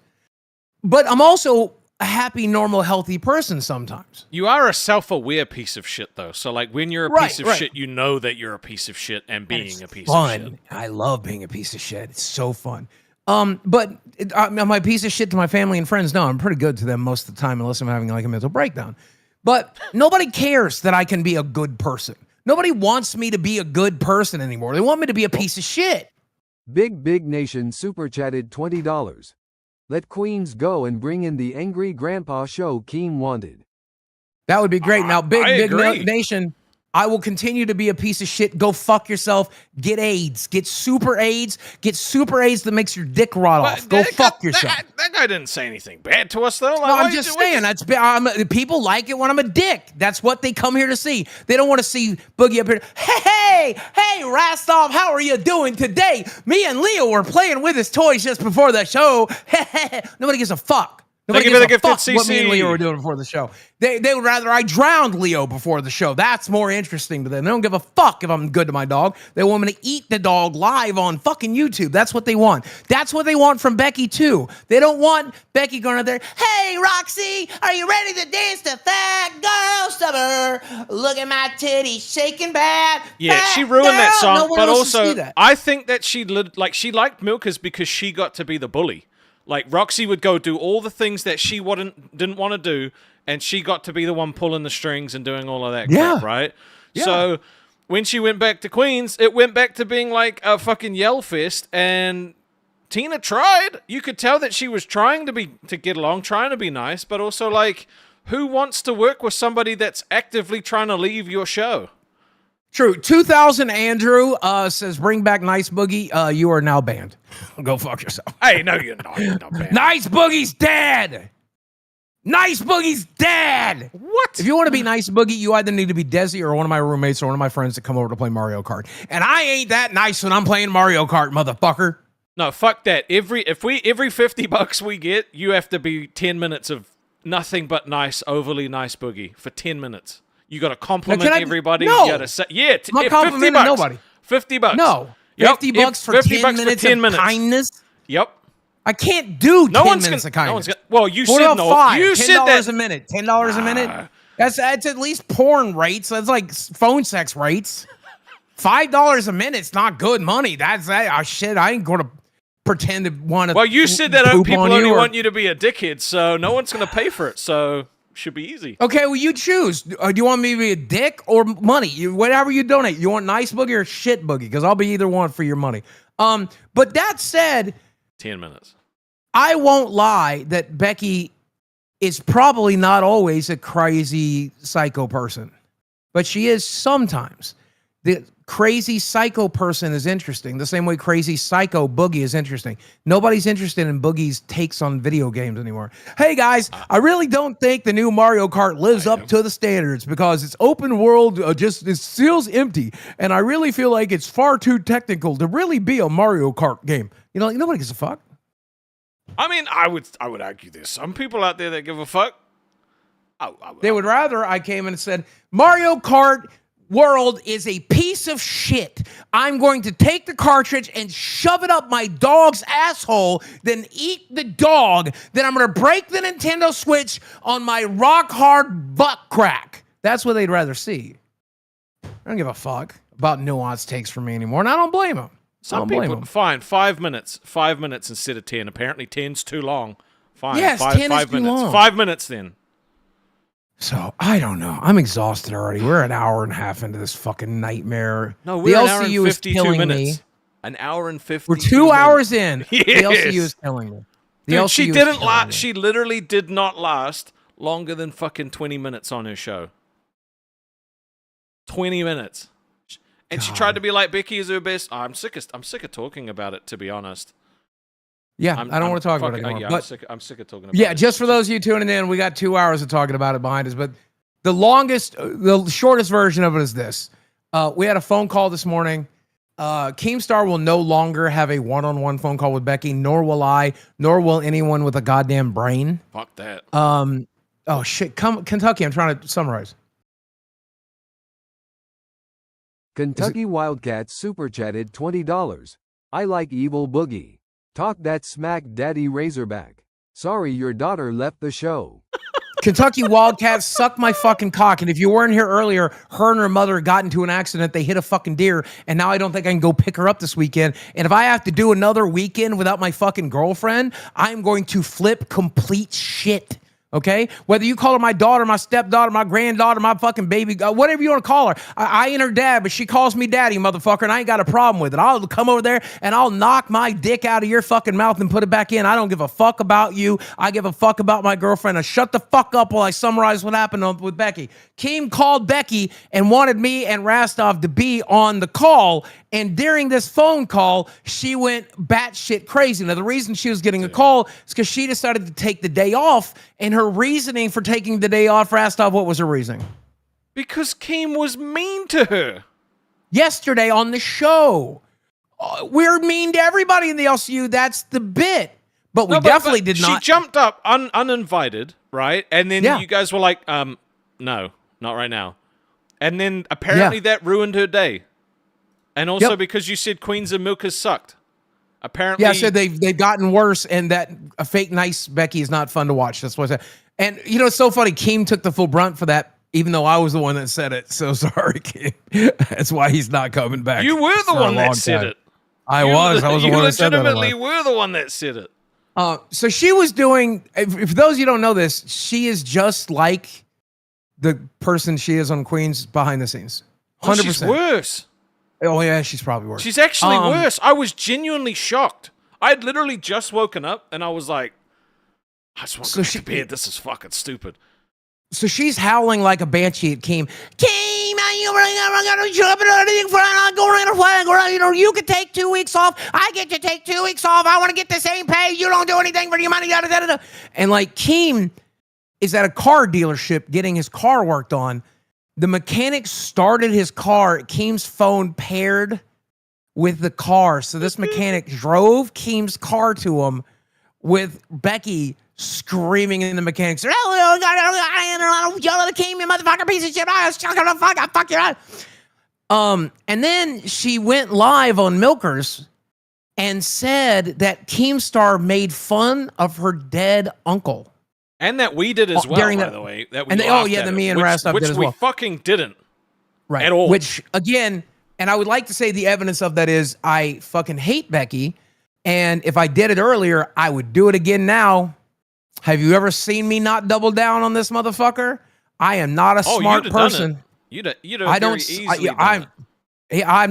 But I'm also a happy, normal, healthy person sometimes. You are a self-aware piece of shit, though. So, like, when you're a piece of shit, you know that you're a piece of shit and being a piece of shit. I love being a piece of shit. It's so fun. But am I a piece of shit to my family and friends? No, I'm pretty good to them most of the time, unless I'm having like a mental breakdown. But nobody cares that I can be a good person. Nobody wants me to be a good person anymore. They want me to be a piece of shit. Big Nation super chatted $20. Let Queens go and bring in the angry grandpa show Keem wanted. That would be great. Now, Big agree. Nation, I will continue to be a piece of shit. Go fuck yourself. Get AIDS. Get super AIDS. Get super AIDS that makes your dick rot off. Go fuck yourself. That guy didn't say anything bad to us, though. Like, No, I'm just saying. People like it when I'm a dick. That's what they come here to see. They don't want to see Boogie up here. Hey, Rastov, how are you doing today? Me and Leo were playing with his toys just before the show. Nobody gives a fuck. Nobody gives a fuck what me and Leo were doing before the show. They would rather I drowned Leo before the show. That's more interesting to them. They don't give a fuck if I'm good to my dog. They want me to eat the dog live on fucking YouTube. That's what they want. That's what they want from Becky, too. They don't want Becky going out there, hey, Roxy, are you ready to dance to Fat Girl Summer? Look at my titties shaking bad. Yeah, Fat she ruined that girl." song, No one but wants to see also, that. I think that she liked Milkers because she got to be the bully. Like, Roxy would go do all the things that she didn't want to do, and she got to be the one pulling the strings and doing all of that crap, right? Yeah. So, when she went back to Queens, it went back to being like a fucking yell fest, and Tina tried. You could tell that she was trying to get along, trying to be nice, but also, like, who wants to work with somebody that's actively trying to leave your show? True. 2000 Andrew says, bring back Nice Boogie. You are now banned. Go fuck yourself. Hey, no, you're not. You're not banned. Nice Boogie's dead. Nice Boogie's dead. What? If you want to be Nice Boogie, you either need to be Desi or one of my roommates or one of my friends to come over to play Mario Kart. And I ain't that nice when I'm playing Mario Kart, motherfucker. No, fuck that. Every $50 we get, you have to be 10 minutes of nothing but nice, overly nice Boogie for 10 minutes. You got to compliment everybody. No. You got to say, yeah, I'm not complimenting $50. nobody. $50. No. Yep. $50 for 50 10 bucks minutes for 10 of minutes. kindness. Yep. I can't do 10 minutes of kindness. No one's gonna, well, you What said about no. $5? You said that. $10 a minute. $10 a minute. That's at least porn rates. That's like phone sex rates. $5 a minute's not good money. That's that. Oh, shit, I ain't going to pretend to want to. Well, you said that poop people on only you or- want you to be a dickhead, so no one's going to pay for it. So should be easy. Okay, well, you choose. Do you want me to be a dick or money? Whatever you donate. You want Nice Boogie or Shit Boogie? Because I'll be either one for your money. But that said, 10 minutes. I won't lie that Becky is probably not always a crazy psycho person, but she is sometimes. The crazy psycho person is interesting, the same way crazy psycho Boogie is interesting. Nobody's interested in Boogie's takes on video games anymore. Hey guys, I really don't think the new Mario Kart lives up to the standards because it's open world, it feels empty, and I really feel like it's far too technical to really be a Mario Kart game. You know, like, nobody gives a fuck. I mean, I would argue there's some people out there that give a fuck. They would rather I came in and said, Mario Kart World is a piece of shit. I'm going to take the cartridge and shove it up my dog's asshole, then eat the dog. Then I'm going to break the Nintendo Switch on my rock hard butt crack. That's what they'd rather see. I don't give a fuck about nuanced takes from me anymore, and I don't blame them. Some people, fine, 5 minutes. 5 minutes instead of 10. Apparently 10's too long. Fine. Yes, 10 is too long. 5 minutes then. So, I don't know. I'm exhausted already. We're an hour and a half into this fucking nightmare. No, we're the an hour and LCU 52 is killing minutes. me. An hour and 50. We're 2 hours in. Yes. The LCU is killing me. The Dude, LCU she is didn't killing last. me. She literally did not last longer than fucking 20 minutes on her show. 20 minutes. And she tried to be like Becky is her best. I'm sick of talking about it, to be honest. Yeah, I don't want to talk about it anymore. Yeah, but I'm sick of talking about yeah, it. just for those of you tuning in, we got 2 hours of talking about it behind us. But the shortest version of it is this. We had a phone call this morning. KEEMSTAR will no longer have a one-on-one phone call with Becky, nor will I, nor will anyone with a goddamn brain. Fuck that. Oh, shit. Kentucky, I'm trying to summarize. Kentucky Wildcats super chatted $20. I like Evil Boogie. Talk that smack, Daddy Razorback. Sorry your daughter left the show. Kentucky Wildcats suck my fucking cock. And if you weren't here earlier, her and her mother got into an accident. They hit a fucking deer. And now I don't think I can go pick her up this weekend. And if I have to do another weekend without my fucking girlfriend, I'm going to flip complete shit. Okay, whether you call her my daughter, my stepdaughter, my granddaughter, my fucking baby, whatever you want to call her. I ain't her dad, but she calls me daddy, motherfucker, and I ain't got a problem with it. I'll come over there and I'll knock my dick out of your fucking mouth and put it back in. I don't give a fuck about you. I give a fuck about my girlfriend. Now shut the fuck up while I summarize what happened with Becky. Keem called Becky and wanted me and Rastov to be on the call. And during this phone call, she went batshit crazy. Now, the reason she was getting a call is because she decided to take the day off. And her reasoning for taking the day off, Rastov, what was her reasoning? Because Keem was mean to her. Yesterday on the show. We're mean to everybody in the LCU. That's the bit. But we definitely did not. She jumped up uninvited, right? And then you guys were like, no, not right now. And then apparently that ruined her day. And also because you said Queens and Milkers sucked. Apparently, I said they've gotten worse, and that a fake nice Becky is not fun to watch. That's what I said. And you know, it's so funny. Keem took the full brunt for that, even though I was the one that said it. So sorry, Keem. That's why he's not coming back. You were the one that said it. I was the one that said it. You legitimately were the one that said it. So she was doing. If those of you don't know this, she is just like the person she is on Queens behind the scenes. 100%. She's worse. Oh, yeah, she's probably worse. She's actually worse. I was genuinely shocked. I had literally just woken up, and I was like, I just want to go to bed. This is fucking stupid. So she's howling like a banshee at Keem. Keem, you know, you could take 2 weeks off. I get to take 2 weeks off. I want to get the same pay. You don't do anything for your money. And like Keem is at a car dealership getting his car worked on. The mechanic started his car. Keem's phone paired with the car. So this mechanic drove Keem's car to him with Becky screaming in the mechanic's ear, yell at the Keem, you motherfucker, piece of shit. Fuck you. And then she went live on Milkers and said that KEEMSTAR made fun of her dead uncle. And that we did as well, by the way. That we me and Rastov did as well. Which we fucking didn't. Right. At all. Which, again, and I would like to say the evidence of that is I fucking hate Becky. And if I did it earlier, I would do it again now. Have you ever seen me not double down on this motherfucker? I am not a smart person. I'm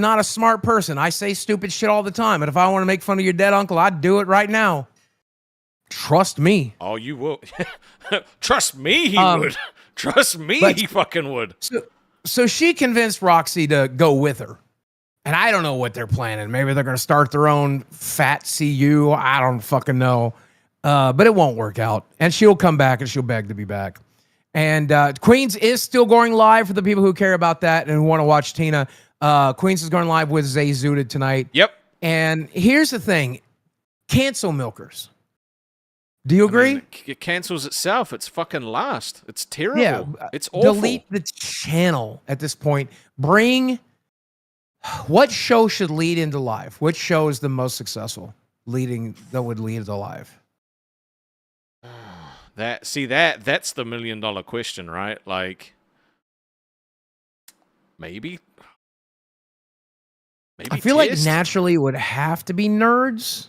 not a smart person. I say stupid shit all the time. And if I want to make fun of your dead uncle, I'd do it right now. Trust me. Oh, you will. Trust me, he would. Trust me, he fucking would. So she convinced Roxy to go with her. And I don't know what they're planning. Maybe they're going to start their own fat CU. I don't fucking know. But it won't work out. And she'll come back and she'll beg to be back. And Queens is still going live for the people who care about that and who want to watch Tina. Queens is going live with Zay Zooted tonight. Yep. And here's the thing. Cancel Milkers. Do you agree? I mean, it cancels itself. It's fucking last. It's terrible. Yeah, it's awful. Delete the channel at this point. What show should lead into live? Which show is the most successful that would lead into live? That's the $1 million question, right? Like, maybe I feel like naturally it would have to be Nerds.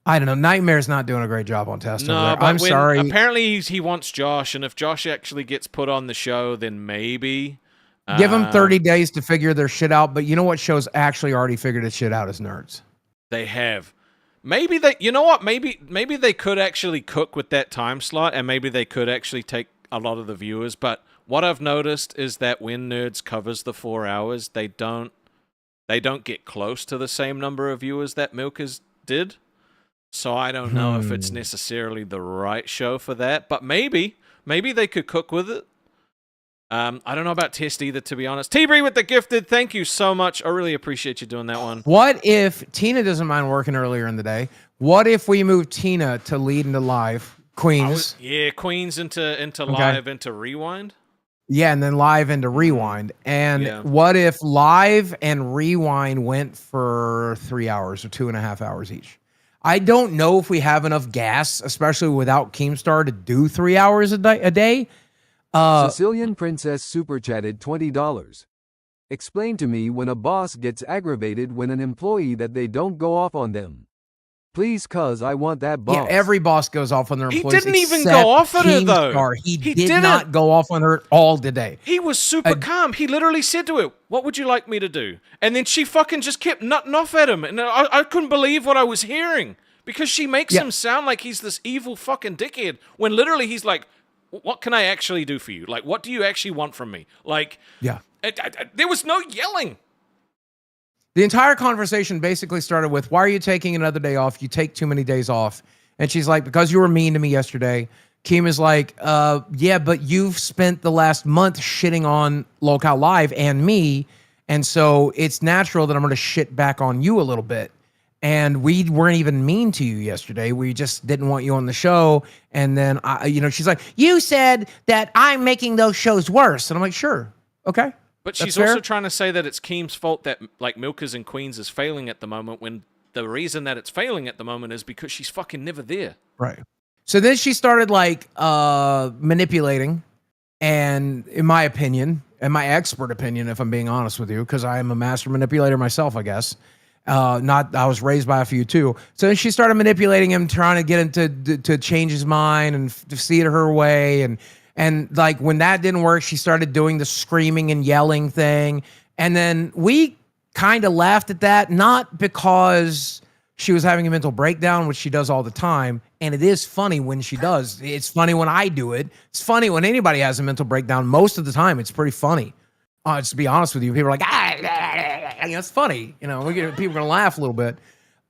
I don't know. Nightmare's not doing a great job on test over there. I'm sorry. Apparently he wants Josh, and if Josh actually gets put on the show, then maybe. Give them 30 days to figure their shit out. But you know what show's actually already figured its shit out is Nerds. They have. Maybe they, you know what? Maybe they could actually cook with that time slot, and maybe they could actually take a lot of the viewers. But what I've noticed is that when Nerds covers the 4 hours, they don't get close to the same number of viewers that Milkers did. So I don't know if it's necessarily the right show for that, but maybe they could cook with it. I don't know about Test either, to be honest. T-Bree with the gifted, thank you so much. I really appreciate you doing that one. What if Tina doesn't mind working earlier in the day? What if we move Tina to lead into live? Queens. Queens into live, into rewind. Yeah, and then live into rewind. And what if live and rewind went for 3 hours or 2.5 hours each? I don't know if we have enough gas, especially without KEEMSTAR, to do 3 hours a day. Sicilian Princess super chatted $20. Explain to me when a boss gets aggravated when an employee that they don't go off on them. Please, cuz I want that boss. Yeah, every boss goes off on their He employees. didn't even except go off at her, though. KEEMSTAR. He did didn't. not go off on her all today. He was super calm. He literally said to her, "What would you like me to do?" And then she fucking just kept nutting off at him. And I couldn't believe what I was hearing. Because she makes him sound like he's this evil fucking dickhead. When literally he's like, "What can I actually do for you? Like, what do you actually want from me?" Like, yeah. There was no yelling. The entire conversation basically started with, why are you taking another day off? You take too many days off. And she's like, because you were mean to me yesterday. Keem is like, yeah, but you've spent the last month shitting on Local Live and me. And so it's natural that I'm going to shit back on you a little bit. And we weren't even mean to you yesterday. We just didn't want you on the show. And then, she's like, you said that I'm making those shows worse. And I'm like, sure. Okay. But she's also trying to say that it's Keem's fault that like Milkers and Queens is failing at the moment, when the reason that it's failing at the moment is because she's fucking never there. Right. So then she started like manipulating, and in my opinion, and my expert opinion, if I'm being honest with you, because I am a master manipulator myself, I guess. I was raised by a few too. So then she started manipulating him, trying to get him to change his mind and to see it her way. And like when that didn't work, she started doing the screaming and yelling thing. And then we kind of laughed at that, not because she was having a mental breakdown, which she does all the time. And it is funny when she does. It's funny when I do it. It's funny when anybody has a mental breakdown. Most of the time, it's pretty funny. Just to be honest with you, people are like, it's funny. People are going to laugh a little bit.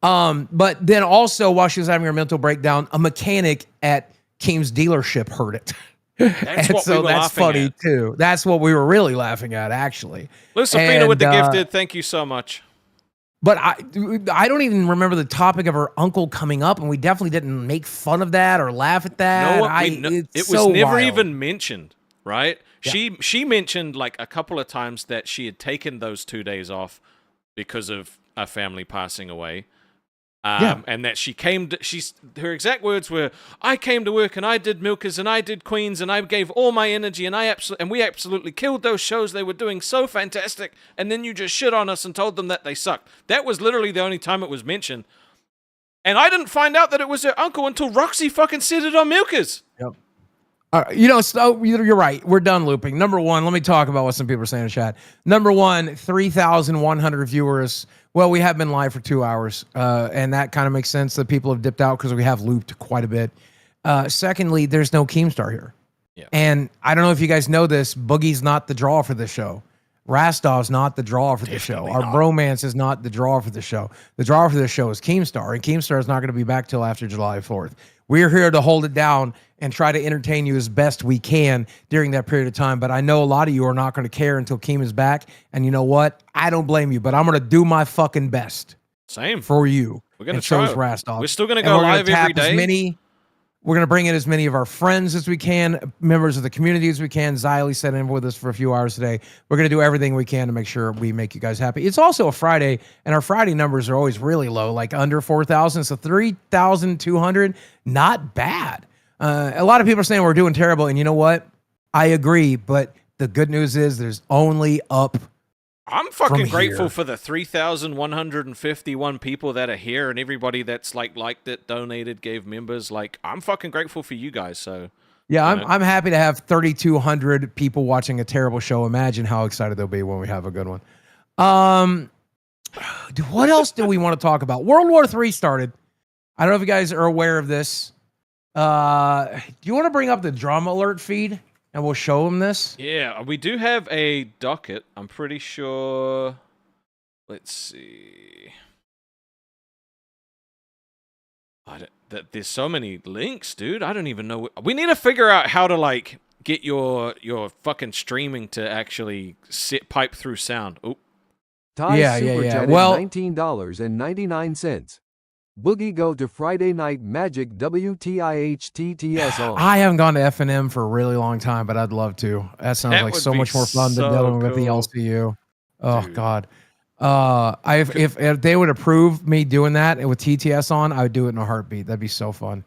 But then also, while she was having her mental breakdown, a mechanic at Keem's dealership heard it. That's funny too. That's what we were really laughing at, actually. Lucifina with the gifted, thank you so much. But I don't even remember the topic of her uncle coming up, and we definitely didn't make fun of that or laugh at that. It was never even mentioned, right? Yeah. She mentioned like a couple of times that she had taken those 2 days off because of a family passing away. And that her exact words were, I came to work and I did Milkers and I did Queens and I gave all my energy and we absolutely killed those shows. They were doing so fantastic. And then you just shit on us and told them that they sucked. That was literally the only time it was mentioned. And I didn't find out that it was her uncle until Roxy fucking said it on Milkers. Yep. So you're right. We're done looping. Number one, let me talk about what some people are saying in chat. Number one, 3,100 viewers. Well, we have been live for 2 hours, and that kind of makes sense that people have dipped out because we have looped quite a bit. Secondly, there's no Keemstar here. Yeah. And I don't know if you guys know this, Boogie's not the draw for this show. Rastov's not the draw for the show. Our bromance is not the draw for the show. The draw for this show is Keemstar, and Keemstar is not going to be back till after July 4th. We're here to hold it down and try to entertain you as best we can during that period of time. But I know a lot of you are not going to care until Keem is back. And you know what? I don't blame you, but I'm going to do my fucking best. Same. For you. We're going to try. Rastov. We're still going to go live every day. We're going to bring in as many of our friends as we can, members of the community as we can. Xylee sat in with us for a few hours today. We're going to do everything we can to make sure we make you guys happy. It's also a Friday, and our Friday numbers are always really low, like under 4,000. So 3,200, not bad. A lot of people are saying we're doing terrible, and you know what? I agree, but the good news is there's only up. I'm fucking grateful for the 3,151 people that are here and everybody that's liked it, donated, gave members. Like, I'm fucking grateful for you guys. So yeah, I'm happy to have 3,200 people watching a terrible show. Imagine how excited they'll be when we have a good one. What else do we want to talk about? World War III started. I don't know if you guys are aware of this. Do you want to bring up the drama alert feed? And we'll show them this. Yeah, we do have a docket. I'm pretty sure. Let's see. There's so many links, dude. I don't even know. We need to figure out how to like get your fucking streaming to actually pipe through sound. Oh. Ty's Super Chat is $19.99. Boogie go to Friday Night Magic WTIHTTS on. I haven't gone to FNM for a really long time, but I'd love to. That sounds like so much more fun than dealing with the LCU. Oh, dude. God. If they would approve me doing that with TTS on, I would do it in a heartbeat. That'd be so fun.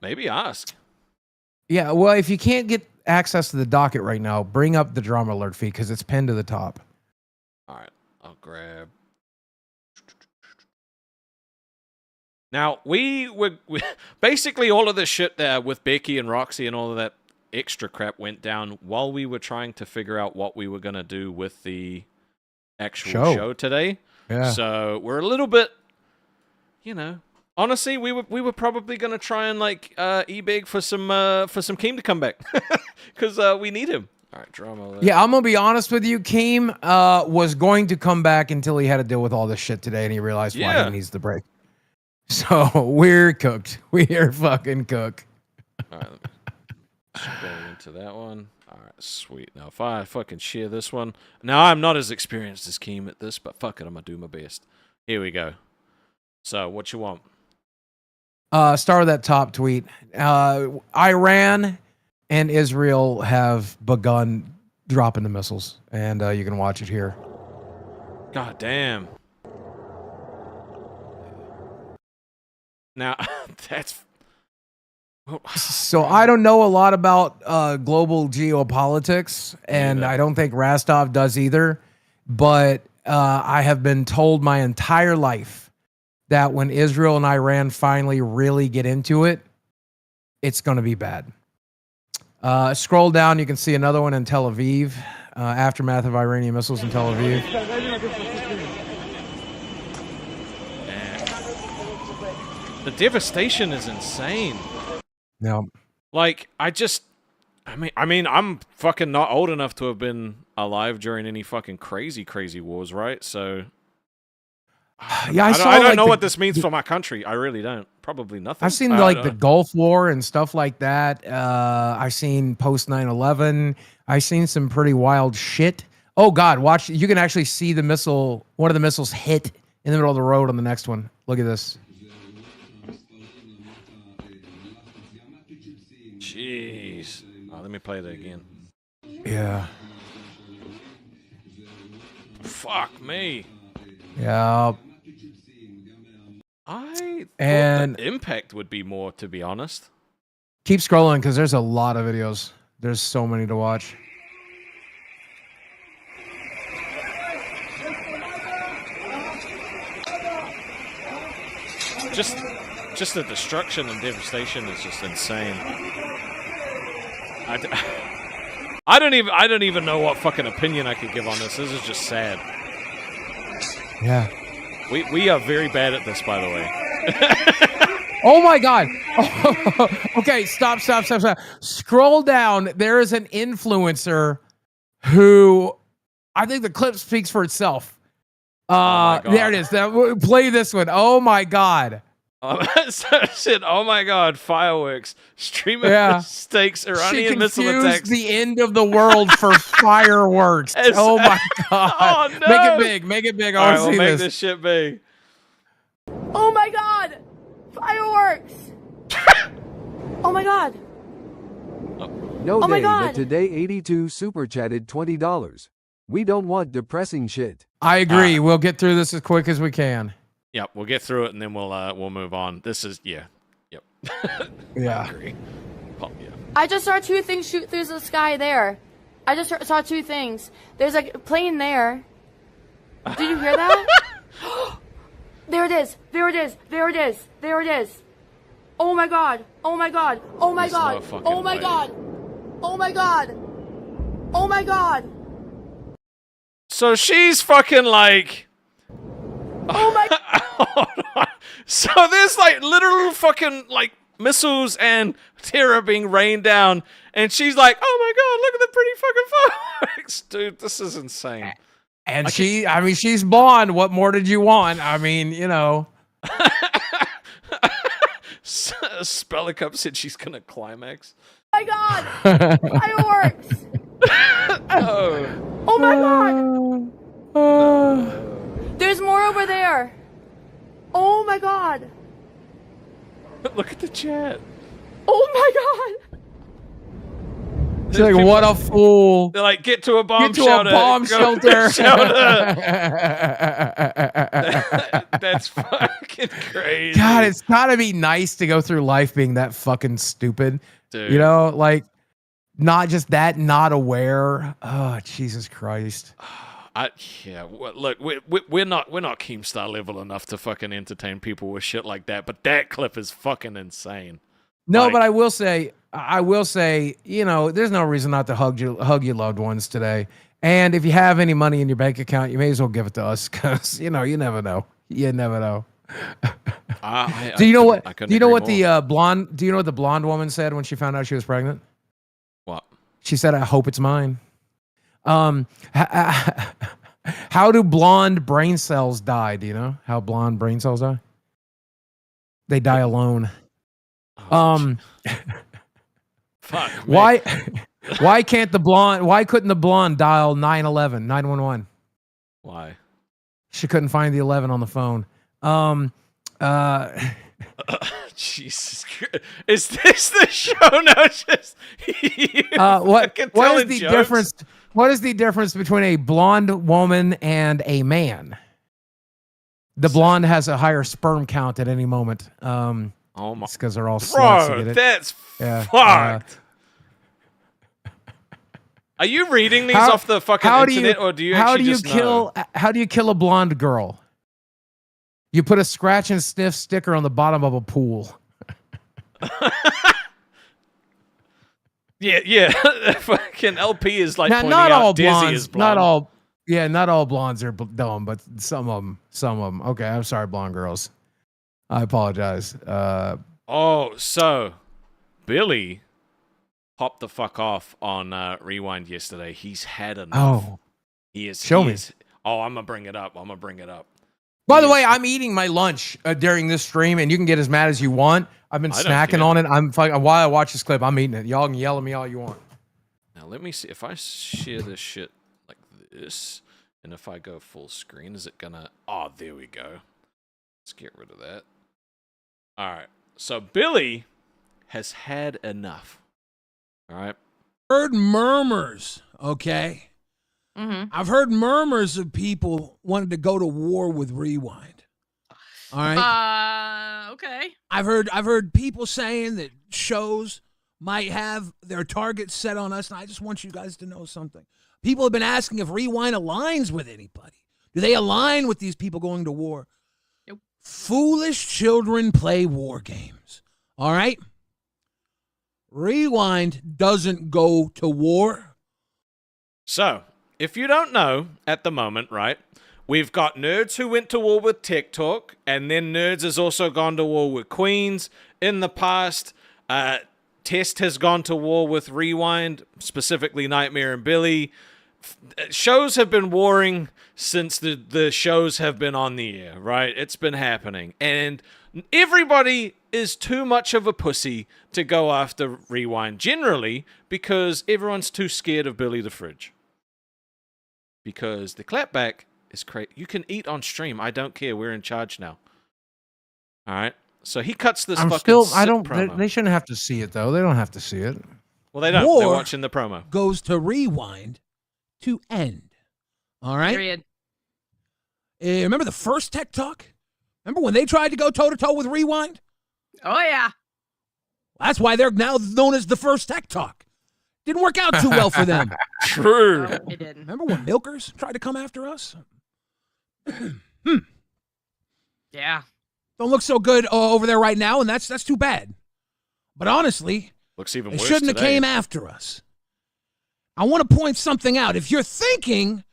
Maybe ask. Yeah, well, if you can't get access to the docket right now, bring up the drama alert feed because it's pinned to the top. All right, I'll grab. Now, we basically all of this shit there with Becky and Roxy and all of that extra crap went down while we were trying to figure out what we were going to do with the actual show today. Yeah. So we're a little bit, honestly, we were probably going to try and e-beg for some Keem to come back because we need him. All right, drama. Yeah, I'm gonna be honest with you. Keem was going to come back until he had to deal with all this shit today, and he realized why he needs the break. So we're cooked. We're fucking cooked. All right, go into that one. All right, sweet. Now, if I fucking share this one, now I'm not as experienced as Keem at this, but fuck it, I'm gonna do my best. Here we go. So, what you want? Start with that top tweet. Iran and Israel have begun dropping the missiles, and you can watch it here. God damn. Now, that's... So I don't know a lot about global geopolitics, and I don't think Rastov does either, but I have been told my entire life that when Israel and Iran finally really get into it, it's going to be bad. Scroll down, you can see another one in Tel Aviv. Aftermath of Iranian missiles in Tel Aviv. The devastation is insane. No. Like, I mean, I'm fucking not old enough to have been alive during any fucking crazy wars, right? So, yeah, I don't know what this means for my country. I really don't. Probably nothing. I've seen the Gulf War and stuff like that. I've seen post 9/11. I've seen some pretty wild shit. Oh God, watch! You can actually see the missile. One of the missiles hit in the middle of the road on the next one. Look at this. Jeez. Oh, let me play that again. Yeah. Fuck me. Yeah. I thought the impact would be more, to be honest. Keep scrolling because there's a lot of videos. There's so many to watch. Just the destruction and devastation is just insane. I don't even know what fucking opinion I could give on this. This is just sad. Yeah. We are very bad at this, by the way. Oh my God. Okay, stop. Scroll down. There is an influencer who I think the clip speaks for itself. There it is. Play this one. Oh my God. Shit, oh my God, fireworks. Streamer mistakes Iranian missile attacks. The end of the world for fireworks. Oh my God. Oh no. Make it big. I want to see this. Make this shit big. Oh my God. Fireworks. Oh my God. No oh my day, God. but today 82 super chatted $20. We don't want depressing shit. I agree. We'll get through this as quick as we can. Yep, we'll get through it and then we'll move on. This is Yep. Yeah. I agree. Oh, yeah. I just saw two things shoot through the sky there. I just saw two things. There's a plane there. Did you hear that? There it is. There it is. There it is. There it is. Oh my God. Oh my God. Oh my God. Oh my God. Oh my God. Oh my God. So she's fucking like... Oh my... So there's like literal fucking like missiles and terror being rained down, and she's like, "Oh my God, look at the pretty fucking fireworks, dude! This is insane." And she's blonde. What more did you want? I mean, you know. Spellicup said she's gonna climax. Oh my God! Fireworks! Oh my God! There's more over there. Oh my God! Look at the chat. Oh my God! She's like, what a fool. They're like, get to a bomb Get to shelter. a bomb shelter. That's fucking crazy. God, it's gotta be nice to go through life being that fucking stupid. Dude. You know, like not just that, not aware. Oh, Jesus Christ. Look, we're not Keemstar level enough to fucking entertain people with shit like that. But that clip is fucking insane. No, but I will say, you know, there's no reason not to hug your loved ones today. And if you have any money in your bank account, you may as well give it to us because you know you never know. You never know. Do you know what the blonde woman said when she found out she was pregnant? What? She said, "I hope it's mine." How do blonde brain cells die? Do you know how blonde brain cells die? They die alone. Fuck. Why couldn't the blonde dial 911? Why? She couldn't find the 11 on the phone. Jesus Christ. Is this the show now? Just what is the difference? What is the difference between a blonde woman and a man? The blonde has a higher sperm count at any moment. Oh my! It's because they're all sluts. Bro, that's fucked. Are you reading these off the fucking internet, or do you actually just know? How do you kill a blonde girl? You put a scratch and sniff sticker on the bottom of a pool. Yeah. Fucking LP is like now, pointing not out all Dizzy blondes. is blonde. Not all blondes are dumb, but some of them. Okay, I'm sorry, blonde girls. I apologize. So Billy popped the fuck off on Rewind yesterday. He's had enough. Oh, he is. Show me. I'm gonna bring it up. By the way, I'm eating my lunch during this stream, and you can get as mad as you want. I've been snacking on it. While I watch this clip, I'm eating it. Y'all can yell at me all you want. Now let me see if I share this shit like this, and if I go full screen, is it gonna? Oh, there we go. Let's get rid of that. All right. So Billy has had enough. All right. Heard murmurs. Okay. Mm-hmm. I've heard murmurs of people wanting to go to war with Rewind. All right. Okay. I've heard people saying that shows might have their targets set on us, and I just want you guys to know something. People have been asking if Rewind aligns with anybody. Do they align with these people going to war? Nope. Foolish children play war games. All right? Rewind doesn't go to war. So, if you don't know at the moment, right, we've got Nerds who went to war with TikTok, and then Nerds has also gone to war with Queens. In the past, Test has gone to war with Rewind, specifically Nightmare and Billy. Shows have been warring since the shows have been on the air, right? It's been happening. And everybody is too much of a pussy to go after Rewind generally because everyone's too scared of Billy the Fridge. Because the clapback is crazy. You can eat on stream. I don't care. We're in charge now. All right. So he cuts this promo. They shouldn't have to see it, though. They don't have to see it. Well, they don't. War They're watching the promo. Goes to Rewind to end. All right? Period. Remember the first Tech Talk? Remember when they tried to go toe-to-toe with Rewind? Oh, yeah. That's why they're now known as the first Tech Talk. Didn't work out too well for them. True. No, it didn't. Remember when Milkers tried to come after us? Yeah. Don't look so good over there right now, and that's too bad. But honestly, looks even they worse shouldn't have today. came after us. I want to point something out. If you're thinking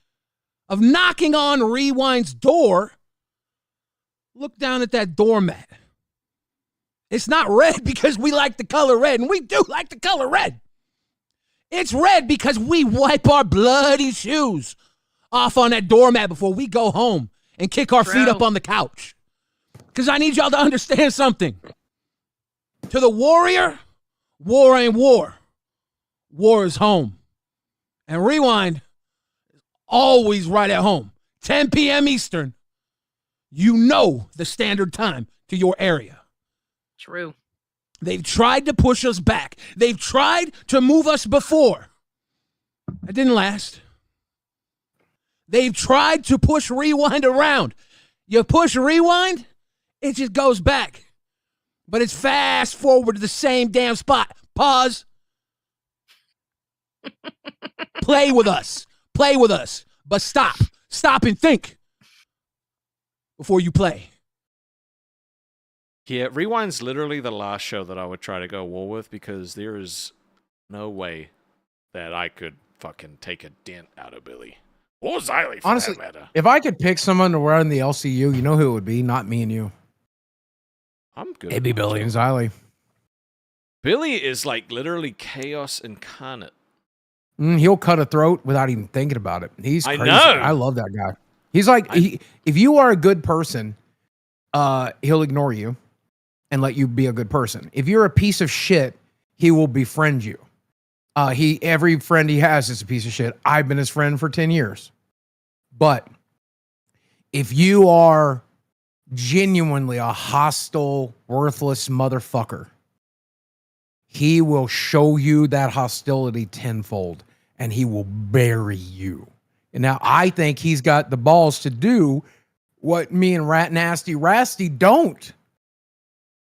of knocking on Rewind's door, look down at that doormat. It's not red because we like the color red, and we do like the color red. It's red because we wipe our bloody shoes off on that doormat before we go home and kick our feet up on the couch. Because I need y'all to understand something. To the warrior, war ain't war. War is home. And Rewind is always right at home. 10 p.m. Eastern. You know the standard time to your area. True. They've tried to push us back. They've tried to move us before. It didn't last. They've tried to push Rewind around. You push Rewind, it just goes back. But it's fast forward to the same damn spot. Pause. Play with us. Play with us. But stop. Stop and think before you play. Yeah, Rewind's literally the last show that I would try to go war with because there is no way that I could fucking take a dent out of Billy. Or Xylee, for Honestly, that matter. if I could pick someone to run the LCU, you know who it would be? Not me and you. I'm good. It'd be Billy and Xylee. Billy is like literally chaos incarnate. He'll cut a throat without even thinking about it. He's crazy. I know. I love that guy. He's like, if you are a good person, he'll ignore you and let you be a good person. If you're a piece of shit, he will befriend you. Every friend he has is a piece of shit. I've been his friend for 10 years. But if you are genuinely a hostile, worthless motherfucker, he will show you that hostility tenfold and he will bury you. And now I think he's got the balls to do what me and Nasty Rasty don't.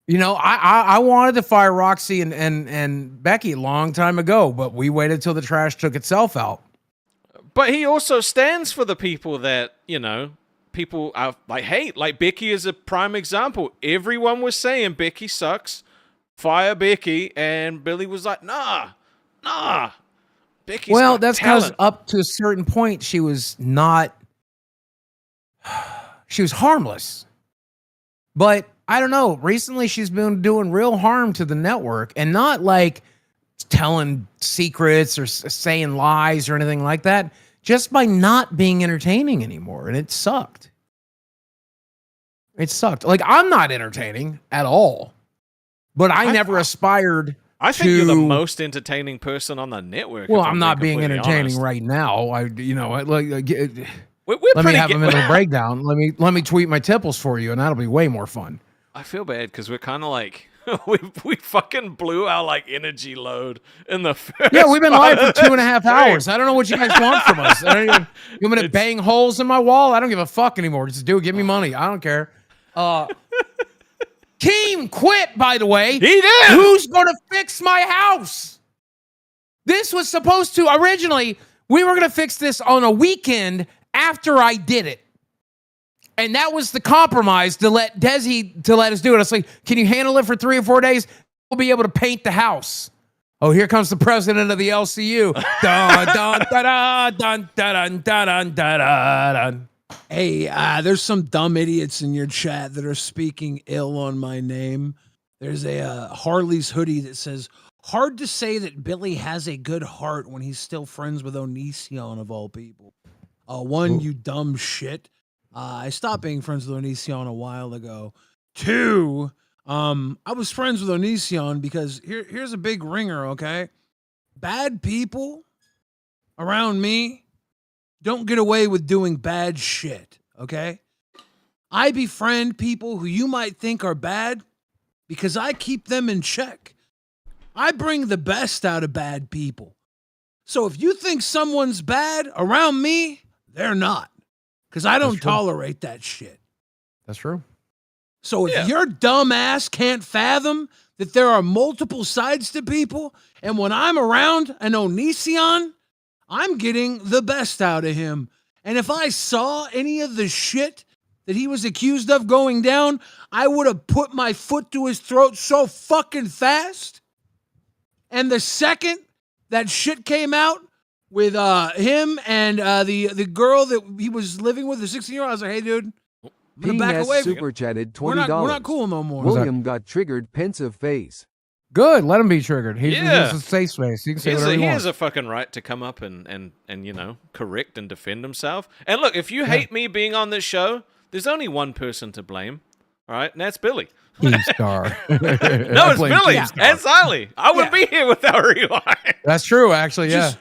You know, I wanted to fire Roxy and Becky a long time ago, but we waited till the trash took itself out. But he also stands for the people that, you know, people are like hate. Like Becky is a prime example. Everyone was saying Becky sucks, fire Becky, and Billy was like, nah. Becky's well, got that's because talent. up to a certain point, she was harmless. But I don't know. Recently, she's been doing real harm to the network, and not like telling secrets or saying lies or anything like that, just by not being entertaining anymore. And it sucked. It sucked. Like, I'm not entertaining at all, but I never aspired I think you're the most entertaining person on the network. Well, if I'm not being completely entertaining honest. right now. We're let me have a pretty mental breakdown. Let me tweet my tipples for you, and that'll be way more fun. I feel bad because we're kind of like we fucking blew our like energy load in the first. Yeah, we've been live for 2.5 Right. hours. I don't know what you guys want from us. I don't even, you want me to bang holes in my wall? I don't give a fuck anymore. Just give me money. I don't care. Keem quit, by the way. He did. Who's going to fix my house? This was supposed to originally, we were going to fix this on a weekend after I did it. And that was the compromise to let Desi to let us do it. I was like, can you handle it for 3 or 4 days? We'll be able to paint the house. Oh, here comes the president of the LCU. Dun, dun, da, dun, dun, dun, dun, dun, dun. Hey, there's some dumb idiots in your chat that are speaking ill on my name. There's a Harley's hoodie that says, hard to say that Billy has a good heart when he's still friends with Onision of all people. One, you dumb shit. I stopped being friends with Onision a while ago. 2, I was friends with Onision because here's a big ringer, okay? Bad people around me don't get away with doing bad shit, okay? I befriend people who you might think are bad because I keep them in check. I bring the best out of bad people. So if you think someone's bad around me, they're not. Because I don't tolerate that shit. That's true. So if your dumb ass can't fathom that there are multiple sides to people, and when I'm around an Onision, I'm getting the best out of him. And if I saw any of the shit that he was accused of going down, I would have put my foot to his throat so fucking fast. And the second that shit came out with him and the girl that he was living with, the 16-year-old, I was like, hey, dude, I'm gonna back away from super chatted $20. We're not cool no more. William got triggered, pensive face. Good. Let him be triggered. He's Yeah. a safe space. He can say He whatever he has wants. a fucking right to come up and you know, correct and defend himself. And look, if you hate me being on this show, there's only one person to blame. All right, and that's Billy. KEEMSTAR. No, it's Billy and Xylee. I wouldn't be here without Rewind. That's true, actually, yeah.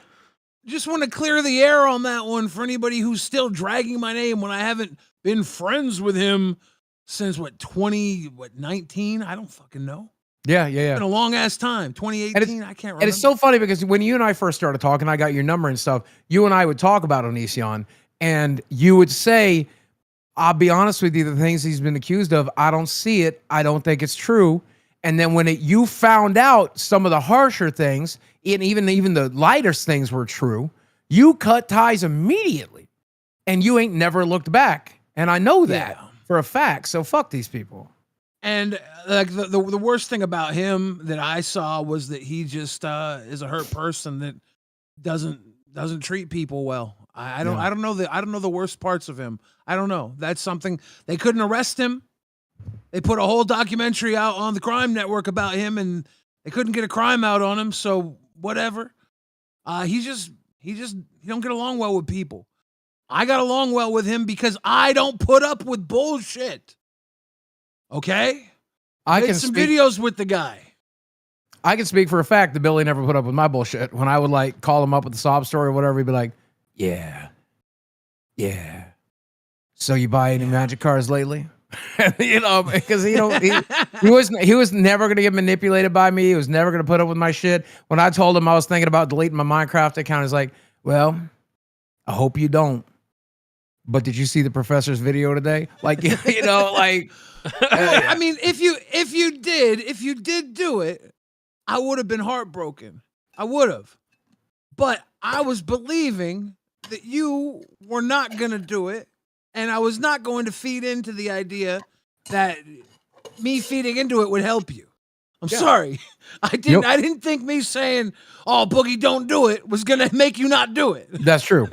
Just want to clear the air on that one for anybody who's still dragging my name when I haven't been friends with him since 19? I don't fucking know. Yeah. It's been a long ass time. 2018, I can't remember. And it's so funny because when you and I first started talking, I got your number and stuff. You and I would talk about Onision, and you would say, I'll be honest with you, the things he's been accused of, I don't see it. I don't think it's true. And then when you found out some of the harsher things, and even the lightest things were true, you cut ties immediately. and you ain't never looked back. And I know that for a fact. So fuck these people. And like the worst thing about him that I saw was that he just is a hurt person that doesn't treat people well. I don't know the worst parts of him. I don't know. That's something they couldn't arrest him. They put a whole documentary out on the Crime Network about him, and they couldn't get a crime out on him. So whatever. He don't get along well with people. I got along well with him because I don't put up with bullshit. Okay? I made some videos with the guy. I can speak for a fact that Billy never put up with my bullshit. When I would like call him up with the sob story or whatever, he'd be like, yeah. So you buy any magic cards lately? You know, because he was never gonna get manipulated by me. He was never gonna put up with my shit. When I told him I was thinking about deleting my Minecraft account, he's like, well, I hope you don't. But did you see the professor's video today? Like, you know, like I mean, if you did do it, I would have been heartbroken. I would have. But I was believing that you were not going to do it, and I was not going to feed into the idea that me feeding into it would help you. I'm sorry. I didn't think me saying, "Oh, Boogie, don't do it," was going to make you not do it. That's true.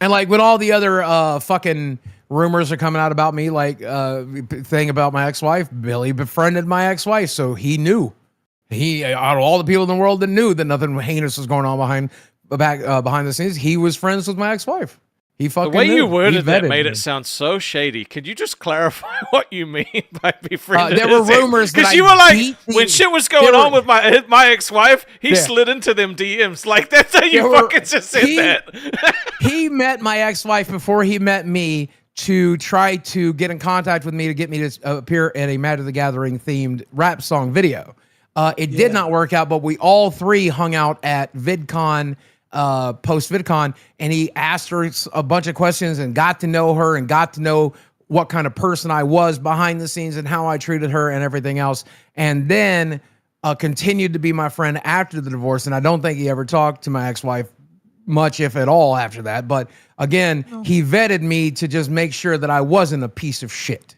And like when all the other fucking rumors are coming out about me, like thing about my ex-wife, Billy befriended my ex-wife, so he knew. He out of all the people in the world that knew that nothing heinous was going on behind the scenes, he was friends with my ex-wife. He fucking the way knew. you worded that vetted made me. it sound so shady. Could you just clarify what you mean by befriended? There were rumors because that you I were like beat when shit was going on with my ex-wife, he slid into them DMs. Like that's how you fucking just said that. He met my ex-wife before he met me to try to get in contact with me to get me to appear in a Magic the Gathering themed rap song video. It did not work out, but we all three hung out at VidCon, post VidCon, and he asked her a bunch of questions and got to know her and got to know what kind of person I was behind the scenes and how I treated her and everything else. And then continued to be my friend after the divorce. And I don't think he ever talked to my ex-wife much, if at all, after that. But again, he vetted me to just make sure that I wasn't a piece of shit.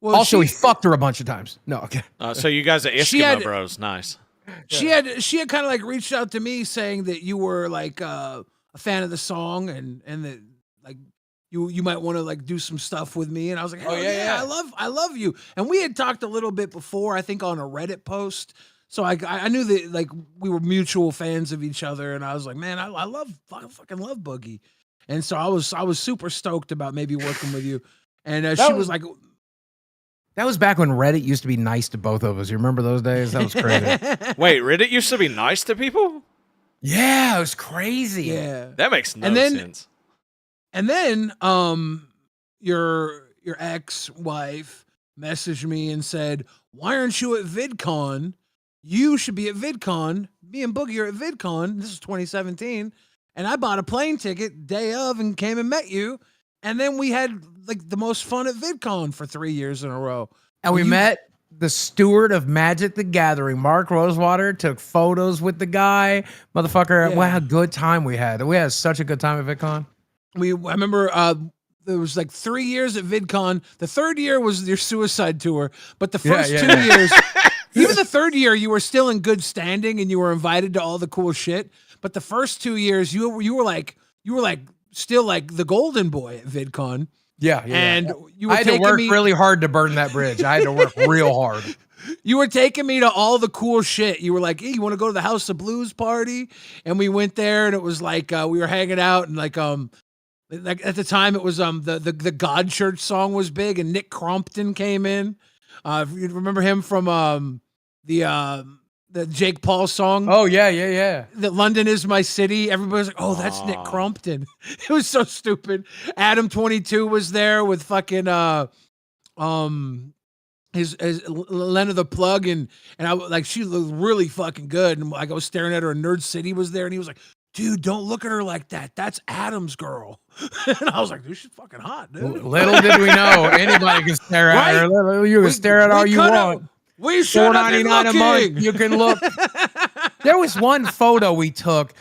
Well, also, he fucked her a bunch of times. No, okay. So you guys are Eskimo bros. Nice. She had kind of like reached out to me saying that you were like a fan of the song and that like you might want to like do some stuff with me. And I was like, I love you. And we had talked a little bit before, I think on a Reddit post. So I knew that like we were mutual fans of each other. And I was like, man, I fucking love Boogie. And so I was super stoked about maybe working with you. And she was like, that was back when Reddit used to be nice to both of us. You remember those days? That was crazy. Wait, Reddit used to be nice to people? Yeah, it was crazy. Yeah. That makes no sense. And then your ex-wife messaged me and said, why aren't you at VidCon? You should be at VidCon. Me and Boogie are at VidCon. This is 2017. And I bought a plane ticket day of and came and met you. And then we had like the most fun at VidCon for 3 years in a row. And we met the steward of Magic the Gathering, Mark Rosewater, took photos with the guy. Motherfucker, what a good time we had. We had such a good time at VidCon. I remember there was like 3 years at VidCon. The third year was your suicide tour. But the first 2 years, even the third year, you were still in good standing and you were invited to all the cool shit. But the first 2 years, you were like still like the golden boy at VidCon. Yeah. And you were I had to work really hard to burn that bridge. I had to work real hard. You were taking me to all the cool shit. You were like, hey, you want to go to the House of Blues party? And we went there and it was like we were hanging out and like at the time it was the God Church song was big and Nick Crompton came in. You remember him from the Jake Paul song? Oh, yeah. That London is my city. Everybody's like, oh, that's Nick Crompton. It was so stupid. Adam 22 was there with fucking his Lena the Plug and I like she looked really fucking good. And like I was staring at her and Nerd City was there and he was like, dude, don't look at her like that. That's Adam's girl. And I was like, dude, she's fucking hot, dude. Little did we know anybody can stare at her. You can stare at all you want. We should have been $4.99 a month. looking. You can look. There was one photo we took.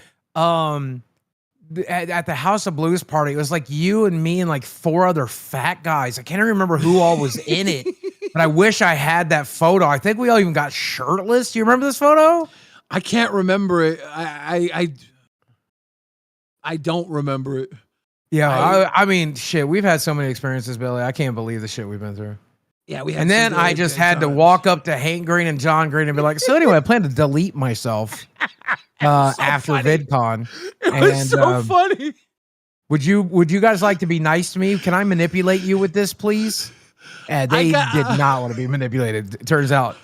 at the House of Blues party, it was like you and me and like 4 other fat guys. I can't remember who all was in it, but I wish I had that photo. I think we all even got shirtless. Do you remember this photo? I can't remember it. I don't remember it. Yeah, I mean, shit, we've had so many experiences, Billy. I can't believe the shit we've been through. Yeah, we had. And then I just had to walk up to Hank Green and John Green and be like, so anyway, I plan to delete myself after VidCon. It was so funny. Would you guys like to be nice to me? Can I manipulate you with this, please? They did not want to be manipulated, it turns out.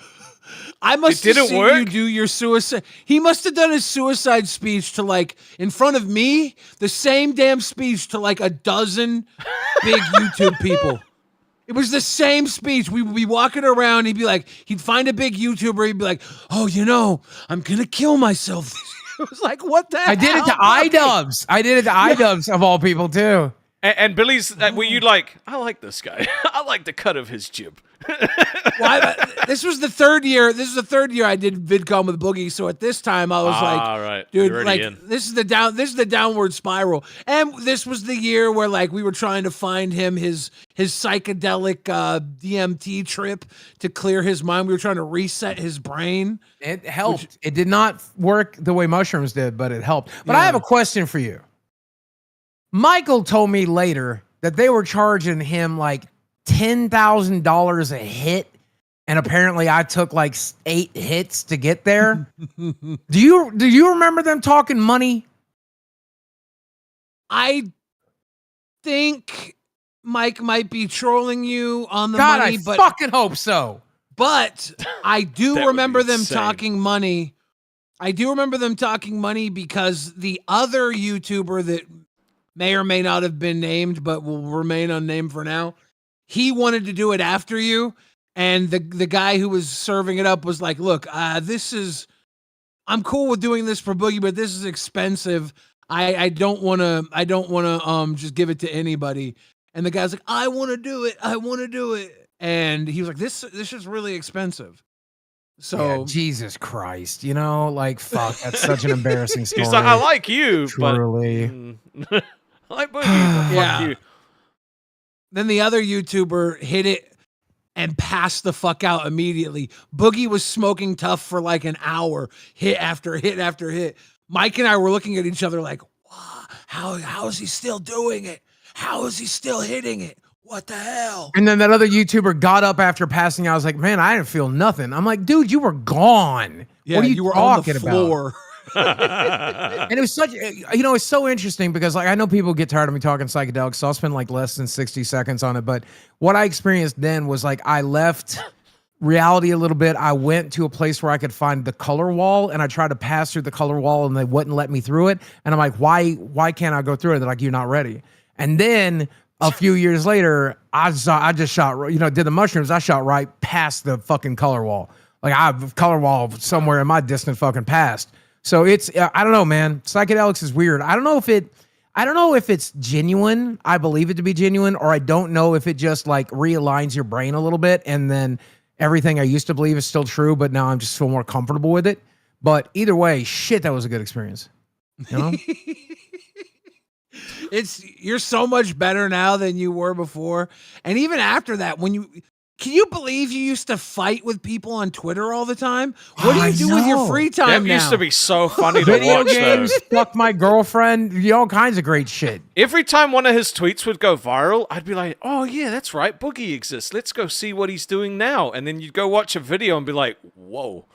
I must have seen you do your suicide. He must have done his suicide speech to like in front of me, the same damn speech to like a dozen big YouTube people. It was the same speech. We would be walking around. He'd be like, he'd find a big YouTuber. He'd be like, oh, you know, I'm going to kill myself. It was like, what the hell? I did it to iDubbbz. I did it to iDubbbz of all people too. And Billy's, were you like, I like this guy. I like the cut of his jib. This was the third year. This is the third year I did VidCon with Boogie. So at this time, I was like, dude, like this is the downward spiral. And this was the year where like we were trying to find him his psychedelic DMT trip to clear his mind. We were trying to reset his brain. It helped. It did not work the way mushrooms did, but it helped. But I have a question for you. Michael told me later that they were charging him like $10,000 a hit, and apparently I took like 8 hits to get there. Do you remember them talking money? I think Mike might be trolling you on the God, money, I but fucking hope so. But I do That remember would be them insane. talking money. I do remember them talking money because the other YouTuber that may or may not have been named, but will remain unnamed for now, he wanted to do it after you. And the guy who was serving it up was like, look, I'm cool with doing this for Boogie, but this is expensive. I don't want to just give it to anybody. And the guy's like, I want to do it. And he was like, this is really expensive. So Yeah, Jesus Christ, you know, like fuck, that's such an embarrassing story. He's like, I like you, Truly. but I like Boogie, but fuck you. Then the other YouTuber hit it and passed the fuck out immediately. Boogie was smoking tough for like an hour, hit after hit after hit. Mike and I were looking at each other like, wow, how is he still doing it? How is he still hitting it? What the hell? And then that other YouTuber got up after passing out. I was like, man, I didn't feel nothing. I'm like, dude, you were gone. Yeah, what are you were on talking the floor. about? And it was such, it's so interesting because like I know people get tired of me talking psychedelics, so I'll spend like less than 60 seconds on it. But what I experienced then was like I left reality a little bit. I went to a place where I could find the color wall, and I tried to pass through the color wall, and they wouldn't let me through it. And I'm like, why can't I go through it? They're like, you're not ready. And then a few years later, I just shot, did the mushrooms. I shot right past the fucking color wall. Like I have a color wall somewhere in my distant fucking past. So it's, I don't know, man. Psychedelics is weird. I don't know if it's genuine. I believe it to be genuine, or I don't know if it just like realigns your brain a little bit, and then everything I used to believe is still true, but now I'm just feel more comfortable with it. But either way, shit, that was a good experience. You know? You're so much better now than you were before. And even after that, can you believe you used to fight with people on Twitter all the time? What do you do with your free time That now? used to be so funny to Video watch. games, Though. fuck my girlfriend, all kinds of great shit. Every time one of his tweets would go viral, I'd be like, oh yeah, that's right, Boogie exists. Let's go see what he's doing now. And then you'd go watch a video and be like, whoa.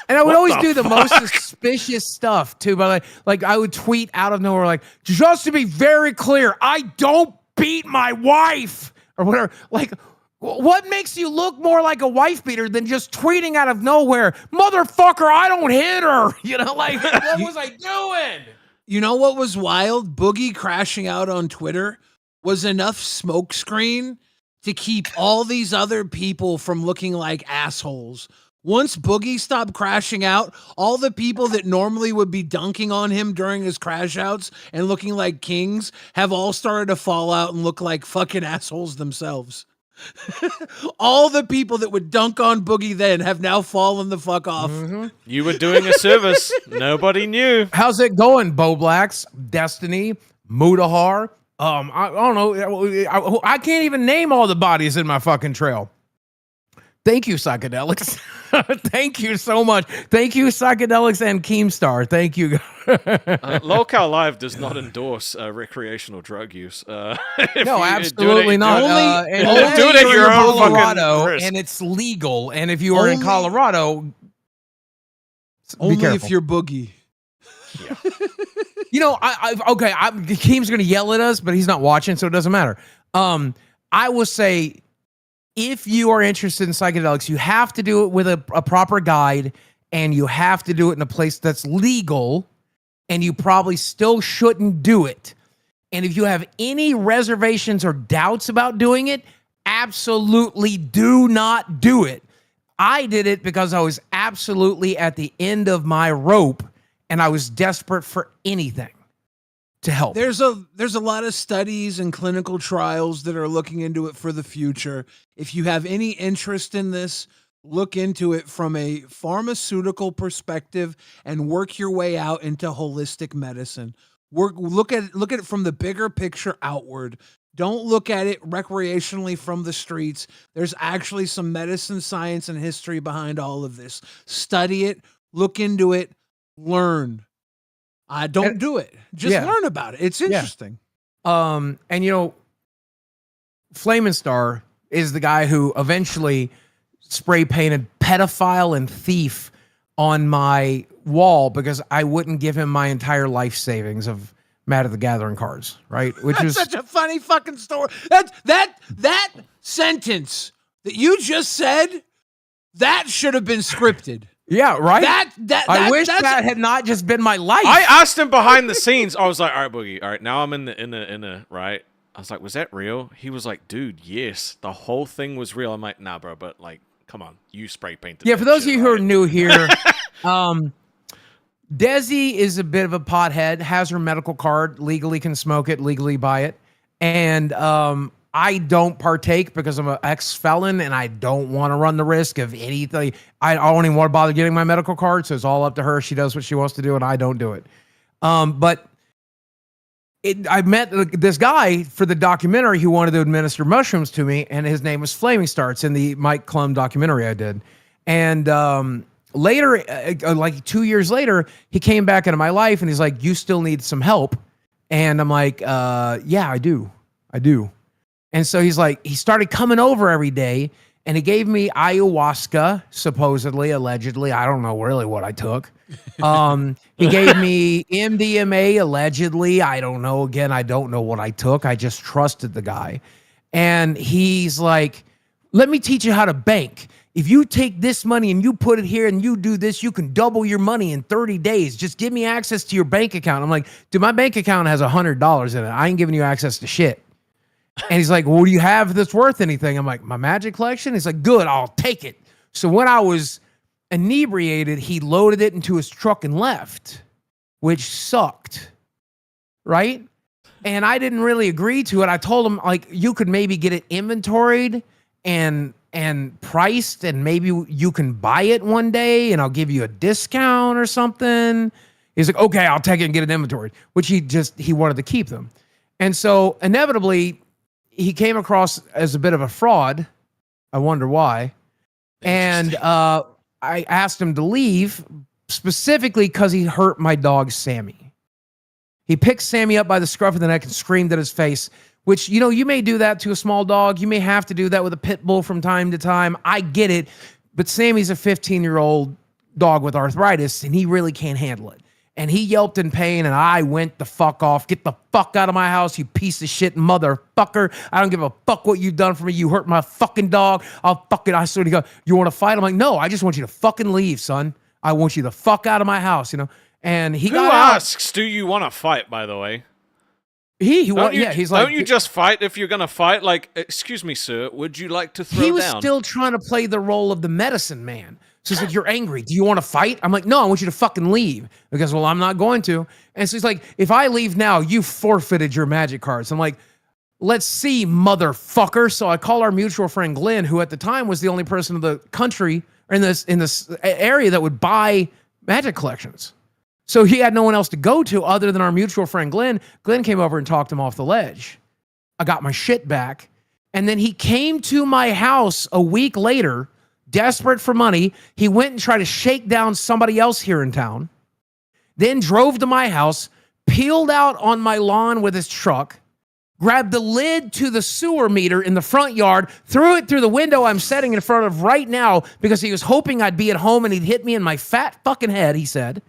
And I would What always the do the fuck? most suspicious stuff too, but like I would tweet out of nowhere, like, just to be very clear, I don't beat my wife or whatever. Like, what makes you look more like a wife beater than just tweeting out of nowhere, motherfucker, I don't hit her? Like, what was I doing? You know what was wild? Boogie crashing out on Twitter was enough smokescreen to keep all these other people from looking like assholes. Once Boogie stopped crashing out, all the people that normally would be dunking on him during his crash outs and looking like kings have all started to fall out and look like fucking assholes themselves. All the people that would dunk on Boogie then have now fallen the fuck off. You were doing a service. Nobody knew. How's it going, Bo Blacks, Destiny, Mudahar? I don't know. I can't even name all the bodies in my fucking trail. Thank you, Psychedelics. Thank you so much. Thank you, Psychedelics and Keemstar. Thank you. Local Live does not endorse recreational drug use. No, absolutely not. Only And do it at your own Colorado, fucking risk. and it's legal. And if you are in Colorado, Only if you're Boogie. You know, Keem's going to yell at us, but he's not watching, so it doesn't matter. I will say, if you are interested in psychedelics, you have to do it with a proper guide, and you have to do it in a place that's legal, and you probably still shouldn't do it. And if you have any reservations or doubts about doing it, absolutely do not do it. I did it because I was absolutely at the end of my rope, and I was desperate for anything to help. There's a lot of studies and clinical trials that are looking into it for the future. If you have any interest in this, look into it from a pharmaceutical perspective and work your way out into holistic medicine. Look at it from the bigger picture outward. Don't look at it recreationally from the streets. There's actually some medicine, science, and history behind all of this. Study it, look into it, learn. Don't do it. Just learn about it. It's interesting. And you know, Flamin' Star is the guy who eventually spray painted pedophile and thief on my wall because I wouldn't give him my entire life savings of Matt of the Gathering cards, right? Which That's is such a funny fucking story. That sentence that you just said, that should have been scripted. Yeah, right. I wish that's that had not just been my life. I asked him behind the scenes. I was like, all right, Boogie. All right, now I'm in the right. I was like, was that real? He was like, dude, yes. The whole thing was real. I'm like, nah, bro, but like, come on. You spray painted. Yeah, for those of you who are new here, Desi is a bit of a pothead, has her medical card, legally can smoke it, legally buy it. And I don't partake because I'm an ex-felon and I don't want to run the risk of anything. I don't even want to bother getting my medical card, so it's all up to her. She does what she wants to do and I don't do it. But I met this guy for the documentary who wanted to administer mushrooms to me, and his name was Flaming Star. It's in the Mike Klum documentary I did. And later, like 2 years later, he came back into my life and he's like, you still need some help. And I'm like, yeah, I do. And so he's like, he started coming over every day and he gave me ayahuasca, supposedly, allegedly. I don't know really what I took. He gave me MDMA, allegedly. I don't know. Again, I don't know what I took. I just trusted the guy. And he's like, let me teach you how to bank. If you take this money and you put it here and you do this, you can double your money in 30 days. Just give me access to your bank account. I'm like, dude, my bank account has $100 in it. I ain't giving you access to shit. And he's like, well, do you have that's worth anything? I'm like, my magic collection? He's like, good, I'll take it. So when I was inebriated, he loaded it into his truck and left, which sucked, right? And I didn't really agree to it. I told him, like, you could maybe get it inventoried and priced, and maybe you can buy it one day and I'll give you a discount or something. He's like, okay, I'll take it and get it inventoried, which he wanted to keep them. And so inevitably he came across as a bit of a fraud. I wonder why. And I asked him to leave specifically because he hurt my dog, Sammy. He picked Sammy up by the scruff of the neck and screamed at his face, which, you know, you may do that to a small dog. You may have to do that with a pit bull from time to time. I get it. But Sammy's a 15-year-old dog with arthritis, and he really can't handle it. And he yelped in pain, and I went the fuck off. Get the fuck out of my house, you piece of shit motherfucker. I don't give a fuck what you've done for me. You hurt my fucking dog. I swear to God, you want to fight? I'm like, no, I just want you to fucking leave, son. I want you the fuck out of my house, you know? And he got out. Who asks, do you want to fight, by the way? He's like, don't you just fight if you're gonna fight? Like, excuse me, sir, would you like to throw down? He was still trying to play the role of the medicine man. So he's like, you're angry. Do you want to fight? I'm like, no, I want you to fucking leave. Because, well, I'm not going to. And so he's like, if I leave now, you forfeited your magic cards. I'm like, let's see, motherfucker. So I call our mutual friend Glenn, who at the time was the only person in the country or in this area that would buy Magic collections. So he had no one else to go to other than our mutual friend Glenn. Glenn came over and talked him off the ledge. I got my shit back. And then he came to my house a week later, desperate for money. He went and tried to shake down somebody else here in town. Then drove to my house, peeled out on my lawn with his truck, grabbed the lid to the sewer meter in the front yard, threw it through the window I'm sitting in front of right now because he was hoping I'd be at home and he'd hit me in my fat fucking head, he said.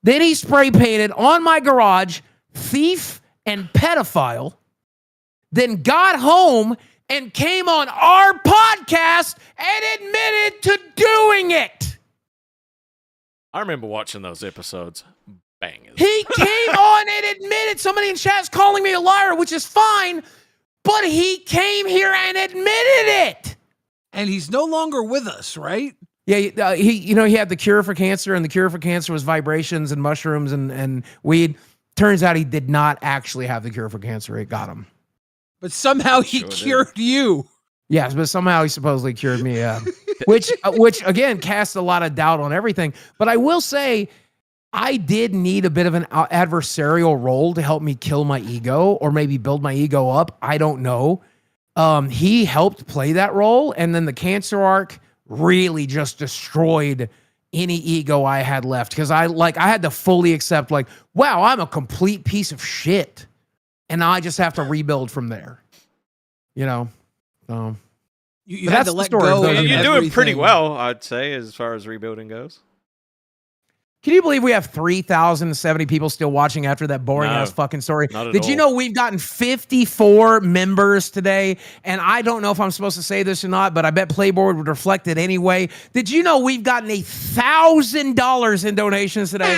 Then he spray painted on my garage, thief and pedophile, then got home and came on our podcast and admitted to doing it. I remember watching those episodes. Bangers. He came on and admitted. Somebody in chat's calling me a liar, which is fine, but he came here and admitted it. And he's no longer with us, right? Yeah, he had the cure for cancer, and the cure for cancer was vibrations and mushrooms and weed. Turns out he did not actually have the cure for cancer. It got him. But somehow he cured you. Yes, but somehow he supposedly cured me. Yeah, which again casts a lot of doubt on everything. But I will say, I did need a bit of an adversarial role to help me kill my ego or maybe build my ego up. I don't know. He helped play that role, and then the cancer arc really just destroyed any ego I had left because I had to fully accept wow, I'm a complete piece of shit, and now I just have to rebuild from there. You had to let go. You're doing pretty well, I'd say, as far as rebuilding goes. Can you believe we have 3,070 people still watching after that boring ass fucking story? Did you know we've gotten 54 members today? And I don't know if I'm supposed to say this or not, but I bet Playboard would reflect it anyway. Did you know we've gotten $1,000 in donations today?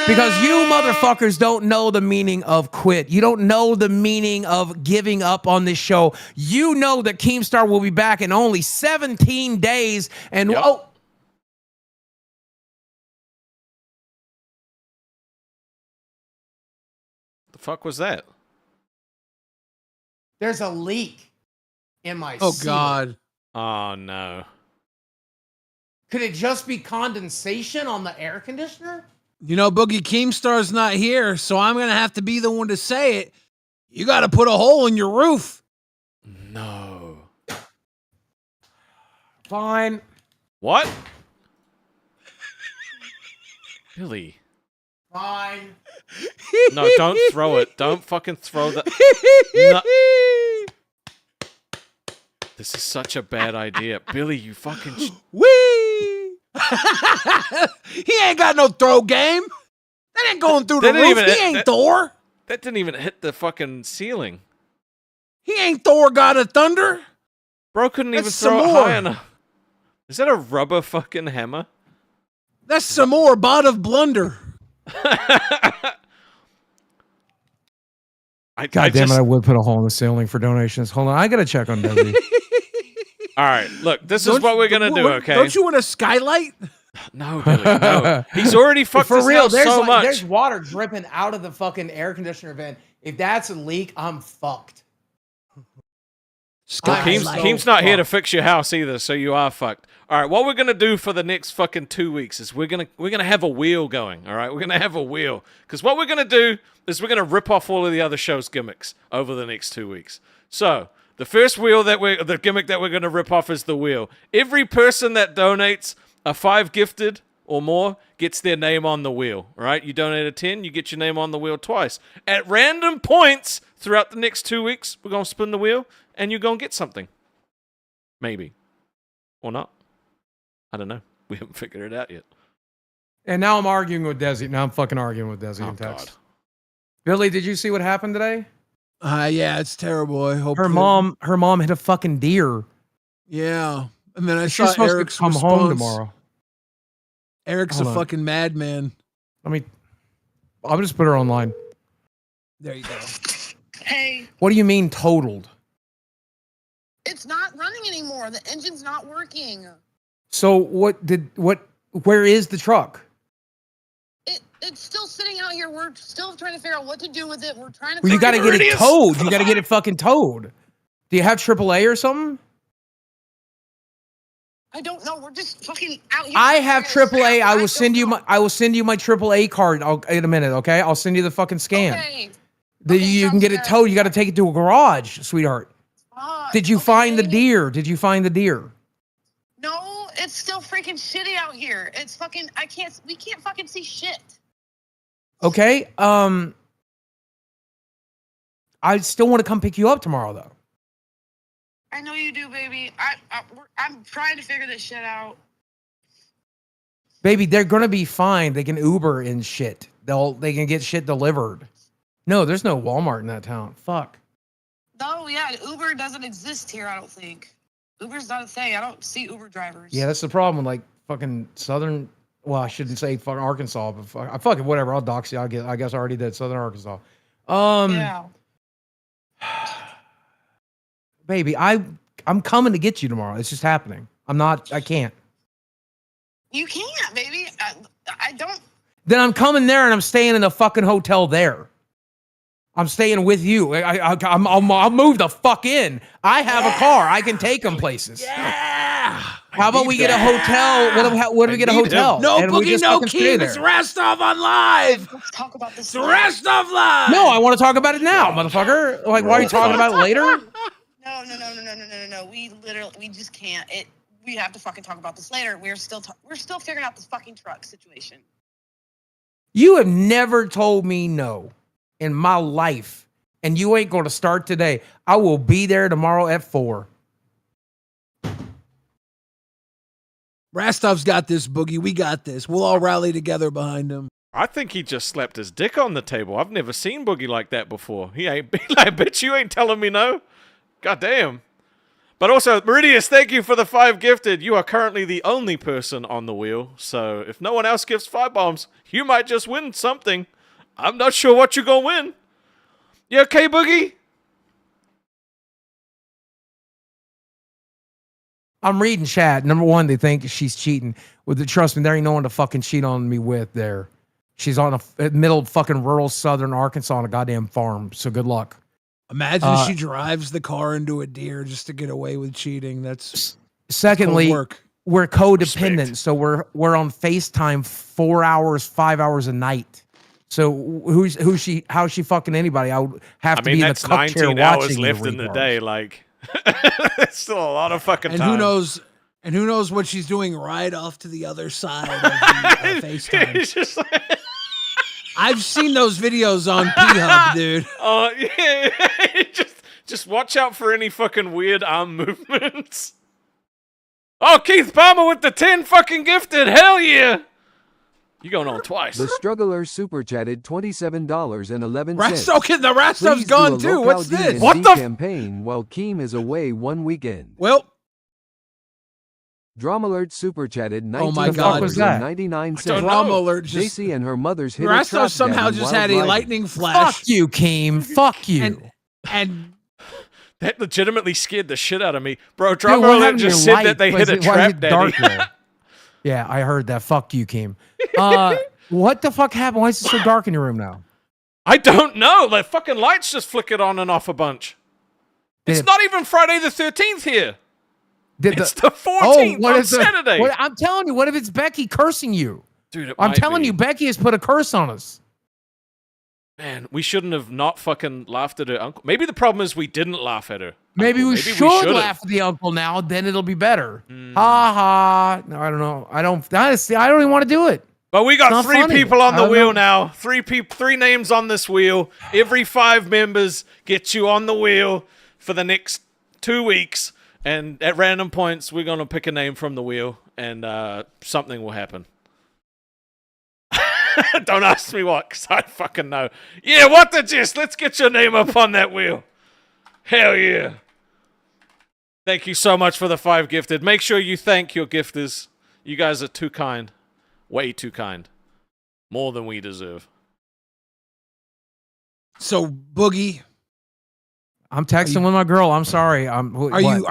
Because you motherfuckers don't know the meaning of quit. You don't know the meaning of giving up on this show. You know that Keemstar will be back in only 17 days. And The fuck was that? There's a leak in my Oh, ceiling. God. Oh, no. Could it just be condensation on the air conditioner? You know, Boogie Keemstar's not here, so I'm going to have to be the one to say it. You got to put a hole in your roof. No. Fine. What? Billy. Fine. No, don't throw it. Don't fucking throw that. No. This is such a bad idea. Billy, you fucking... Wee! He ain't got no throw game. That ain't going through the roof. He ain't Thor. That didn't even hit the fucking ceiling. He ain't Thor, God of Thunder. Bro couldn't even That's throw it some more. high enough. Is that a rubber fucking hammer? That's some more bot of blunder. God damn it, I would put a hole in the ceiling for donations. Hold on, I gotta check on Debbie. All right, look, this is what we're gonna do, okay? Don't you want a skylight? No, Billy, no. He's already fucked For his real, house there's so much. there's water dripping out of the fucking air conditioner vent. If that's a leak, I'm fucked. Well, Keem's not here to fix your house either, so you are fucked. All right, what we're gonna do for the next fucking 2 weeks is we're gonna have a wheel going. All right, we're gonna have a wheel because what we're gonna do is we're gonna rip off all of the other show's gimmicks over the next 2 weeks. So the first the gimmick that we're gonna rip off is the wheel. Every person that donates a 5 gifted or more gets their name on the wheel. All right, you donate a 10, you get your name on the wheel twice at random points throughout the next 2 weeks. We're gonna spin the wheel and you're gonna get something, maybe, or not. I don't know. We haven't figured it out yet. And now I'm arguing with Desi. Now I'm fucking arguing with Desi in text. God. Billy, did you see what happened today? Yeah, it's terrible. I hope her mom hit a fucking deer. Yeah, and then I She's saw supposed Eric's to come response. home tomorrow. Eric's Hold a on. fucking madman. I'll just put her online. There you go. Hey, What do you mean totaled? it's not running anymore. The engine's not working. So where is the truck? It It's still sitting out here. We're still trying to figure out what to do with it. We're trying to. Well, you got to get it towed. You got to get it fucking towed. Do you have AAA or something? I don't know. We're just fucking out here. I have AAA. I will send you my AAA card in a minute. Okay, I'll send you the fucking scan. Okay. You can get it towed. You got to take it to a garage, sweetheart. Did you find the deer? Did you find the deer? No, it's still freaking shitty out here. It's fucking. We can't fucking see shit. Okay. I still want to come pick you up tomorrow, though. I know you do, baby. I'm trying to figure this shit out. Baby, they're gonna be fine. They can Uber and shit. They can get shit delivered. No, there's no Walmart in that town. Fuck. No, yeah, Uber doesn't exist here. I don't think Uber's not a thing. I don't see Uber drivers. Yeah, that's the problem. Like fucking Southern. Well, I shouldn't say fucking Arkansas, but fucking whatever. I'll dox you. I guess I already did. Southern Arkansas. Yeah. Baby, I'm coming to get you tomorrow. It's just happening. I can't. You can't, baby. I don't. Then I'm coming there and I'm staying in a fucking hotel there. I'm staying with you. I'll move the fuck in. I have a car. I can take them places. Yeah. How about we get a hotel? What do we get a hotel? No And we Boogie, just no fucking stay Keem. there. It's Restov on live. Let's talk about this. It's Restov live. No, I want to talk about it now, motherfucker. Like, why are you talking about it later? No. We just can't. We have to fucking talk about this later. We're still figuring out this fucking truck situation. You have never told me no in my life, and you ain't going to start today. I will be there tomorrow at 4. Rastov's got this, Boogie. We got this. We'll all rally together behind him. I think he just slapped his dick on the table. I've never seen Boogie like that before. He ain't be like, bitch, you ain't telling me no. God damn. But also, Meridius, thank you for the 5 gifted. You are currently the only person on the wheel. So if no one else gives 5 bombs, you might just win something. I'm not sure what you're going to win. You okay, Boogie? I'm reading chat. Number one, they think she's cheating. Trust me, there ain't no one to fucking cheat on me with there. She's on a middle fucking rural southern Arkansas on a goddamn farm. So good luck. Imagine she drives the car into a deer just to get away with cheating. That's secondly, we're codependent. Respect. So we're on FaceTime 4 hours, 5 hours a night. So how's she fucking anybody? I would have to be in the cup chair 19 hours watching left in the day. Like, it's still a lot of fucking and time. who knows what she's doing right off to the other side of the FaceTime. It's just like... I've seen those videos on P-Hub, dude. Oh, yeah. just watch out for any fucking weird arm movements. Oh, Keith Palmer with the 10 fucking gifted. Hell yeah. You going on twice. The Struggler super chatted $27.11. The Rastov's gone too. What's this? What the campaign while Keem is away one weekend. Well, Drum Alert super chatted oh my God, $19.99. Drum Alert. JC and her mother's hit Rastov somehow just had a lightning flash. Fuck you, Keem. Fuck you. And that legitimately scared the shit out of me. Bro, Drum Alert just said that they hit a trap daddy. Yeah, I heard that. Fuck you, Keem. What the fuck happened? Why is it so dark in your room now? I don't know. The fucking lights just flickered on and off a bunch. It's not even Friday the 13th here. It's the 14th on Saturday. I'm telling you, what if it's Becky cursing you? Dude, I'm telling you, Becky has put a curse on us. Man, we shouldn't have not fucking laughed at her uncle. Maybe the problem is we didn't laugh at her. Maybe we should laugh at the uncle now, then it'll be better. Ha ha. No, I don't know. Honestly, I don't even want to do it. But we got 3 funny. people on the wheel now. 3 names on this wheel. Every 5 members get you on the wheel for the next 2 weeks. And at random points, we're going to pick a name from the wheel, and something will happen. Don't ask me what, because I fucking know. Yeah, what the gist? Let's get your name up on that wheel. Hell yeah. Thank you so much for the 5 gifted. Make sure you thank your gifters. You guys are too kind. Way too kind. More than we deserve. So, Boogie... I'm texting with my girl. I'm sorry. Are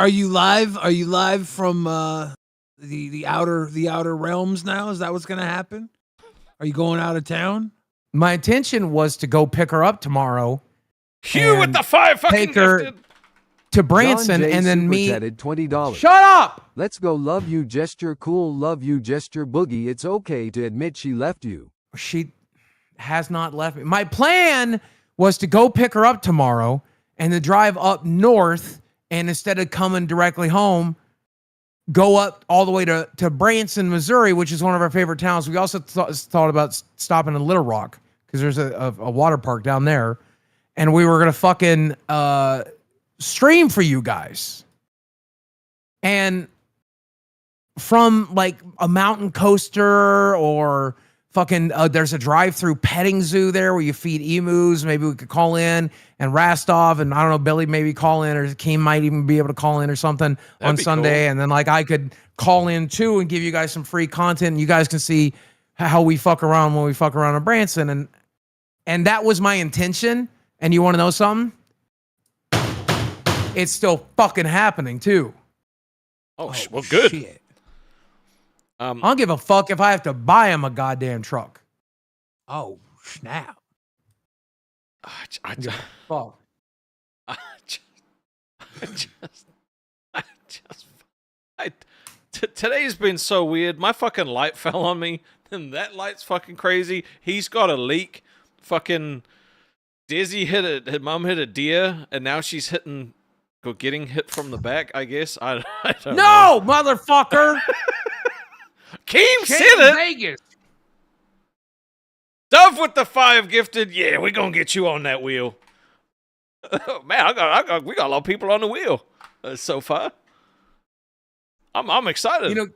you live? Are you live from the outer realms now? Is that what's gonna happen? Are you going out of town? My intention was to go pick her up tomorrow. Hugh with the 5 fucking take her gifted. to Branson John J. and then super me. chatted $20. Shut up! Let's go. Love you gesture. Cool. Love you gesture. Boogie. It's okay to admit she left you. She has not left me. My plan was to go pick her up tomorrow and to drive up north, and instead of coming directly home, go up all the way to Branson, Missouri, which is one of our favorite towns. We also thought about stopping in Little Rock because there's a water park down there, and we were gonna fucking stream for you guys. And from like a mountain coaster or fucking there's a drive-through petting zoo there where you feed emus. Maybe we could call in, and Rastov and I don't know, Billy maybe call in, or Keem might even be able to call in or something on Sunday. Cool. And then like I could call in too and give you guys some free content, and you guys can see how we fuck around when we fuck around in Branson. And that was my intention. And you want to know something? It's still fucking happening too. Oh well, good. Shit. I don't give a fuck if I have to buy him a goddamn truck. Oh, snap. Fuck. Today's been so weird. My fucking light fell on me, and that light's fucking crazy. He's got a leak. Fucking Dizzy his mom hit a deer, and now she's getting hit from the back, I guess. I don't know. No, motherfucker! Keem said it! Vegas. Dove with the 5 gifted. Yeah, we're gonna get you on that wheel. Man, we got a lot of people on the wheel so far. I'm excited. You know,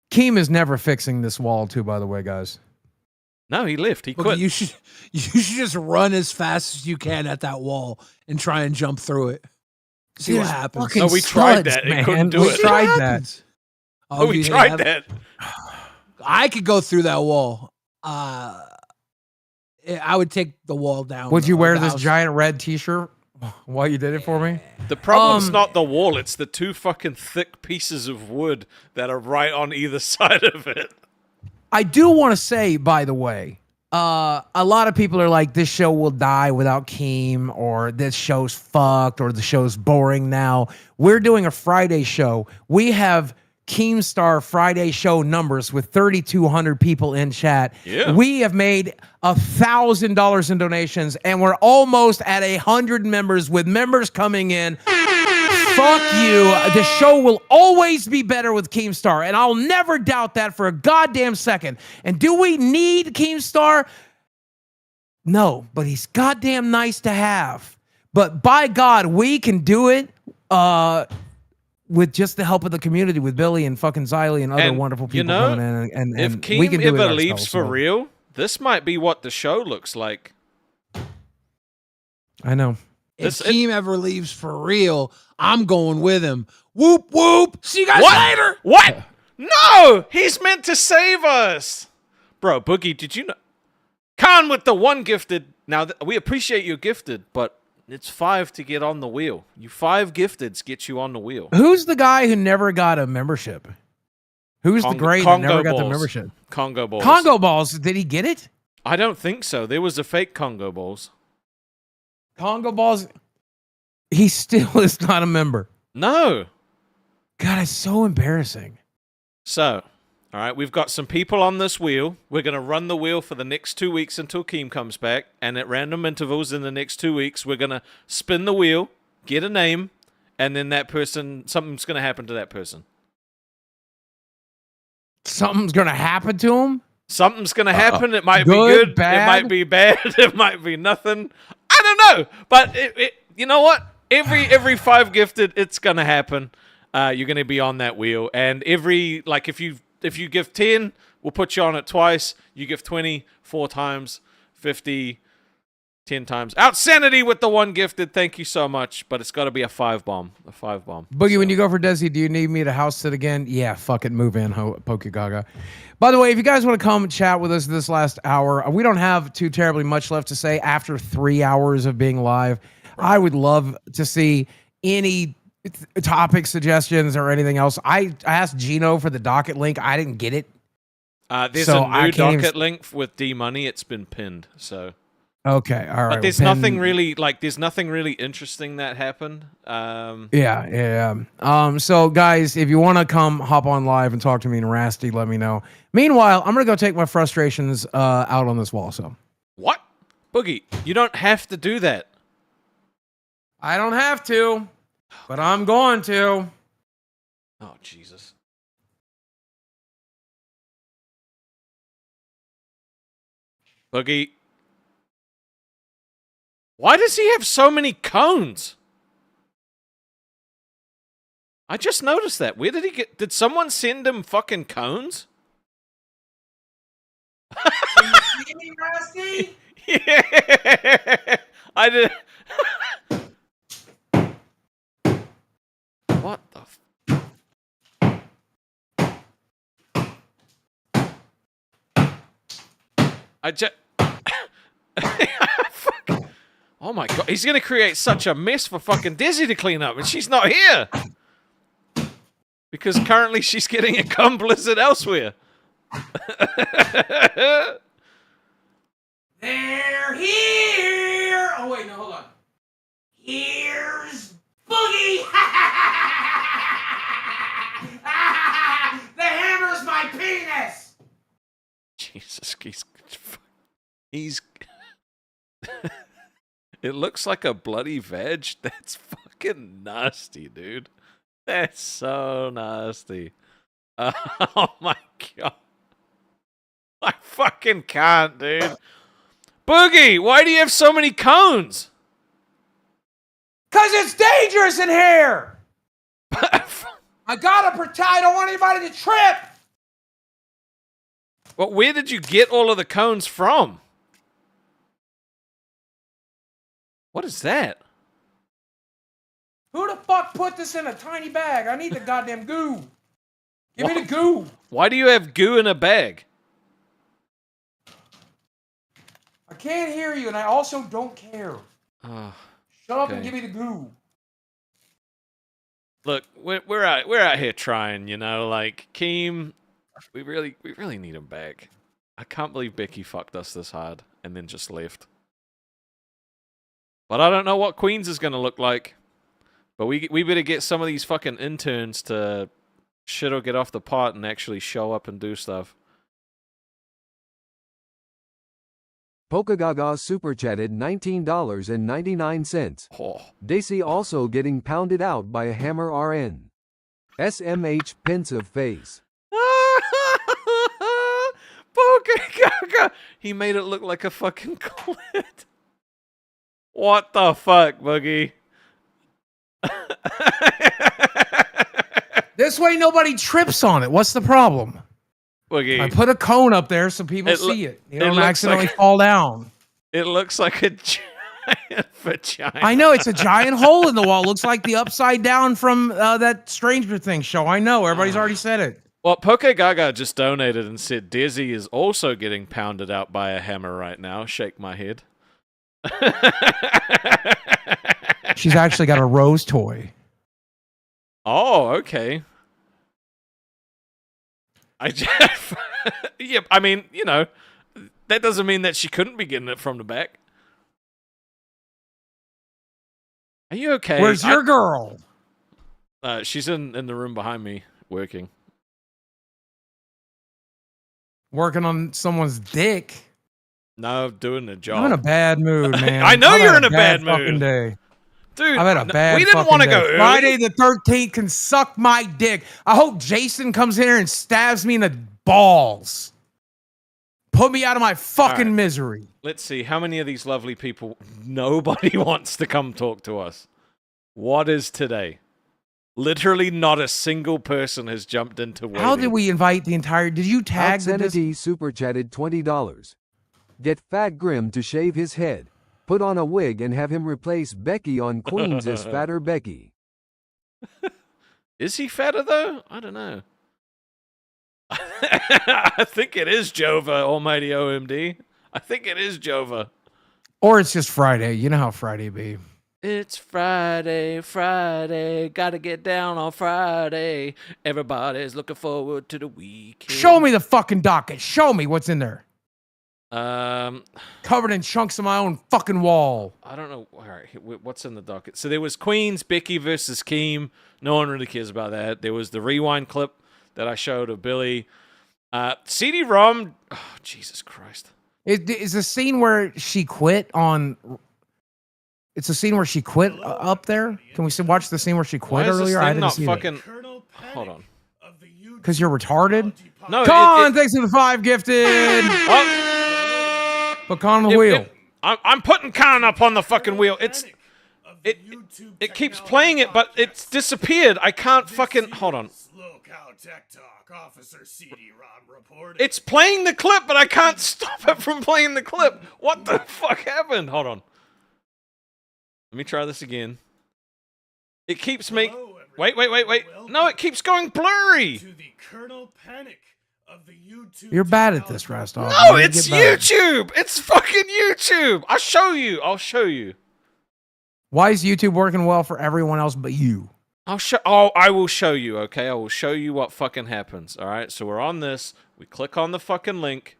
Keem is never fixing this wall too, by the way, guys. No, he left. He Look, quit. you should just run as fast as you can at that wall and try and jump through it. See what happens. Oh, we tried that. Man. He couldn't do we it. Tried that. Oh, we tried that. I could go through that wall. I would take the wall down. Would you wear this giant red t-shirt while you did it for me? The problem's not the wall. It's the 2 fucking thick pieces of wood that are right on either side of it. I do want to say, by the way, a lot of people are like, this show will die without Keem, or this show's fucked, or the show's boring now. We're doing a Friday show. We have KEEMSTAR Friday show numbers with 3,200 people in chat. Yeah. We have made $1,000 in donations, and we're almost at 100 members, with members coming in. Fuck you. The show will always be better with KEEMSTAR, and I'll never doubt that for a goddamn second. And do we need KEEMSTAR? No, but he's goddamn nice to have. But by God, we can do it with just the help of the community, with Billy and fucking Xylee and other wonderful people coming in. And if we Keem can do ever it leaves ourselves, for so. real, this might be what the show looks like. I know. If Keem ever leaves for real, I'm going with him. Whoop, whoop. See you guys later. What? No! He's meant to save us. Bro, Boogie, did you know? Khan with the 1 gifted. Now, we appreciate you gifted, but it's 5 to get on the wheel. You 5 gifteds get you on the wheel. Who's the guy who never got a membership? Who's the great that never got the membership? Congo Balls. Congo Balls. Did he get it? I don't think so. There was a fake Congo Balls. Congo Balls. He still is not a member. No. God, it's so embarrassing. So, all right, we've got some people on this wheel. We're going to run the wheel for the next 2 weeks until Keem comes back. And at random intervals in the next 2 weeks, we're going to spin the wheel, get a name, and then that person, something's going to happen to that person. Something's going to happen to him? Something's going to happen. It might Good, be good. bad? It might be bad. It might be nothing. I don't know. But you know what? Every 5 gifted, it's going to happen. You're going to be on that wheel. And if you give 10, we'll put you on it twice. You give 20, 4 times, 50, 10 times. Outsanity with the 1 gifted. Thank you so much. But it's got to be a 5 bomb. A 5 bomb. Boogie, when you go for Desi, do you need me to house sit again? Yeah, fuck it. Move in, Pokegaga. By the way, if you guys want to come and chat with us this last hour, we don't have too terribly much left to say after 3 hours of being live. I would love to see any topic suggestions or anything else. I asked Gino for the docket link. I didn't get it. There's So a I new can't even- docket link with D Money. It's been pinned. So Okay, all right. but there's well, nothing Penn- really there's nothing really interesting that happened. Yeah. So guys, if you want to come hop on live and talk to me and Rasty, let me know. Meanwhile, I'm gonna go take my frustrations out on this wall. So What? Boogie, you don't have to do that. I don't have to, but I'm going to. Oh Jesus. Boogie. Why does he have so many cones? I just noticed that. Where did he get... Did someone send him fucking cones? Can you see me, Rasty? Yeah. I did... What the... I just... Oh my god, he's gonna create such a mess for fucking Desi to clean up, and she's not here! Because currently she's getting a cum blizzard elsewhere. They're here! Oh wait, no, hold on. Here's Boogie! The hammer's my penis! Jesus, he's it looks like a bloody veg. That's fucking nasty, dude. That's so nasty. Oh my god. I fucking can't, dude. Boogie, why do you have so many cones? Cause it's dangerous in here! I gotta protect, I don't want anybody to trip! Well, where did you get all of the cones from? What is that? Who the fuck put this in a tiny bag? I need the goddamn goo. Give me the goo. Why do you have goo in a bag? I can't hear you, and I also don't care. Shut up and give me the goo. Look, we're out here trying, you know, like Keem. We really need him back. I can't believe Becky fucked us this hard and then just left. But I don't know what Queens is gonna look like. But we better get some of these fucking interns to shit or get off the pot and actually show up and do stuff. Polkagaga super chatted $19.99. Oh. Daisy also getting pounded out by a hammer RN. SMH pensive face. Polkagaga! He made it look like a fucking clit. What the fuck, Boogie? This way nobody trips on it. What's the problem? Boogie. I put a cone up there so people see it. You don't accidentally fall down. It looks like a giant vagina. I know, it's a giant hole in the wall. Looks like the upside down from that Stranger Things show. I know, everybody's already said it. Well, Polkagaga just donated and said Desi is also getting pounded out by a hammer right now. Shake my head. She's actually got a rose toy. Oh, okay. Yeah, I mean, you know, that doesn't mean that she couldn't be getting it from the back. Are you okay? Where's your girl? She's in the room behind me working. Working on someone's dick. No, doing the job. I'm in a bad mood, man. I know I've you're had in a bad fucking mood. day. Dude, I've had a bad we didn't fucking want to day. go early. Friday the 13th can suck my dick. I hope Jason comes here and stabs me in the balls. Put me out of my fucking misery. Let's see, how many of these lovely people, nobody wants to come talk to us. What is today? Literally not a single person has jumped into waiting. How did we invite the entire... Did you tag the... Obscenity super chatted $20. Get Fat Grim to shave his head. Put on a wig and have him replace Becky on Queens as Fatter Becky. Is he fatter, though? I don't know. I think it is Jova, almighty OMD. I think it is Jova. Or it's just Friday. You know how Friday be. It's Friday, Friday, gotta get down on Friday. Everybody's looking forward to the weekend. Show me the fucking docket. Show me what's in there. Covered in chunks of my own fucking wall. I don't know. All right, what's in the docket? So there was Queens, Becky versus Keem. No one really cares about that. There was the rewind clip that I showed of Billy. CD-ROM. Oh, Jesus Christ. It's a scene where she quit on... It's a scene where she quit up there. Can we watch the scene where she quit Why is earlier? This I thing didn't not see fucking... Hold on. Because you're retarded? No, Con, thanks for the 5 gifted. Put Con on the wheel. I'm putting Con up on the fucking wheel. It keeps playing it, but it's disappeared. I can't fucking... Hold on. It's playing the clip, but I can't stop it from playing the clip. What the fuck happened? Hold on. Let me try this again. It keeps me... Wait. No, it keeps going blurry. You're bad at this, Rastov. No, it's YouTube. It's fucking YouTube. I'll show you. Why is YouTube working well for everyone else but you? I will show you, okay? I will show you what fucking happens. All right, so we're on this. We click on the fucking link.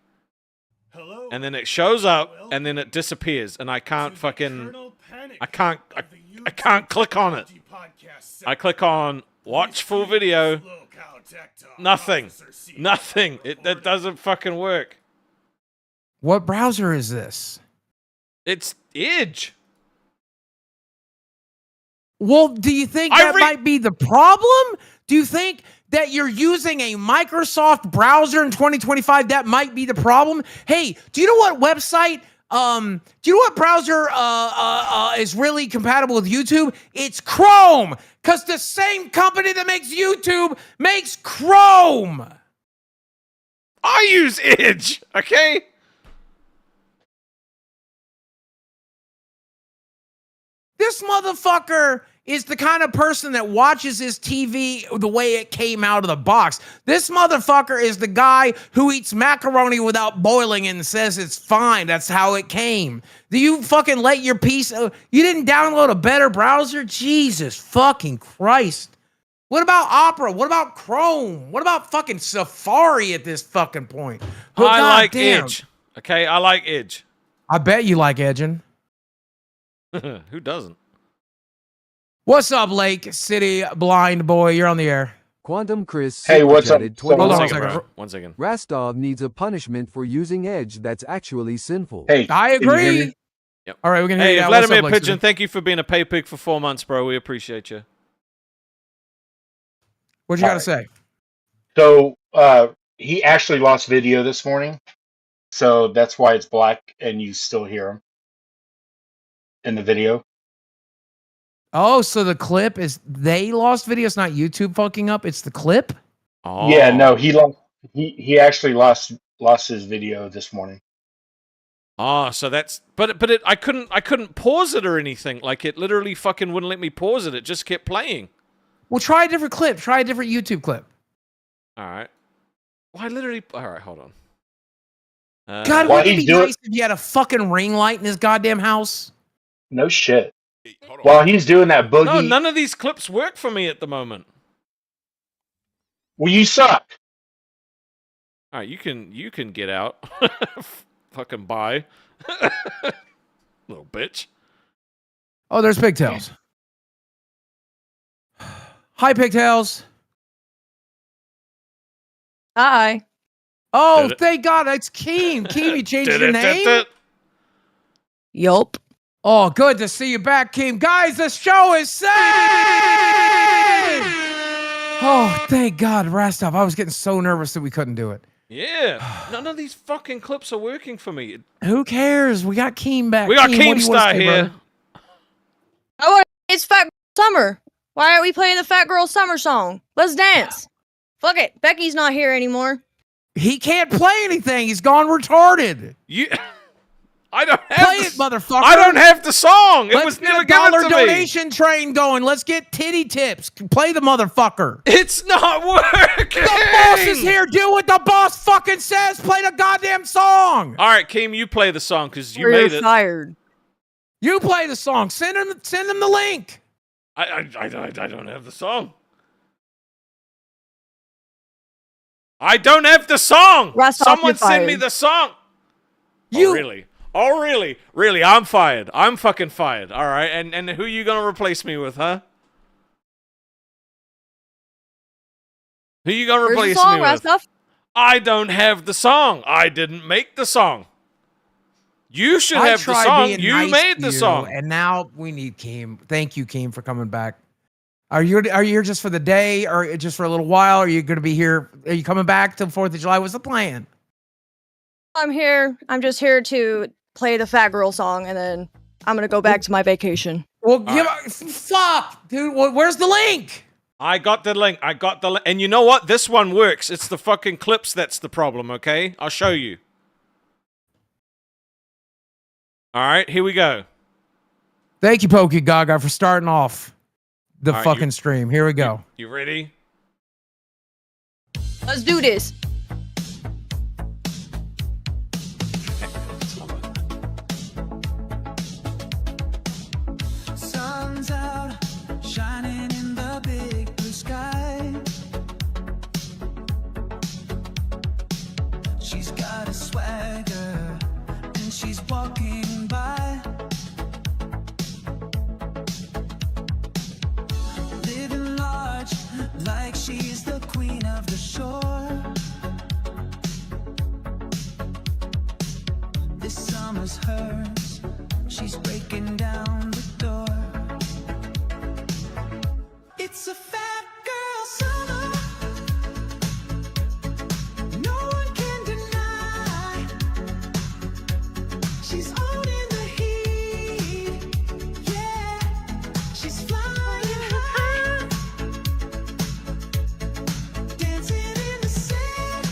And then it shows up, and then it disappears, and I can't fucking... I can't click on it. I click on watch full video. Nothing. It doesn't fucking work. What browser is this? It's Edge. Well, do you think that might be the problem? Do you think that you're using a Microsoft browser in 2025? That might be the problem. Hey, do you know what website? Do you know what browser is really compatible with YouTube? It's Chrome, because the same company that makes YouTube makes Chrome. I use Edge, okay? This motherfucker is the kind of person that watches his TV the way it came out of the box. This motherfucker is the guy who eats macaroni without boiling and says it's fine. That's how it came. Do you fucking let your piece... you didn't download a better browser? Jesus fucking Christ. What about Opera? What about Chrome? What about fucking Safari at this fucking point? I like Edge. Okay, I like Edge. I bet you like edging. Who doesn't? What's up, Lake City Blind Boy? You're on the air. Quantum Chris. Hey, what's up? Hold on a second. One second. Rastov needs a punishment for using Edge that's actually sinful. Hey, I agree. Yep. All right, we're gonna hear Hey, you out. Vladimir What's up, Lake Pigeon, City? thank you for being a pay pig for 4 months, bro. We appreciate you. What you got to say? So he actually lost video this morning, so that's why it's black and you still hear him in the video. Oh, so the clip is they lost video. It's not YouTube fucking up. It's the clip. Oh. Yeah, no, he actually lost his video this morning. Oh, so that's I couldn't pause it or anything. Like it literally fucking wouldn't let me pause it. It just kept playing. Well, try a different clip. Try a different YouTube clip. All right. Well, I literally. All right, hold on. God, wouldn't it be nice if you had a fucking ring light in his goddamn house? No shit. While he's doing that boogie, No, none of these clips work for me at the moment. well, you suck. All right, you can get out. Fucking bye. Little bitch. Oh, there's Pigtails. Hi, Pigtails. Hi. Oh, thank God, it's Keem. Keem, you changed your name? Yup. Oh, good to see you back, Keem. Guys, the show is saved! Oh, thank God, Rastov. I was getting so nervous that we couldn't do it. Yeah. None of these fucking clips are working for me. Who cares? We got Keem back. We got Keem, what do you wanna KEEMSTAR say, here. brother? Oh, it's Fat Girl Summer. Why aren't we playing the Fat Girl Summer song? Let's dance. Fuck it. Becky's not here anymore. He can't play anything. He's gone retarded. I don't have play it, motherfucker. I don't have the song. It Let's was get never a given dollar to donation train going. Let's get titty tips. Play the motherfucker. It's not working. The boss is here. Do what the boss fucking says. Play the goddamn song. All right, Keem, you play the song because you We're made it. fired. You play the song. Send him the link. I don't have the song. I don't have the song. Russ, Someone you're send me fired. the song. You Oh, really? Oh, really? Really? I'm fired. I'm fucking fired. All right. And who you gonna replace me with, huh? Who you gonna Where's the replace song, me with? Rostov? I don't have the song. I didn't make the song. You should I have the tried song. being You nice made to the you, song. and now we need Keem. Thank you, Keem, for coming back. Are you here just for the day, or just for a little while? Are you going to be here? Are you coming back till 4th of July? What's the plan? I'm here. I'm just here to play the Fat Girl song, and then I'm gonna go back to my vacation. Well, fuck, dude. Where's the link? I got the link. And you know what? This one works. It's the fucking clips that's the problem, okay? I'll show you. All right, here we go. Thank you, Pokey Gaga, for starting off the All right, fucking stream. Here we go. You ready? Let's do this. Sun's out, shining in the big blue sky. She's got a swagger, and she's walking by. Living large, like she's the queen of the shore. This summer's hers, she's breaking down the door. It's a fat girl summer, no one can deny. She's owning the heat, yeah. She's flying high, dancing in the sand.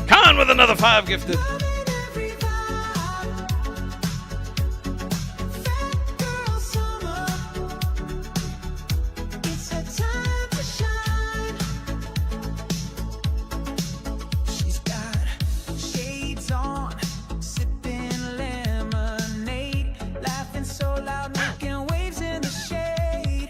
Khan with another 5 gifted. It's her time to shine. She's got shades on, sipping lemonade, laughing so loud, making waves in the shade.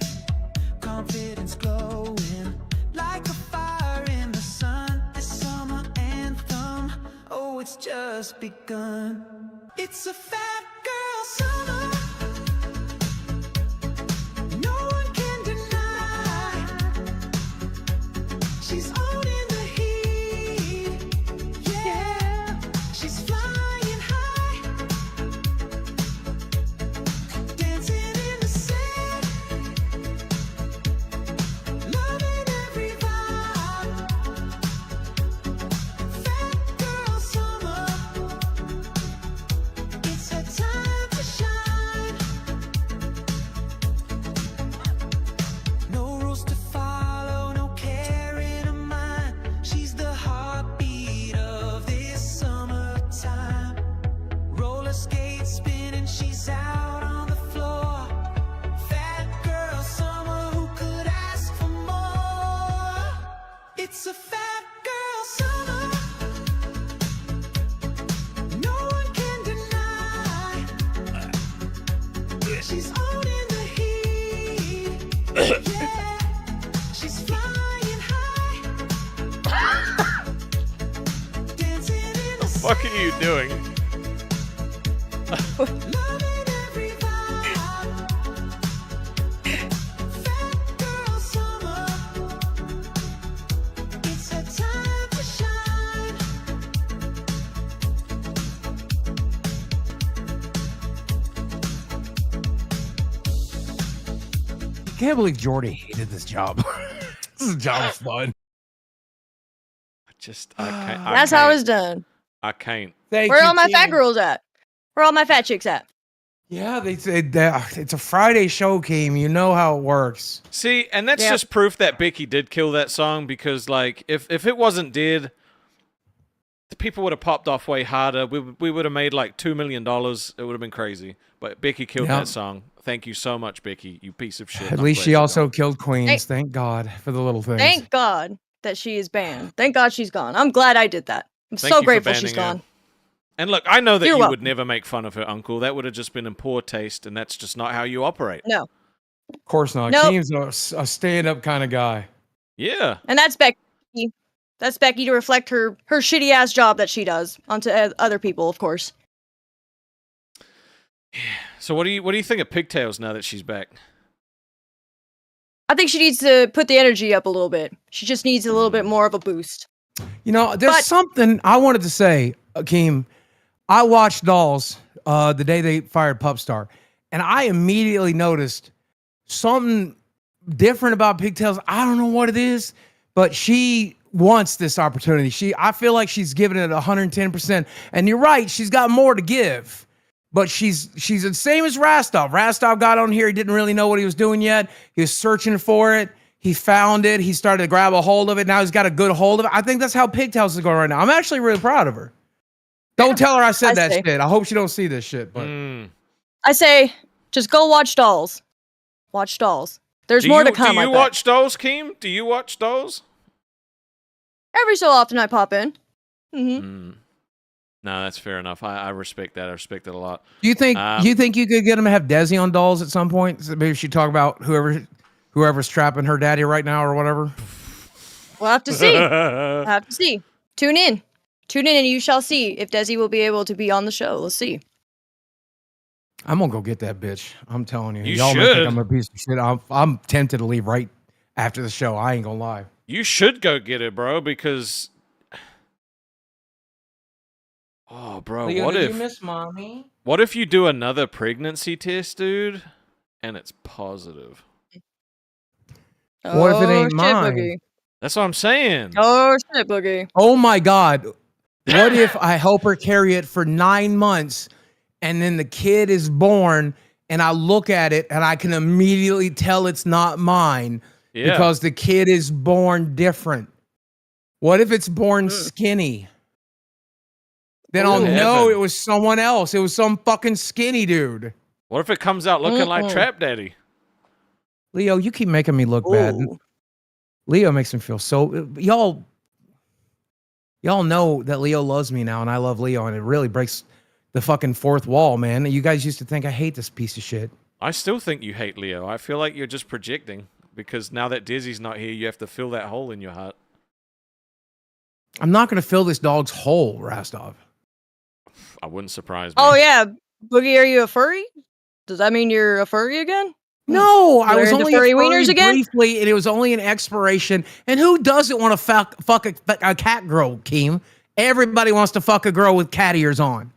Confidence glowing like a fire in the sun. This summer anthem, oh, it's just begun. It's a fat girl summer. No one can deny. She's owning the heat, yeah. She's flying high, dancing in the sand, loving every vibe. Fat girl summer, it's her time to shine. No rules to follow, no care in her mind. She's the heartbeat of this summertime. Roller skates spinning, she's out on the floor. Fat girl summer, who could ask for more? It's a fat girl summer, no one can deny. She's owning the heat, yeah. She's flying high, dancing in the What the fuck are you doing? loving every vibe. Fat girl summer, it's her time to shine. I can't believe Jordy hated this job. This is a job of fun. I can't. That's how it's done. I can't. Where all my fat girls at? Where all my fat chicks at? Yeah, they said that it's a Friday show, Keem. You know how it works. See, and that's Yep. just proof that Becky did kill that song because, like, if it wasn't dead, the people would have popped off way harder. We would have made like $2 million. It would have been crazy. But Becky killed Yep. that song. Thank you so much, Becky. You piece of shit. At I'm least glad she you're also gone. killed Queens. Hey. Thank God for the little things. Thank God that she is banned. Thank God she's gone. I'm glad I did that. I'm Thank so you for grateful she's banning her. gone. And look, I know that You're you welcome. would never make fun of her uncle. That would have just been in poor taste, and that's just not how you operate. No. Of course not. Nope. Keem's a stand-up kind of guy. Yeah. And that's Becky. That's Becky to reflect her shitty ass job that she does onto other people, of course. So what do you think of Pigtails now that she's back? I think she needs to put the energy up a little bit. She just needs a little bit more of a boost. You know, there's something I wanted to say, Keem. I watched Dolls the day they fired Pupstar, and I immediately noticed something different about Pigtails. I don't know what it is, but she wants this opportunity. I feel like she's giving it 110%. And you're right, she's got more to give. But she's the same as Rastov. Rastov got on here. He didn't really know what he was doing yet. He was searching for it. He found it. He started to grab a hold of it. Now he's got a good hold of it. I think that's how Pigtails is going right now. I'm actually really proud of her. Don't tell her I said that shit. I hope she don't see this shit. But I say, just go watch Dolls. Watch Dolls. There's more to come. Do you watch Dolls, Keem? Do you watch Dolls? Every so often I pop in. Mm-hmm. No, that's fair enough. I respect that. I respect it a lot. Do you think you could get him to have Desi on Dolls at some point? So maybe she talk about whoever's trapping her daddy right now or whatever. We'll have to see. We'll have to see. Tune in and you shall see if Desi will be able to be on the show. Let's see. I'm gonna go get that bitch. I'm telling you. You Y'all may should. think I'm a piece of shit. I'm tempted to leave right after the show. I ain't gonna lie. You should go get it, bro, because oh, bro, Leo, what did if you miss mommy? What if you do another pregnancy test, dude, and it's positive? What if it ain't shit, mine? Boogie. That's what I'm saying. Oh shit, Boogie. Oh my God. What if I help her carry it for 9 months and then the kid is born and I look at it and I can immediately tell it's not mine because the kid is born different? What if it's born skinny? Then I'll know it was someone else. It was some fucking skinny dude. What if it comes out looking like Trap Daddy? Leo, you keep making me look bad. Leo makes me feel so... Y'all know that Leo loves me now and I love Leo, and it really breaks the fucking fourth wall, man. You guys used to think I hate this piece of shit. I still think you hate Leo. I feel like you're just projecting because now that Desi's not here, you have to fill that hole in your heart. I'm not going to fill this dog's hole, Rastov. I wouldn't surprise me. Oh yeah, Boogie, are you a furry? Does that mean you're a furry again? No, I was only furry a furry wieners again. briefly, and it was only an expiration. And who doesn't want to fuck a cat girl, Keem? Everybody wants to fuck a girl with cat ears on.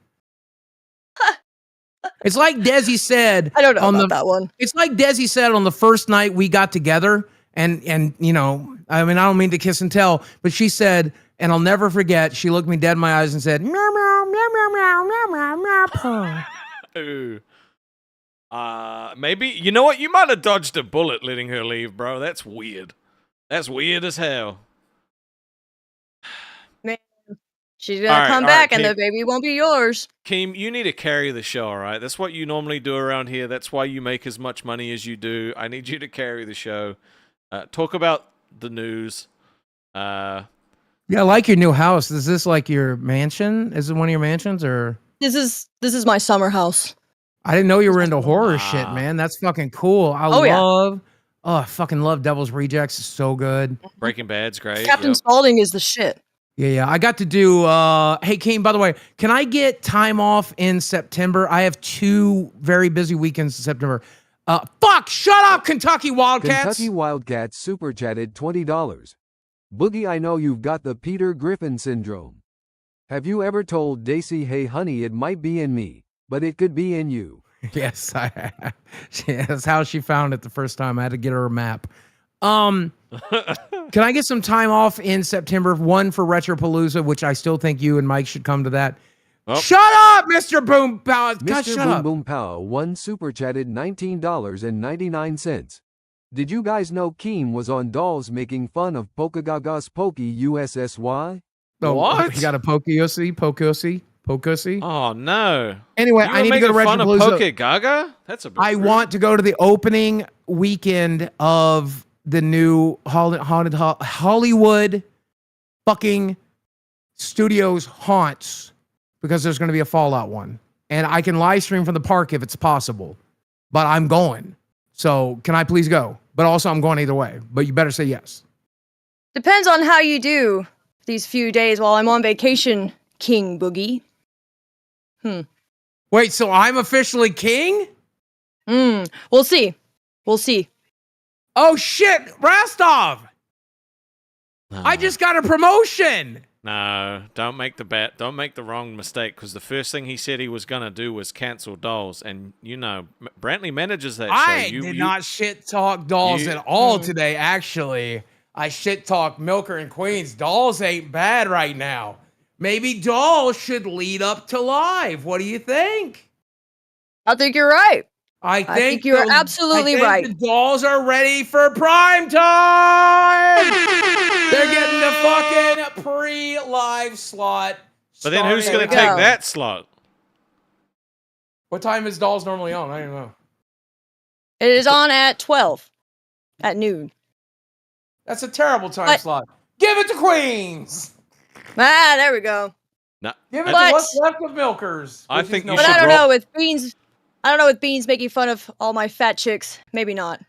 It's like Desi said. I don't know about that one. It's like Desi said on the first night we got together, and you know, I mean, I don't mean to kiss and tell, but she said, and I'll never forget, she looked me dead in my eyes and said, meow, meow, meow, meow, meow, meow, meow, meow. Ooh. Maybe, you know what? You might have dodged a bullet letting her leave, bro. That's weird. That's weird as hell. Man, she's gonna come back and the baby won't be yours. Keem, you need to carry the show, all right? That's what you normally do around here. That's why you make as much money as you do. I need you to carry the show. Talk about the news. Yeah, I like your new house. Is this like your mansion? Is it one of your mansions or? This is my summer house. I didn't know you were into horror shit, man. That's fucking cool. I fucking love Devil's Rejects. It's so good. Breaking Bad's great. Captain Spaulding is the shit. Yeah. I got to do, hey, Keem, by the way, can I get time off in September? I have 2 very busy weekends in September. Shut up, Kentucky Wildcats. Kentucky Wildcats super chatted $20. Boogie, I know you've got the Peter Griffin syndrome. Have you ever told Daisy, hey, honey, it might be in me, but it could be in you? Yes, that's how she found it the first time. I had to get her a map. Can I get some time off in September? 1 for Retropalooza, which I still think you and Mike should come to that. Oh. Shut up, Mr. Boom Pow. Mr. Boom Pow 1 super chatted $19.99. Did you guys know Keem was on Dolls making fun of Pokagaga's Pokey USSY? Oh, what? You got a Pokussy? Oh, no. Anyway, I need to go to Retropalooza. Pokagaga? That's a bit I want to go to the opening weekend of the new haunted Hollywood fucking Studios Haunts because there's going to be a Fallout one. And I can live stream from the park if it's possible. But I'm going. So can I please go? But also I'm going either way. But you better say yes. Depends on how you do these few days while I'm on vacation, King Boogie. Wait, so I'm officially king? We'll see. We'll see. Oh shit, Rostov! I just got a promotion! No, don't make the bet. Don't make the wrong mistake, because the first thing he said he was going to do was cancel Dolls. And, you know, Brantley manages that show. I did not shit talk Dolls at all today, actually. I shit talk Milker and Queens. Dolls ain't bad right now. Maybe Dolls should lead up to live. What do you think? I think you're right. I think you're absolutely right. The Dolls are ready for prime time. They're getting the fucking pre-live slot. But then who's going to take that slot? What time is Dolls normally on? I don't know. It is on at 12 at noon. That's a terrible time slot. Give it to Queens. Ah, there we go. No, give it to what's left of Milkers. I think you but should I don't know with Beans. I don't know with Beans making fun of all my fat chicks. Maybe not.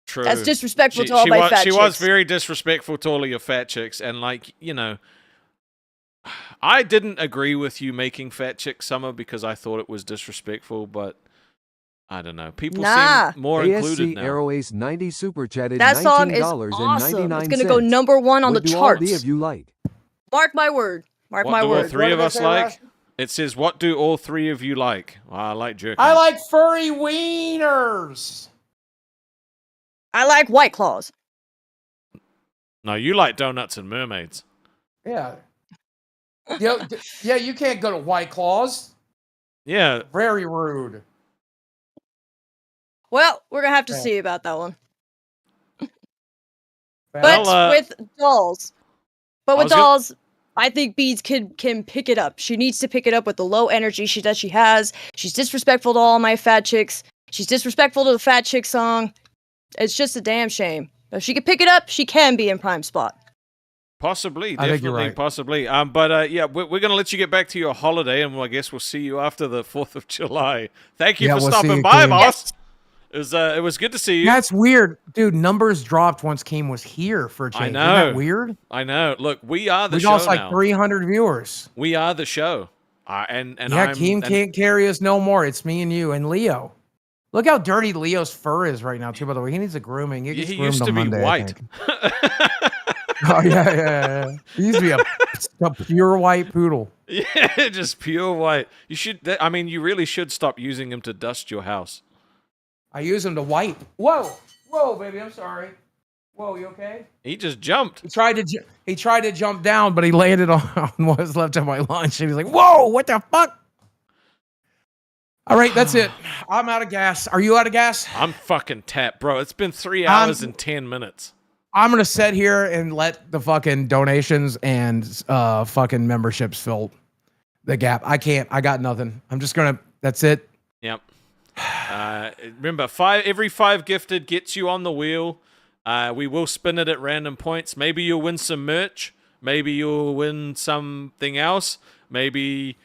True. That's disrespectful to all my fat chicks. She was very disrespectful to all of your fat chicks. And, like, you know, I didn't agree with you making Fat Chick Summer because I thought it was disrespectful, but I don't know. People seem more included now. Arrow Ace 90 super chatted that song is awesome. It's going to go #1 on the charts. What do all of you like? Mark my word. Mark my word. What do all three of us like? It says, what do all three of you like? Well, I like jerky. I like furry wieners. I like White Claws. No, you like donuts and mermaids. Yeah. Yeah, you can't go to White Claws. Yeah. Very rude. Well, we're going to have to see about that one. Well, with Dolls. But with Dolls, I think Beads can pick it up. She needs to pick it up with the low energy that she has. She's disrespectful to all my fat chicks. She's disrespectful to the Fat Chick song. It's just a damn shame. If she can pick it up, she can be in prime spot. Possibly, I think you're definitely, right. possibly. But yeah, we're going to let you get back to your holiday, and I guess we'll see you after the 4th of July. Thank you for we'll stopping see by, you, Keem. boss. It was good to see you. That's weird. Dude, numbers dropped once Keem was here for a change. I know. Isn't that weird? I know. Look, we are the We show lost like now. 300 viewers. We are the show. And yeah, Keem can't carry us no more. It's me and you and Leo. Look how dirty Leo's fur is right now, too, by the way. He needs a grooming. He, gets he groomed used on to be Monday, I white. think. Oh, yeah. He used to be a pure white poodle. Yeah, just pure white. You should. I mean, you really should stop using him to dust your house. I use him to wipe. Whoa, baby, I'm sorry. Whoa, you okay? He just jumped. He tried to jump down, but he landed on what was left of my lunch. He was like, "Whoa, what the fuck?" All right, that's it. I'm out of gas. Are you out of gas? I'm fucking tapped, bro. It's been 3 hours and 10 minutes. I'm gonna sit here and let the fucking donations and fucking memberships fill the gap. I can't. I got nothing. I'm just gonna. That's it. Yep. Remember, every 5 gifted gets you on the wheel. We will spin it at random points. Maybe you'll win some merch. Maybe you'll win something else. Maybe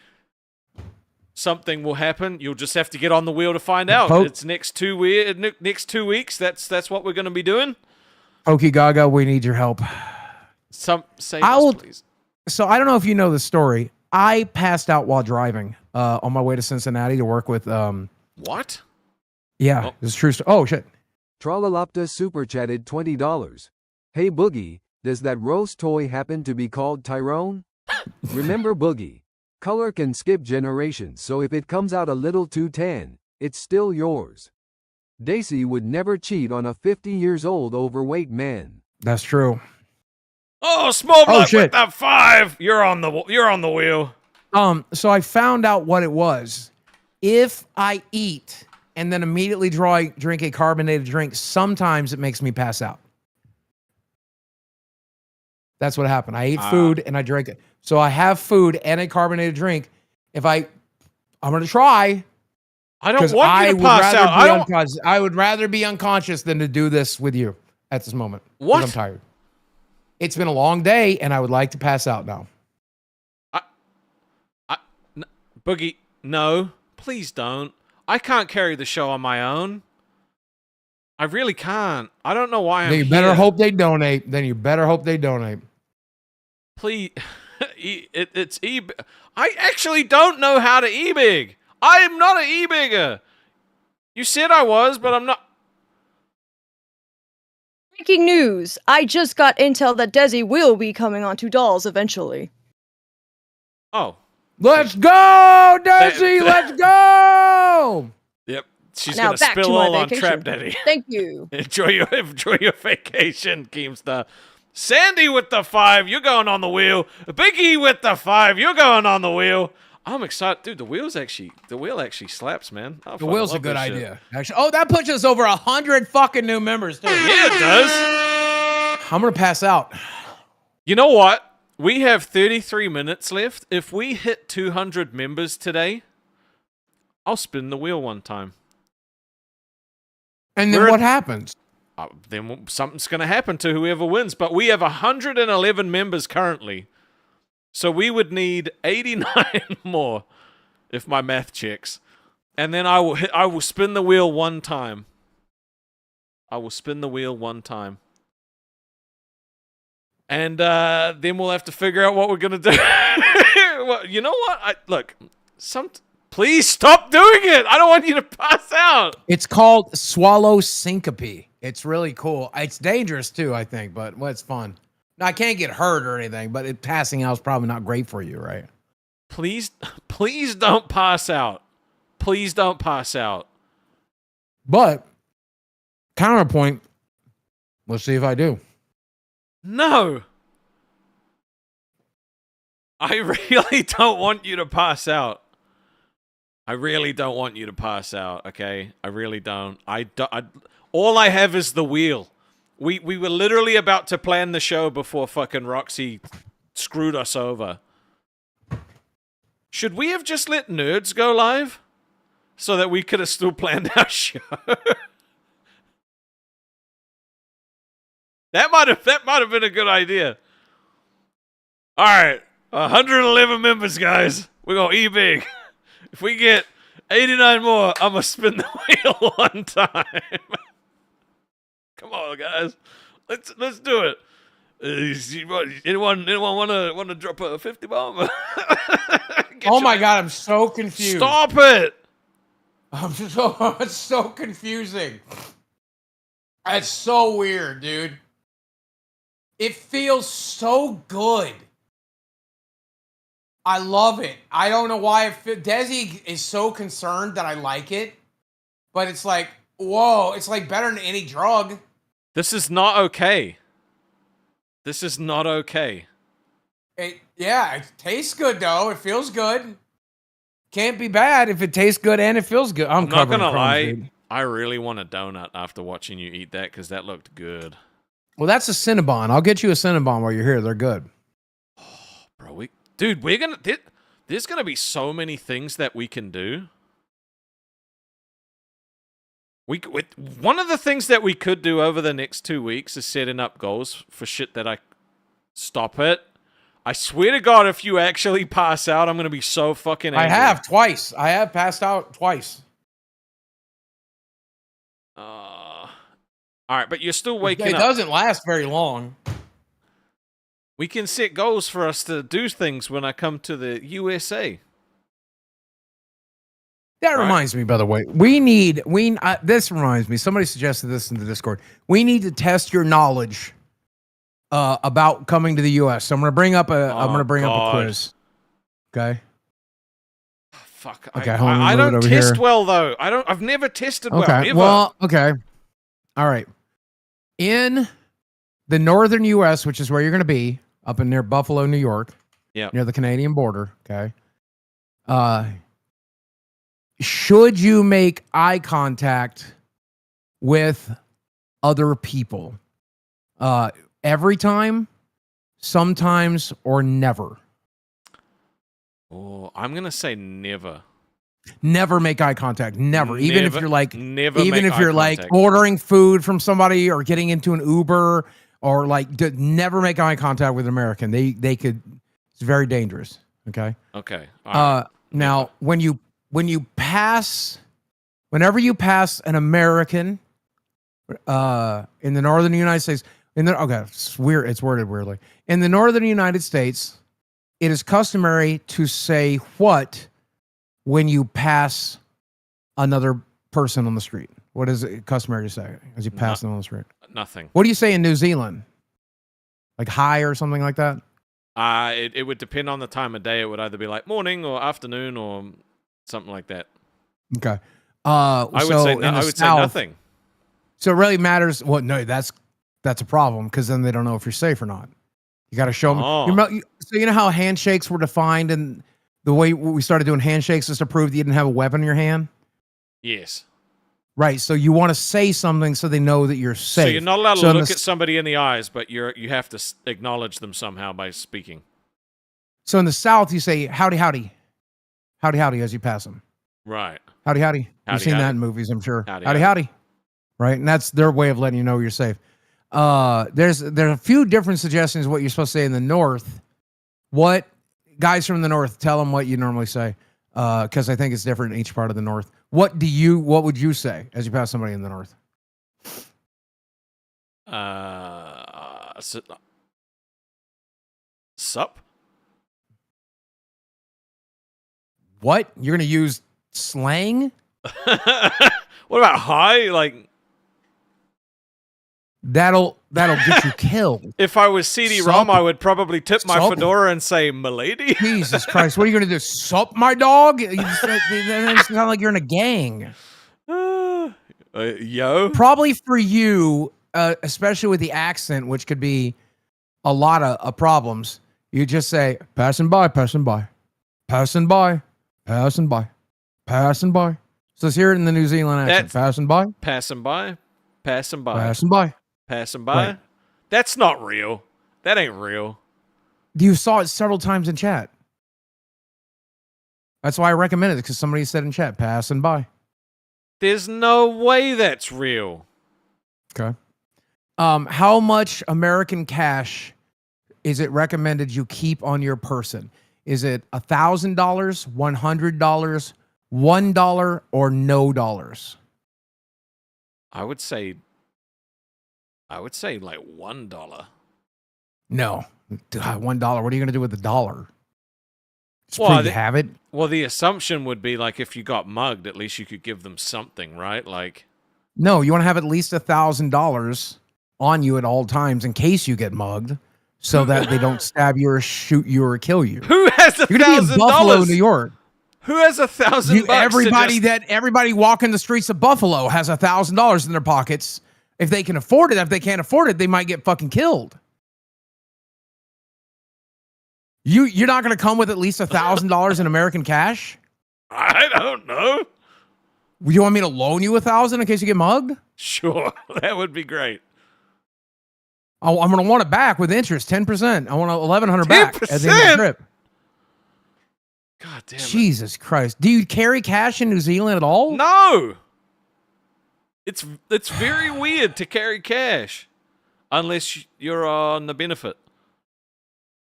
something will happen. You'll just have to get on the wheel to find out. It's next 2 weeks. That's what we're going to be doing. Pokey Gaga, we need your help. Save us, please. So I don't know if you know the story. I passed out while driving on my way to Cincinnati to work with. What? Yeah, it's true. Oh shit. Trollolopta super chatted $20. Hey Boogie, does that roast toy happen to be called Tyrone? Remember Boogie, color can skip generations, so if it comes out a little too tan, it's still yours. Daisy would never cheat on a 50 years old overweight man. That's true. Oh, Smoke with the 5. You're on the wheel. So I found out what it was. If I eat and then immediately drink a carbonated drink, sometimes it makes me pass out. That's what happened. I ate food and I drank it. So I have food and a carbonated drink. I'm going to try. I don't want you to pass out. I would rather be unconscious than to do this with you at this moment. What? I'm tired. It's been a long day and I would like to pass out now. Boogie, no, please don't. I can't carry the show on my own. I really can't. I don't know why I'm Then you better hope they donate. Please, it's I actually don't know how to e-big. I am not an e-bigger. You said I was, but I'm not. Breaking news. I just got intel that Desi will be coming onto Dolls eventually. Oh. Let's go, Desi! Let's go! Yep. She's Now going to back to spill my all on vacation. Trap Daddy. Thank you. enjoy your vacation, Keemstar. Sandy with the 5, you're going on the wheel. Biggie with the 5, you're going on the wheel. I'm excited, dude. The wheel actually slaps, man. The wheel's a good idea. Actually, oh, that puts us over 100 fucking new members, too. Yeah, it does. I'm gonna pass out. You know what? We have 33 minutes left. If we hit 200 members today, I'll spin the wheel one time. And then what happens? Then something's going to happen to whoever wins. But we have 111 members currently. So we would need 89 more, if my math checks. And then I will spin the wheel one time. I will spin the wheel one time. And then we'll have to figure out what we're going to do. Well, you know what? Look, please stop doing it. I don't want you to pass out. It's called swallow syncope. It's really cool. It's dangerous too, I think, but well, it's fun. Now, I can't get hurt or anything, but passing out is probably not great for you, right? Please don't pass out. Please don't pass out. But counterpoint, let's see if I do. No. I really don't want you to pass out. I really don't want you to pass out, okay? I really don't. All I have is the wheel. We were literally about to plan the show before fucking Roxy screwed us over. Should we have just let Nerds go live? So that we could have still planned our show? That might have been a good idea. Alright. 111 members, guys. We're gonna e-big. If we get 89 more, I'm gonna spin the wheel one time. Come on, guys. Let's do it. Anyone wanna drop a 50 bomb? Oh my god, I'm so confused. Stop it! It's so confusing. It's so weird, dude. It feels so good. I love it. I don't know why Desi is so concerned that I like it, but it's like, whoa, it's like better than any drug. This is not okay. This is not okay. It tastes good though. It feels good. Can't be bad if it tastes good and it feels good. I'm not gonna crumbs, lie. dude. I really want a donut after watching you eat that because that looked good. Well, that's a Cinnabon. I'll get you a Cinnabon while you're here. They're good. Bro, there's gonna be so many things that we can do. One of the things that we could do over the next 2 weeks is setting up goals for shit that stop it. I swear to God, if you actually pass out, I'm gonna be so fucking angry. I have twice. I have passed out twice. All right, but you're still waking up. It doesn't last very long. We can set goals for us to do things when I come to the USA. That reminds me, by the way, this reminds me, somebody suggested this in the Discord. We need to test your knowledge about coming to the US. So I'm going to bring up a quiz. Okay. Fuck. Okay, I don't test well though. I've never tested well. Okay. Ever. Well, okay. All right. In the northern US, which is where you're going to be, up in near Buffalo, New York, near the Canadian border, okay? Should you make eye contact with other people? Every time, sometimes, or never? Oh, I'm going to say never. Never make eye contact. Never. Even if you're like, never even make if you're eye like contact. ordering food from somebody or getting into an Uber or like, never make eye contact with an American. They could. It's very dangerous. Okay. Okay. All right. Now, when you pass, whenever you pass an American in the northern United States, it's weird. It's worded weirdly. In the northern United States, it is customary to say what when you pass another person on the street. What is it customary to say as you pass them on the street? Nothing. What do you say in New Zealand? Like hi or something like that? It would depend on the time of day. It would either be like morning or afternoon or something like that. Okay. I would say nothing. So it really matters. Well, no, that's a problem because then they don't know if you're safe or not. You got to show them. So you know how handshakes were defined, and the way we started doing handshakes is to prove that you didn't have a weapon in your hand. Yes. Right. So you want to say something so they know that you're safe. So you're not allowed to look at somebody in the eyes, but you have to acknowledge them somehow by speaking. So in the South, you say howdy, howdy, howdy, howdy as you pass them. Right. Howdy, howdy. You've seen that in movies, I'm sure. Howdy, howdy. Right. And that's their way of letting you know you're safe. There's a few different suggestions of what you're supposed to say in the North. What guys from the North, tell them what you normally say. Because I think it's different in each part of the North. What would you say as you pass somebody in the North? Sup? What? You're going to use slang? What about hi? Like that'll get you killed. If I was CD-ROM, I would probably tip my fedora and say, "Milady." Jesus Christ! What are you going to do? Sup, my dog? You sound like you're in a gang. Yo. Probably for you, especially with the accent, which could be a lot of problems. You just say, passing by, passing by, passing by, passing by, passing by. So let's hear it in the New Zealand accent. Passing by, passing by, passing by, passing by, passing by. Right. That's not real. That ain't real. You saw it several times in chat. That's why I recommended it, because somebody said in chat, passing by. There's no way that's real. Okay. How much American cash is it recommended you keep on your person? Is it $1,000, $100, $1, or no dollars? I would say like $1. No. $1. What are you going to do with the dollar? Well, you have it. Well, the assumption would be like if you got mugged, at least you could give them something, right? Like, no, you want to have at least $1,000 on you at all times in case you get mugged, so that they don't stab you or shoot you or kill you. Who has $1,000? You're gonna be in Buffalo, New York. Who has $1,000? Everybody walking the streets of Buffalo has $1,000 in their pockets. If they can afford it, if they can't afford it, they might get fucking killed. You're not going to come with at least $1,000 in American cash? I don't know. You want me to loan you $1,000 in case you get mugged? Sure, that would be great. I'm going to want it back with interest, 10%. I want $1,100 back at the end of the trip. God damn it. Jesus Christ. Do you carry cash in New Zealand at all? No. It's very weird to carry cash unless you're on the benefit.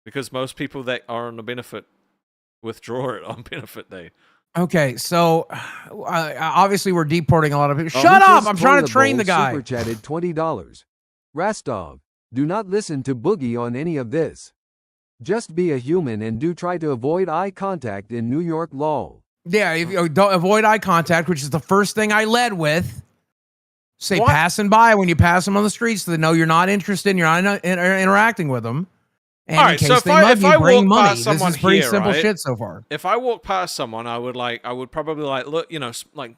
Because most people that are on the benefit withdraw it on benefit day. Okay, so obviously we're deporting a lot of people. Shut up! I'm trying to train the guy. Super chatted $20. Rastov, do not listen to Boogie on any of this. Just be a human and do try to avoid eye contact in New York, lol. Yeah, if you don't avoid eye contact, which is the first thing I led with. Say passing by when you pass them on the street, so they know you're not interested and you're not interacting with them. And all right, so if I walk past someone this is pretty here, simple right? shit so far. If I walk past someone, I would probably look,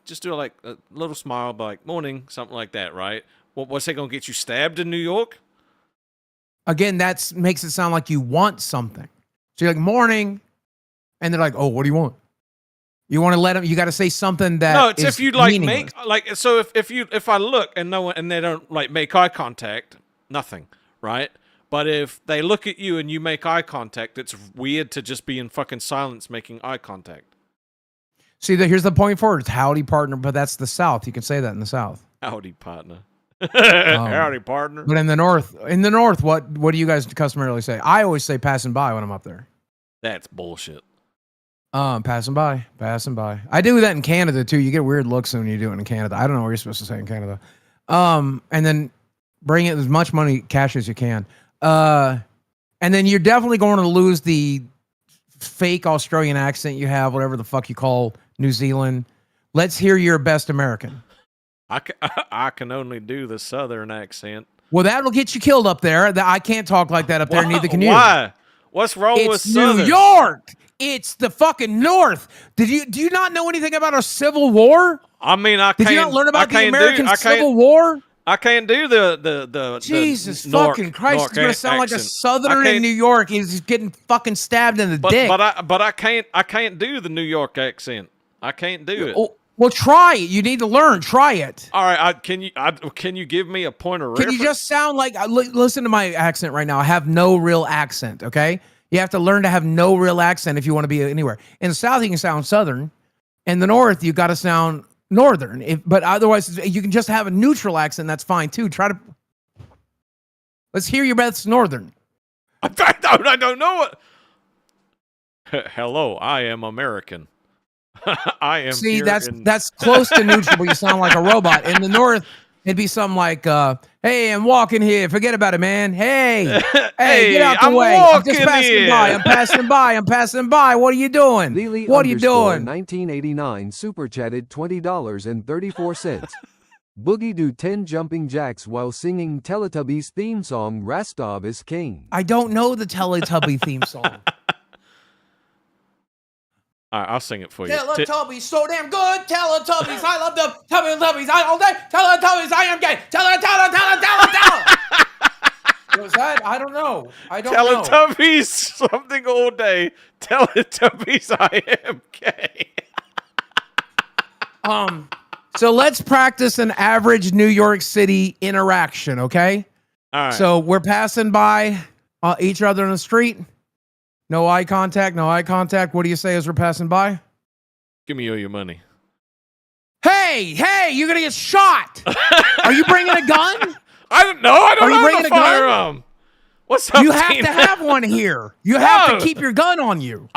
just do like a little smile, like morning, something like that, right? What's that gonna get you stabbed in New York? Again, that makes it sound like you want something. So you're like morning, and they're like, oh, what do you want? You want to let them? You got to say something that no, it's is if you meaningless. if I look and no one and they don't make eye contact, nothing, right? But if they look at you and you make eye contact, it's weird to just be in fucking silence making eye contact. See, here's the point for it. It's howdy, partner, but that's the South. You can say that in the South. Howdy, partner. Howdy, partner. But in the North, what do you guys customarily say? I always say passing by when I'm up there. That's bullshit. Passing by. I do that in Canada too. You get weird looks when you do it in Canada. I don't know what you're supposed to say in Canada. And then bring in as much money, cash as you can. And then you're definitely going to lose the fake Australian accent you have, whatever the fuck you call New Zealand. Let's hear your best American. I can only do the Southern accent. Well, that'll get you killed up there. I can't talk like that up there. Neither can you. Why? What's wrong with Southern? New York. It's the fucking North. Do you not know anything about our Civil War? I mean, Did you not learn about the American Civil War? I can't do the Jesus the fucking Christ! It's gonna sound like a Southerner in New York. He's getting fucking stabbed in the dick. But I can't do the New York accent. I can't do it. Well, try it. You need to learn. Try it. All right. Can you give me a point of reference? Can you just sound like? Listen to my accent right now. I have no real accent. Okay. You have to learn to have no real accent if you want to be anywhere. In the South, you can sound Southern. In the North, you got to sound Northern. But otherwise, you can just have a neutral accent. That's fine too. Let's hear your best Northern. I don't know it. Hello, I am American. I am. See, that's close to neutral, but you sound like a robot. In the North, it'd be something like, "Hey, I'm walking here. Forget about it, man. Hey, get out the way. I'm just passing by. I'm passing by. What are you doing? What are you doing?" 1989 super chatted $20.34. Boogie do 10 jumping jacks while singing Teletubbies theme song. Rastov is king. I don't know the Teletubby theme song. All right, I'll sing it for you. Teletubbies so damn good. Teletubbies, I love them. Teletubbies, I all day. Teletubbies, I am gay. Tell. Was that? I don't know. Teletubbies, something all day. Teletubbies, I am gay. So let's practice an average New York City interaction, okay? All right. So we're passing by each other in the street. No eye contact. What do you say as we're passing by? Give me all your money. Hey, you're going to get shot. Are you bringing a gun? I don't know. I don't Are you know bringing the a gun? firearm. What's up, You have Tina? to have one here. You have to keep your gun on you.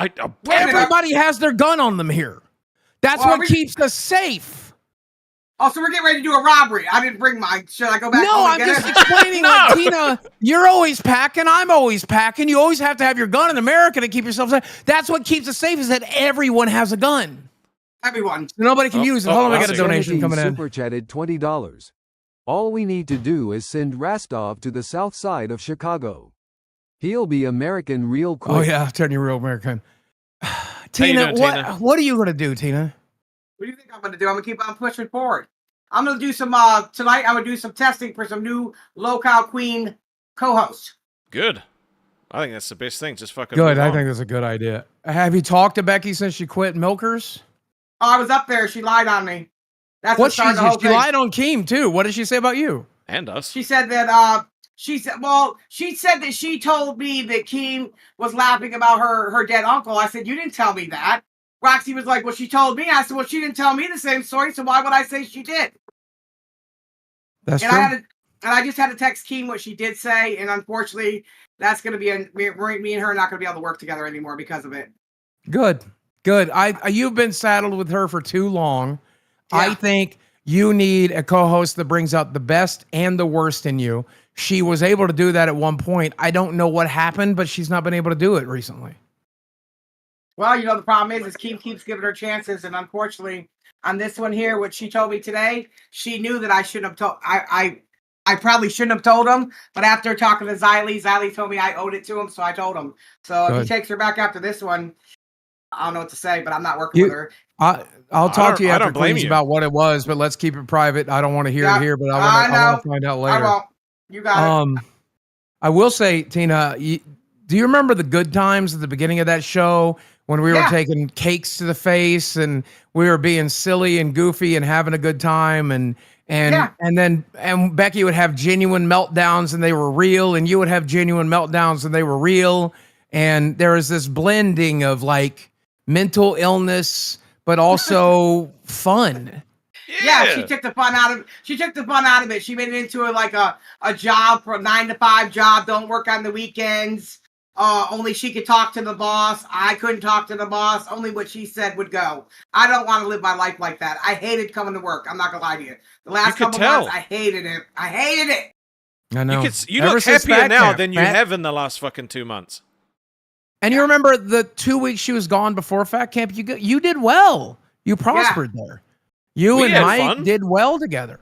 Everybody has their gun on them here. That's what keeps us safe. Oh, so we're getting ready to do a robbery. I didn't bring mine. Should I go back? No, I'm just explaining. Like, Tina, you're always packing. I'm always packing. You always have to have your gun in America to keep yourself safe. That's what keeps us safe, is that everyone has a gun. Everyone. So nobody can use it. Hold on, we got a donation coming in. Super chatted $20. All we need to do is send Rastov to the south side of Chicago. He'll be American real quick. Oh, yeah, turn you real American. Tina, what are you going to do, Tina? What do you think I'm going to do? I'm going to keep on pushing forward. I'm going to do some, tonight, I'm going to do some testing for some new Local Queen co-hosts. Good. I think that's the best thing. Just fucking Good. move I on. think that's a good idea. Have you talked to Becky since she quit Milkers? Oh, I was up there. She lied on me. That's What what started the whole she thing. lied on Keem, too. What did she say about you? And us. She said that, she said that she told me that Keem was laughing about her dead uncle. I said, you didn't tell me that. Roxy was like, well, she told me. I said, well, she didn't tell me the same story, so why would I say she did? That's and true. I just had to text Keem what she did say, and unfortunately, that's going to be me and her are not going to be able to work together anymore because of it. Good. You've been saddled with her for too long. Yeah. I think you need a co-host that brings out the best and the worst in you. She was able to do that at one point. I don't know what happened, but she's not been able to do it recently. Well, the problem is Keem keeps giving her chances, and unfortunately, on this one here, what she told me today, she knew that I shouldn't have told. I probably shouldn't have told him, but after talking to Xylee told me I owed it to him, so I told him. So if he takes her back after this one, I don't know what to say, but I'm not working with her. I'll talk to you after blame Queens you. about what it was, but let's keep it private. I don't want to hear it here, but I want to find out later. I won't. You got it. I will say, Tina, do you remember the good times at the beginning of that show when we were taking cakes to the face and we were being silly and goofy and having a good time and Becky would have genuine meltdowns and they were real, and you would have genuine meltdowns and they were real, and there was this blending of like mental illness but also fun. Yeah, she took the fun out of it. She took the fun out of it. She made it into a job, for a 9-to-5 job. Don't work on the weekends. only she could talk to the boss. I couldn't talk to the boss. Only what she said would go. I don't want to live my life like that. I hated coming to work. I'm not gonna lie to you. The last couple months, I hated it. I hated it. I know. You Ever look since happier back now camp, than you Matt. have in the last fucking 2 months. And you remember the 2 weeks she was gone before Fat Camp? You did well. You prospered there. You We and had Mike fun. did well together.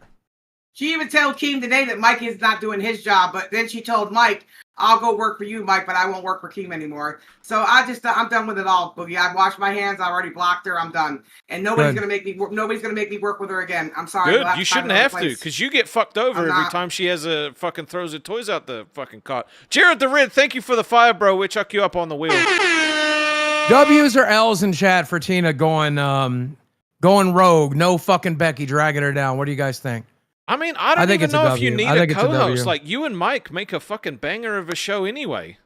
She even told Keem today that Mike is not doing his job, but then she told Mike, "I'll go work for you, Mike, but I won't work for Keem anymore." So I'm done with it all, Boogie. I've washed my hands. I already blocked her. I'm done, and nobody's Good. gonna make me. Nobody's gonna make me work with her again. I'm sorry. Good. We'll have You to find shouldn't another have to, place. because you get fucked over I'm every not. time she has a fucking throws her toys out the fucking cart. Jared the Red, thank you for the fire, bro. We'll chuck you up on the wheel. W's or L's in chat for Tina going rogue. No fucking Becky dragging her down. What do you guys think? I mean, I don't think even it's a know if you W. need I a think it's a co-host. W. Like, you and Mike make a fucking banger of a show anyway.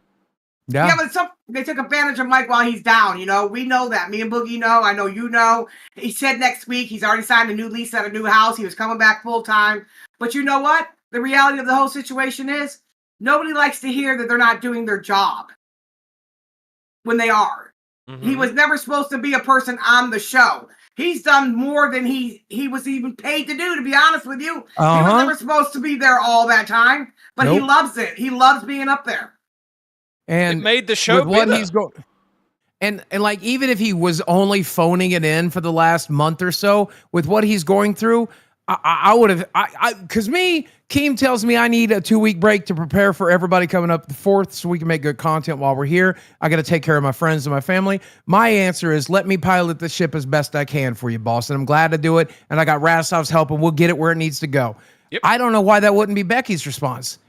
Yeah, but they took advantage of Mike while he's down. You know, we know that. Me and Boogie know. I know you know. He said next week he's already signed a new lease at a new house. He was coming back full time. But you know what? The reality of the whole situation is nobody likes to hear that they're not doing their job when they are. He was never supposed to be a person on the show. He's done more than he was even paid to do, to be honest with you. He was Uh-huh. never supposed to be there all that time, but he Nope. loves it. He loves being up there. And it made the show with what better. he's going. And like, even if he was only phoning it in for the last month or so, with what he's going through, I would have, because Keem tells me I need a 2-week break to prepare for everybody coming up the 4th so we can make good content while we're here. I got to take care of my friends and my family. My answer is let me pilot the ship as best I can for you, boss. And I'm glad to do it. And I got Rastov's help and we'll get it where it needs to go. I don't know why that wouldn't be Becky's response.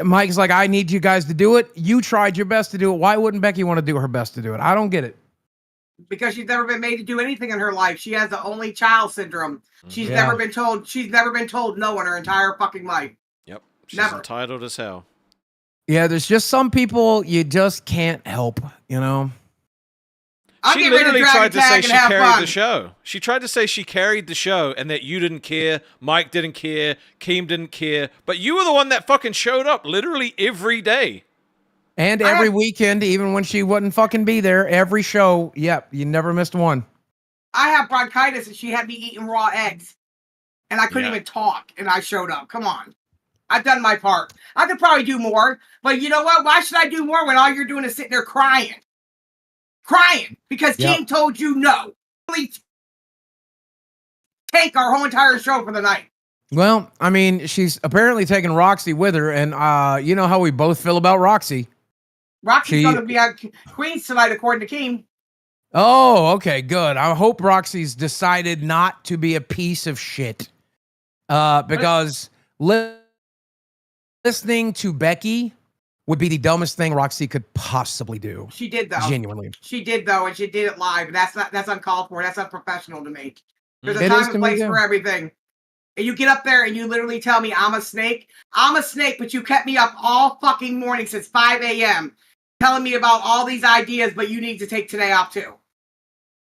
Mike's like, I need you guys to do it. You tried your best to do it. Why wouldn't Becky want to do her best to do it? I don't get it. Because she's never been made to do anything in her life. She has the only child syndrome. She's Yeah. never been told. She's never been told no in her entire fucking life. Yep. She's Never. entitled as hell. Yeah, there's just some people you just can't help, you know? I'll She get ready to literally drag tried a to tag say and she have carried fun. the show. She tried to say she carried the show and that you didn't care, Mike didn't care, Keem didn't care, but you were the one that fucking showed up literally every day. And every weekend, even when she wouldn't fucking be there, every show, yep, you never missed one. I have bronchitis and she had me eating raw eggs. And I couldn't Yeah. even talk and I showed up. Come on. I've done my part. I could probably do more. But you know what? Why should I do more when all you're doing is sitting there crying? Crying. Because Yep. Keem told you no. Really take our whole entire show for the night. Well, I mean, she's apparently taking Roxy with her, and you know how we both feel about Roxy. Roxy's She- going to be on Queens tonight, according to Keem. Oh, okay, good. I hope Roxy's decided not to be a piece of shit. Because listening to Becky would be the dumbest thing Roxy could possibly do. She did, though. Genuinely. She did, though, and she did it live. That's uncalled for. That's unprofessional to me. There's a It time is and to me, place too. for everything. And you get up there and you literally tell me I'm a snake. I'm a snake, but you kept me up all fucking morning since 5 a.m. telling me about all these ideas, but you need to take today off too.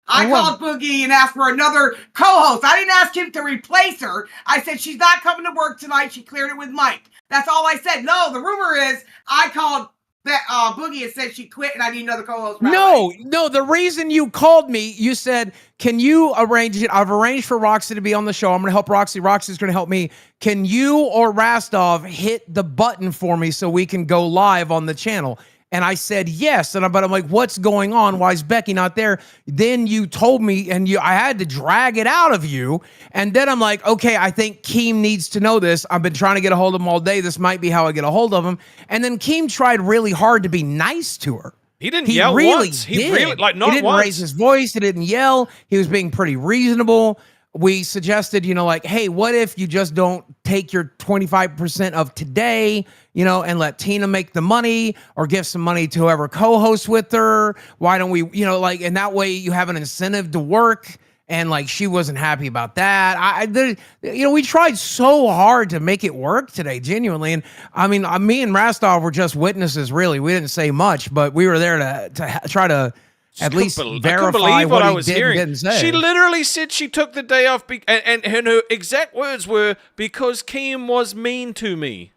I called Boogie and asked for another co-host. I didn't ask him to replace her. I said she's not coming to work tonight. She cleared it with Mike. That's all I said. No, the rumor is I called that Boogie and said she quit and I need another co-host. right away. No, the reason you called me, you said, can you arrange it? I've arranged for Roxy to be on the show. I'm going to help Roxy. Roxy's going to help me. Can you or Rastov hit the button for me so we can go live on the channel? And I said yes. But I'm like, what's going on? Why is Becky not there? Then you told me, and I had to drag it out of you. And then I'm like, okay, I think Keem needs to know this. I've been trying to get a hold of him all day. This might be how I get a hold of him. And then Keem tried really hard to be nice to her. He didn't yell once. He did. really, like, not He didn't once. raise his voice. He didn't yell. He was being pretty reasonable. We suggested, like, hey, what if you just don't take your 25% of today, and let Tina make the money or give some money to whoever co-hosts with her? Why don't we, and that way you have an incentive to work. And like, she wasn't happy about that. We tried so hard to make it work today, genuinely. And I mean, me and Rastov were just witnesses, really. We didn't say much, but we were there to try to at least I couldn't verify believe what I he was did and hearing. didn't say. She literally said she took the day off, and her exact words were, because Keem was mean to me.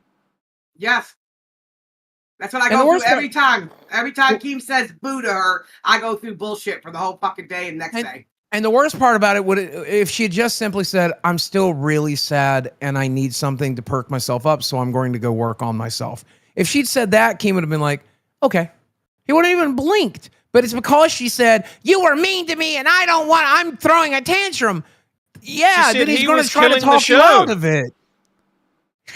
Yes. That's what I And the go through worst part- every time. Every time Keem says boo to her, I go through bullshit for the whole fucking day and next day. And the worst part about it would if she had just simply said, "I'm still really sad and I need something to perk myself up, so I'm going to go work on myself." If she'd said that, Keem would have been like, "Okay." He wouldn't even blinked. But it's because she said, "You were mean to me and I'm throwing a tantrum." Yeah, then he's going to try to talk you out of it.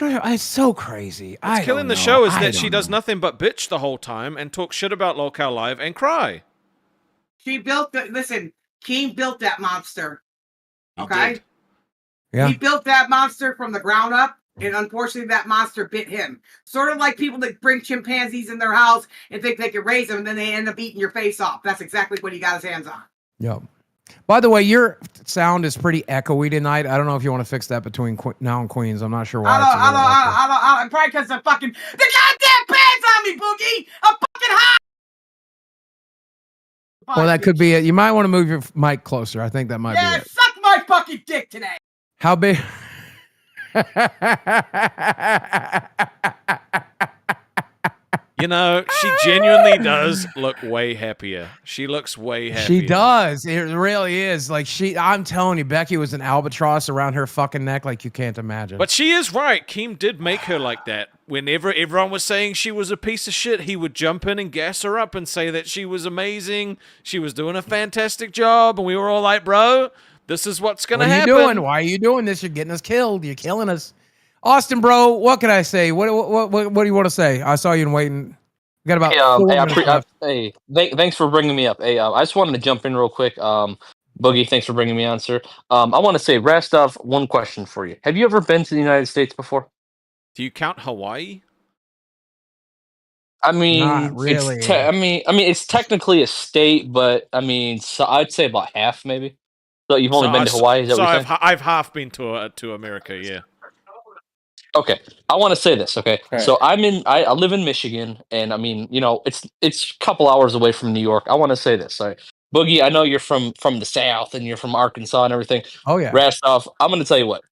It's so crazy. What's killing the show is that she does nothing but bitch the whole time and talk shit about Lolcow Live and cry. She built listen, Keem built that monster. Okay? did. Yeah. He built that monster from the ground up, and unfortunately that monster bit him. Sort of like people that bring chimpanzees in their house and think they can raise them, and then they end up eating your face off. That's exactly what he got his hands on. Yep. By the way, your sound is pretty echoey tonight. I don't know if you want to fix that between now and Queens. I'm not sure why. I don't, probably because the goddamn pants on me, Boogie! I'm fucking hot! Well, that could be it. You might want to move your mic closer. I think that might be it. Suck my fucking dick today! How big? You know, she genuinely does look way happier. She looks way happier. She does. It really is. Like I'm telling you, Becky was an albatross around her fucking neck like you can't imagine. But she is right. Keem did make her like that. Whenever everyone was saying she was a piece of shit, he would jump in and gas her up and say that she was amazing. She was doing a fantastic job. And we were all like, bro, this is what's going to happen. What are you doing? Why are you doing this? You're getting us killed. You're killing us. Austin, bro, what can I say? What do you want to say? I saw you waiting. We got about 4 minutes left. Thanks for bringing me up. Hey, I just wanted to jump in real quick. Boogie, thanks for bringing me on, sir. I want to say, Rastov, one question for you. Have you ever been to the United States before? Do you count Hawaii? I mean, Not really. It's technically a state, but I mean, so I'd say about half, maybe. So you've only been to Hawaii? Is that what you're saying? I've half been to America, yeah. Okay, I want to say this. Okay, so I live in Michigan, and I mean, you know, it's a couple hours away from New York. I want to say this. All right, Boogie, I know you're from the South, and you're from Arkansas and everything. Oh yeah, Rastov, I'm going to tell you what.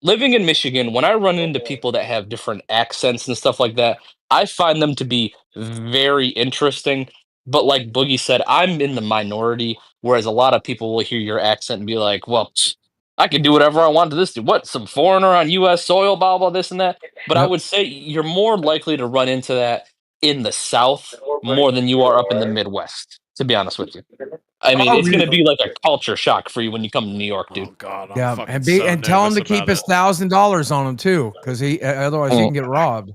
Living in Michigan, when I run into people that have different accents and stuff like that, I find them to be very interesting. But like Boogie said, I'm in the minority, whereas a lot of people will hear your accent and be like, well, I can do whatever I want to this. What, some foreigner on U.S. soil, blah, blah, this and that. But I would say you're more likely to run into that in the South more than you are up in the Midwest, to be honest with you. I mean, it's going to be like a culture shock for you when you come to New York, dude. Oh, God. Yeah, and tell him to keep his $1,000 on him too, because otherwise he can get robbed.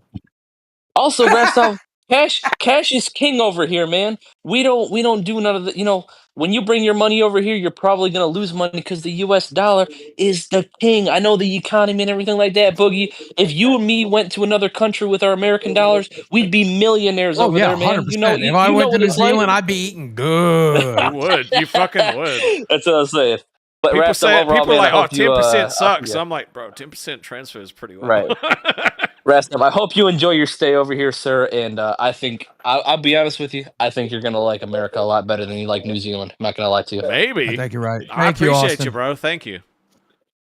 Also, Rastov, cash is king over here, man. We don't do none of the. You know, when you bring your money over here, you're probably gonna lose money because the U.S. dollar is the king. I know the economy and everything like that, Boogie. If you and me went to another country with our American dollars, we'd be millionaires over there, man. 100%. You know, if I went to New Zealand, I'd be eating good. You would. You fucking would. That's what I'm saying. But People Rastov, say overall, people man, are like, I hope 10% you, sucks. yeah. I'm like, bro, 10% transfers pretty well. Right. Rastov, I hope you enjoy your stay over here, sir. And I think I'll be honest with you. I think you're gonna like America a lot better than you like New Zealand. I'm not gonna lie to you. Maybe. I think you're right. I appreciate you, bro. Thank you.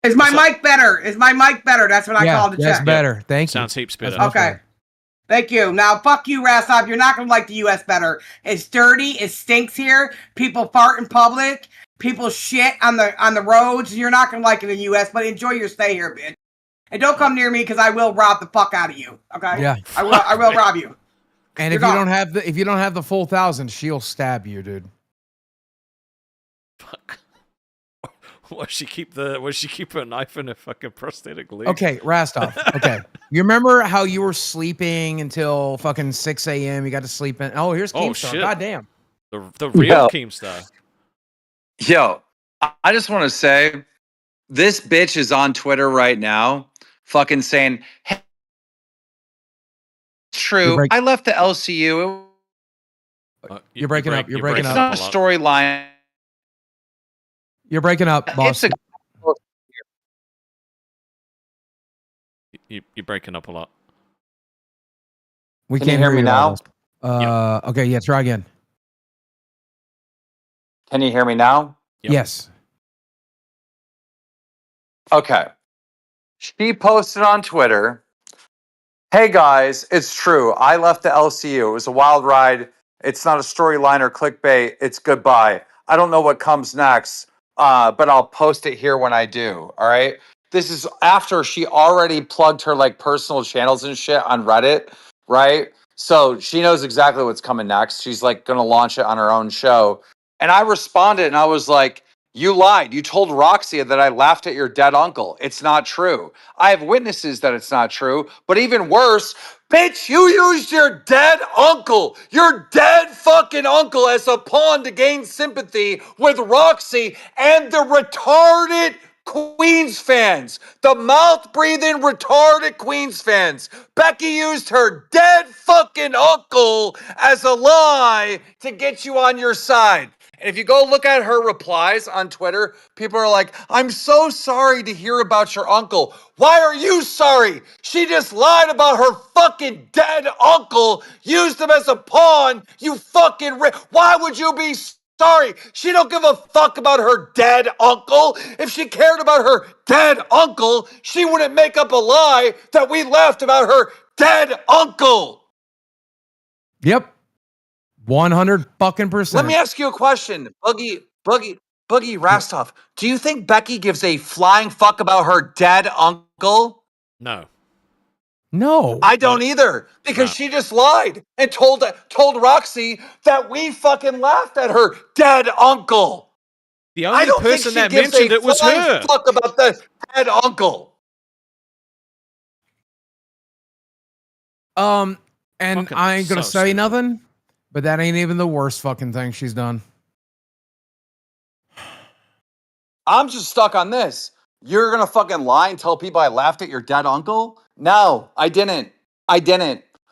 Is my mic better? Is my mic better? That's what I called to check. That's better. Thank you. Sounds heaps better. Okay. Thank you. Now, fuck you, Rastov. You're not going to like the U.S. better. It's dirty. It stinks here. People fart in public. People shit on the roads. You're not going to like it in the U.S., but enjoy your stay here, bitch. And don't come near me because I will rob the fuck out of you. Okay? Yeah. I will rob you. And if you don't have the full 1,000, she'll stab you, dude. Why she keep her knife in her fucking prosthetic leg? Okay, Rastov. Okay. You remember how you were sleeping until fucking 6 a.m.? You got to sleep in. Oh, here's KEEMSTAR. Shit. God damn. The real KEEMSTAR. Yo, I just want to say, this bitch is on Twitter right now, fucking saying, hey, it's true. I left the LCU. You're breaking up. You're breaking It's up. not a storyline. You're breaking up, boss. You're breaking up a lot. We Can can't you hear me now? Okay, yeah, try again. Can you hear me now? Yes. Okay. She posted on Twitter Hey guys, it's true. I left the LCU. It was a wild ride. It's not a storyline or clickbait. It's goodbye. I don't know what comes next, but I'll post it here when I do. All right. This is after she already plugged her like personal channels and shit on Reddit, right? So she knows exactly what's coming next. She's like going to launch it on her own show. And I responded and I was like, you lied. You told Roxy that I laughed at your dead uncle. It's not true. I have witnesses that it's not true. But even worse, bitch, you used your dead uncle, your dead fucking uncle, as a pawn to gain sympathy with Roxy and the retarded Queens fans. The mouth breathing retarded Queens fans. Becky used her dead fucking uncle as a lie to get you on your side. And if you go look at her replies on Twitter, people are like, I'm so sorry to hear about your uncle. Why are you sorry? She just lied about her fucking dead uncle, used him as a pawn, you fucking Why would you be sorry? She don't give a fuck about her dead uncle. If she cared about her dead uncle, she wouldn't make up a lie that we laughed about her dead uncle. Yep. 100 fucking %. Let me ask you a question, Boogie Rastov. Do you think Becky gives a flying fuck about her dead uncle? No. No. I don't either, because she just lied and told Roxy that we fucking laughed at her dead uncle. The only I don't think person she that gives mentioned a it was flying her. fuck about the dead uncle. And Fucking I ain't gonna so say stupid. nothing, but that ain't even the worst fucking thing she's done. I'm just stuck on this. You're gonna fucking lie and tell people I laughed at your dead uncle? No, I didn't. I'm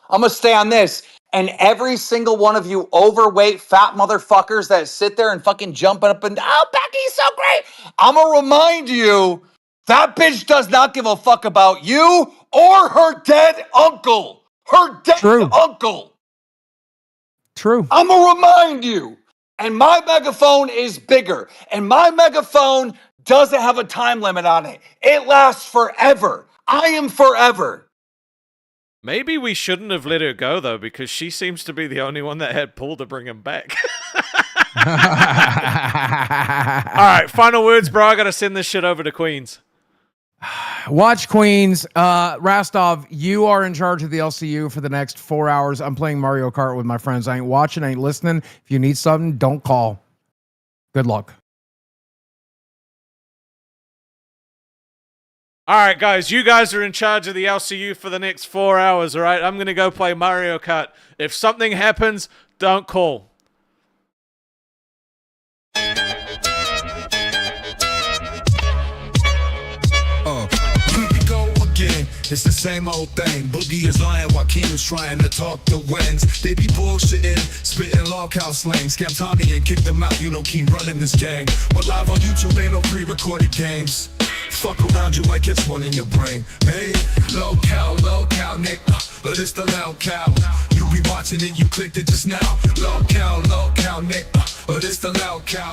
gonna stay on this. And every single one of you overweight fat motherfuckers that sit there and fucking jump up and, oh, Becky's so great. I'm gonna remind you, that bitch does not give a fuck about you or her dead uncle. Her dead uncle. True. I'm gonna remind you. And my megaphone is bigger. And my megaphone doesn't have a time limit on it. It lasts forever. I am forever. Maybe we shouldn't have let her go, though, because she seems to be the only one that had pull to bring him back. All right, final words, bro. I got to send this shit over to Queens. Watch Queens. Rastov, you are in charge of the LCU for the next 4 hours. I'm playing Mario Kart with my friends. I ain't watching, I ain't listening. If you need something, don't call. Good luck. All right, guys, you guys are in charge of the LCU for the next 4 hours, all right? I'm going to go play Mario Kart. If something happens, don't call. Here we go again. It's the same old thing. Boogie is lying while Keem is trying to talk to wins. They be bullshitting, spitting lolcow slang. Scam Tommy and kick them out. You know Keem running this gang. But live on YouTube ain't no pre-recorded games. Fuck around, you might catch one in your brain. Hey, lolcow, nigga, but it's the lolcow. You be watching it, you clicked it just now. Lolcow, nigga, but it's the lolcow.